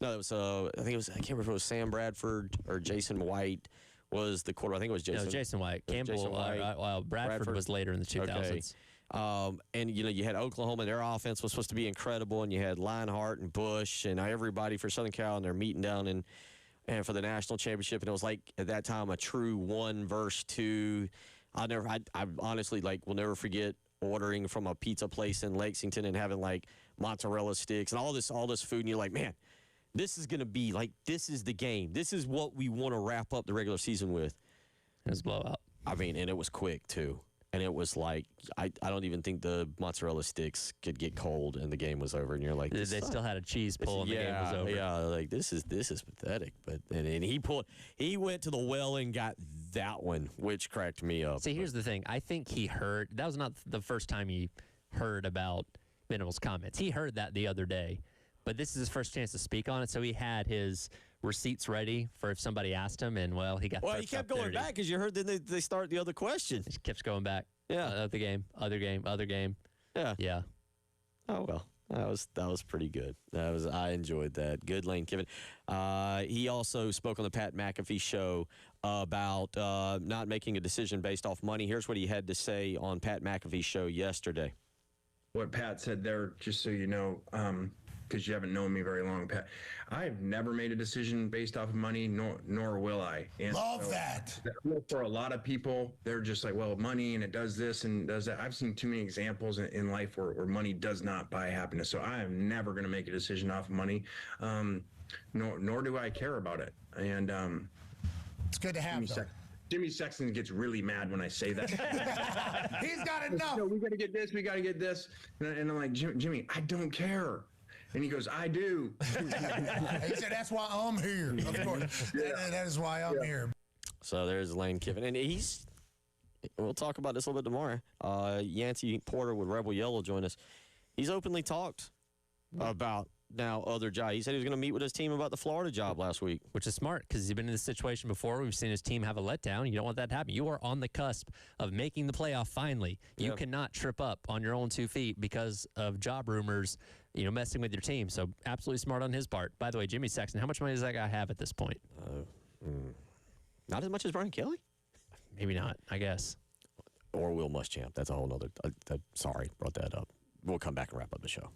No, it was. I think it was. I can't remember if it was Sam Bradford or Jason White was the quarterback. I think it was Jason. No, Jason White. Campbell. Jason White. Bradford was later in the 2000s. Okay. And, you had Oklahoma, and their offense was supposed to be incredible, and you had Lionheart and Bush and everybody for Southern Cal, and they're meeting down and for the national championship, and it was like, at that time, a true 1 versus 2. I honestly, will never forget ordering from a pizza place in Lexington and having, mozzarella sticks and all this food, and you're like, man, this is going to be, this is the game. This is what we want to wrap up the regular season with. It was a blowout. I mean, and it was quick, too. And it was like, I don't even think the mozzarella sticks could get cold, and the game was over. And you're like, they still had a cheese pull, and the game was over. Yeah, this is pathetic. But and he went to the well and got that one, which cracked me up. See, here's the thing. I think he heard, that was not the first time he heard about Venables' comments. He heard that the other day, but this is his first chance to speak on it, so he had his receipts ready for if somebody asked him, and he got. Well, he kept going back because you heard that they start the other question. He keeps going back. Yeah, other game. Yeah. Oh well, that was pretty good. I enjoyed that. Good Lane Kiffin. He also spoke on the Pat McAfee show about not making a decision based off money. Here's what he had to say on Pat McAfee's show yesterday. What Pat said there, just so you know, because you haven't known me very long, Pat, I've never made a decision based off of money, nor will I. And Love that. For a lot of people, they're just like, well, money, and it does this and does that. I've seen too many examples in life where money does not buy happiness. So I am never going to make a decision off of money, nor do I care about it. And it's good to have them. Jimmy Sexton gets really mad when I say that. He's got enough. No, we got to get this. We got to get this. And I'm like, Jimmy, I don't care. And he goes, I do. He said, that's why I'm here. Of course. That is why I'm here. So there's Lane Kiffin. And we'll talk about this a little bit tomorrow. Yancey Porter with Rebel Yellow join us. He's openly talked about now other jobs. He said he was going to meet with his team about the Florida job last week. Which is smart because he's been in this situation before. We've seen his team have a letdown. You don't want that to happen. You are on the cusp of making the playoff finally. You cannot trip up on your own 2 feet because of job rumors, messing with your team. So absolutely smart on his part. By the way, Jimmy Sexton, how much money does that guy have at this point? Not as much as Brian Kelly? Maybe not, I guess. Or Will Muschamp. That's a whole nother. Sorry, brought that up. We'll come back and wrap up the show.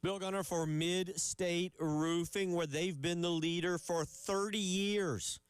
Bill Gunner for Mid-State Roofing, where they've been the leader for 30 years.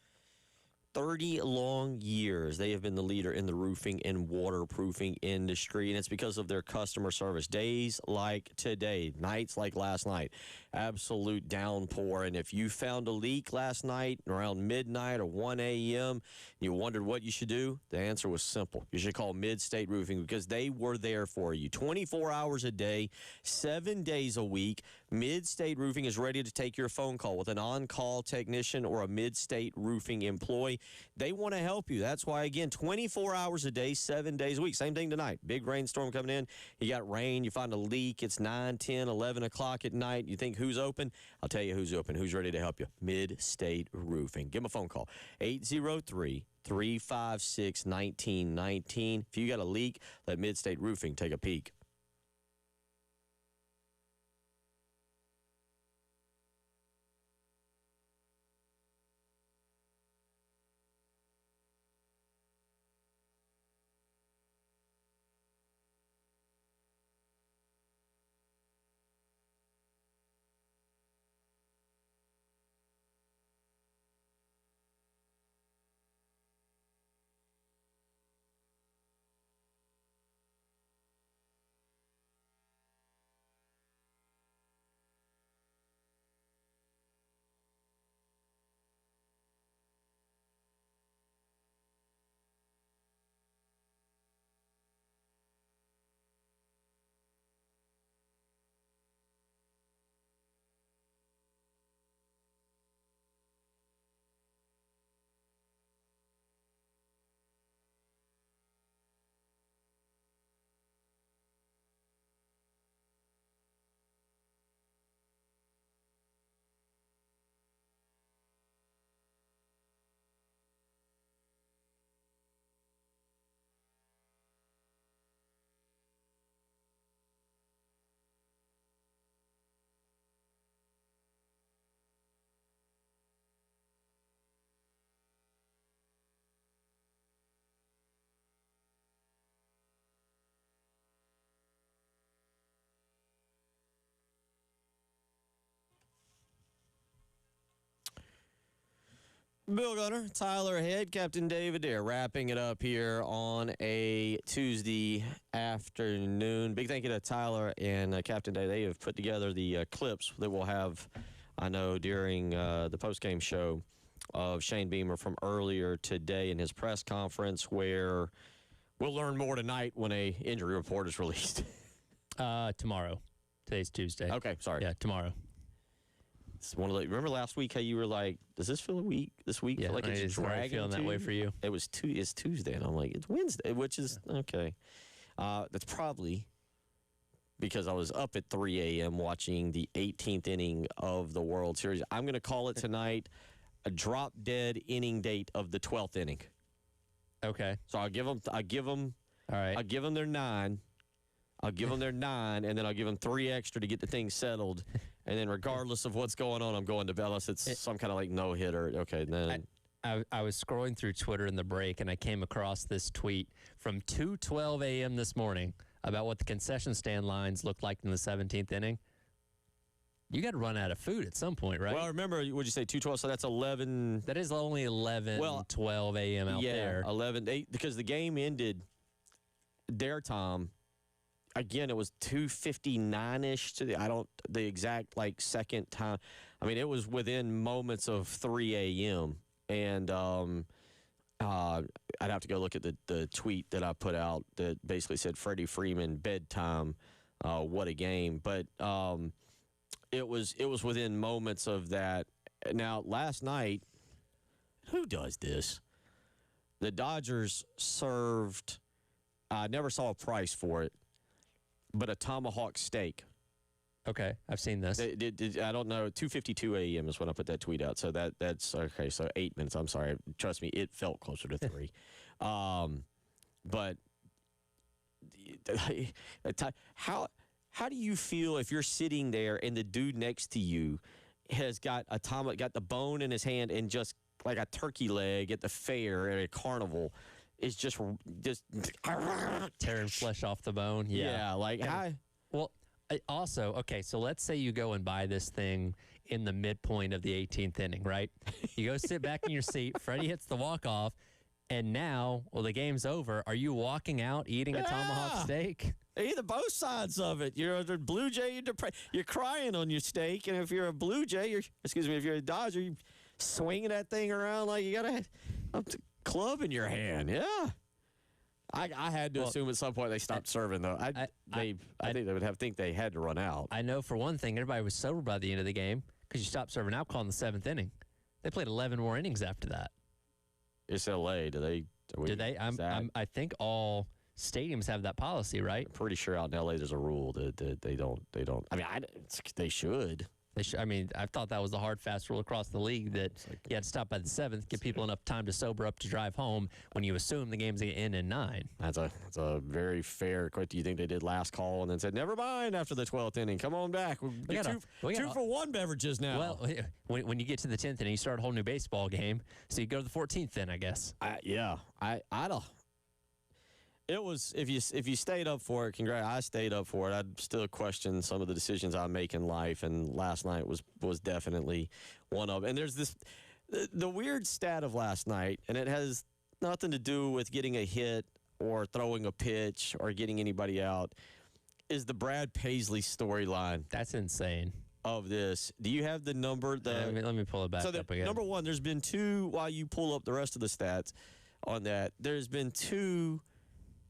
30 long years. They have been the leader in the roofing and waterproofing industry, and it's because of their customer service. Days like today, nights like last night, absolute downpour. And if you found a leak last night around midnight or 1 a.m., and you wondered what you should do, the answer was simple. You should call Mid-State Roofing because they were there for you 24 hours a day, 7 days a week. Mid-State Roofing is ready to take your phone call with an on-call technician or a Mid-State Roofing employee. They want to help you. That's why, again, 24 hours a day, 7 days a week. Same thing tonight. Big rainstorm coming in. You got rain. You find a leak. It's 9, 10, 11 o'clock at night. You think, who's open? I'll tell you who's open. Who's ready to help you? Mid-State Roofing. Give them a phone call. 803-356-1919. If you got a leak, let Mid-State Roofing take a peek. Bill Gunner, Tyler Head, Captain David Dare, wrapping it up here on a Tuesday afternoon. Big thank you to Tyler and Captain Dave. They have put together the clips that we'll have, I know, during the postgame show of Shane Beamer from earlier today in his press conference, where we'll learn more tonight when a injury report is released. Tomorrow. Today's Tuesday. Okay, sorry. Yeah, tomorrow. It's one of the, remember last week how you were like, does this feel this week Yeah, feel like it's dragging feeling that to way you? for you. It was it's Tuesday, and I'm like, it's Wednesday, which is okay. That's probably because I was up at 3 a.m. watching the 18th inning of the World Series. I'm going to call it tonight a drop dead inning date of the 12th inning. Okay. So I'll give them all right. I'll give them their 9. I'll give them their 9, and then I'll give them 3 extra to get the thing settled. And then regardless of what's going on, I'm going to Bellis. It's some kind of like no-hitter. Okay, then. I was scrolling through Twitter in the break, and I came across this tweet from 2:12 a.m. this morning about what the concession stand lines look like in the 17th inning. You got to run out of food at some point, right? Well, remember, would you say 2:12? So that's 11. That is only 12 a.m. out there. 11, because the game ended their time. Again, it was 2:59-ish to the exact like second time. I mean, it was within moments of 3 a.m. And I'd have to go look at the tweet that I put out that basically said Freddie Freeman bedtime. What a game! But it was within moments of that. Now, last night, who does this? The Dodgers served. I never saw a price for it, but a tomahawk steak. Okay, I've seen this. I don't know. 2:52 a.m. is when I put that tweet out. So that's okay. So 8 minutes. I'm sorry. Trust me, it felt closer to 3. But how do you feel if you're sitting there and the dude next to you has got the bone in his hand and just like a turkey leg at the fair at a carnival is just tearing flesh off the bone? Yeah, like Well, Also, okay, so let's say you go and buy this thing in the midpoint of the 18th inning, right? You go sit back in your seat. Freddie hits the walk-off, and now, well, the game's over. Are you walking out eating a tomahawk steak? Either both sides of it. You're a Blue Jay, you're crying on your steak, and if you're a Blue Jay, if you're a Dodger, you're swinging that thing around like you got a club in your hand. Yeah. I had to assume at some point they stopped serving, though. I think they would think they had to run out. I know for one thing, everybody was sober by the end of the game because you stopped serving alcohol in the 7th inning. They played 11 more innings after that. It's L.A. Do they? I think all stadiums have that policy, right? I'm pretty sure out in L.A. there's a rule that they don't. I mean, they should. I mean, I thought that was the hard, fast rule across the league that you had to stop by the 7th, give people enough time to sober up to drive home when you assume the game's going to end in 9. That's a very fair question. Do you think they did last call and then said, never mind after the 12th inning, come on back. We got two for one beverages now. Well, when you get to the 10th inning, you start a whole new baseball game, so you go to the 14th then, I guess. I don't. It was if you stayed up for it. I stayed up for it. I'd still question some of the decisions I make in life, and last night was definitely one of. And there's the weird stat of last night, and it has nothing to do with getting a hit or throwing a pitch or getting anybody out. Is the Brad Paisley storyline? That's insane. Of this, do you have the number? Let me pull it back up again. Number one, there's been 2. While you pull up the rest of the stats on that, there's been 2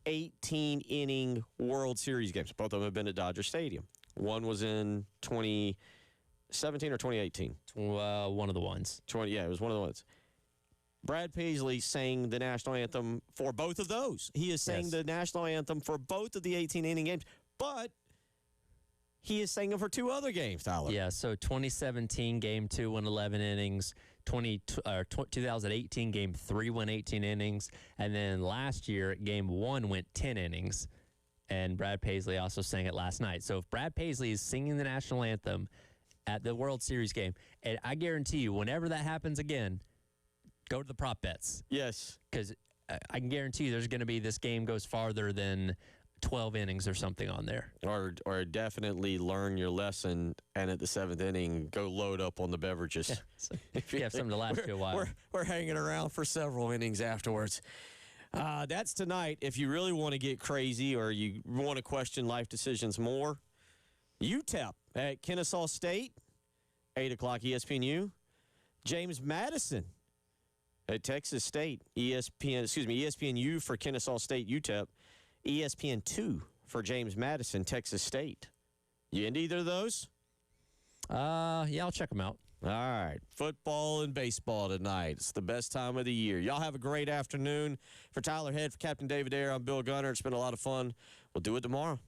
18-inning World Series games. Both of them have been at Dodger Stadium. One was in 2017 or 2018? One of the ones. It was one of the ones. Brad Paisley sang the national anthem for both of those. He is sang the national anthem for both of the 18-inning games, but he is singing for 2 other games, Tyler. Yeah, so 2017 Game 2 went 11 innings. 2018 Game 3 went 18 innings. And then last year, Game 1 went 10 innings. And Brad Paisley also sang it last night. So if Brad Paisley is singing the national anthem at the World Series game, and I guarantee you, whenever that happens again, go to the prop bets. Yes. Because I can guarantee you there's going to be this game goes farther than 12 innings or something on there. Or definitely learn your lesson, and at the 7th inning, go load up on the beverages. Yeah, so if you have something to last you a while. We're hanging around for several innings afterwards. That's tonight. If you really want to get crazy or you want to question life decisions more, UTEP at Kennesaw State, 8 o'clock ESPNU. James Madison at Texas State, ESPNU for Kennesaw State, UTEP. ESPN2 for James Madison, Texas State. You into either of those? Yeah, I'll check them out. All right. Football and baseball tonight. It's the best time of the year. Y'all have a great afternoon. For Tyler Head, for Captain David Ayer, I'm Bill Gunner. It's been a lot of fun. We'll do it tomorrow.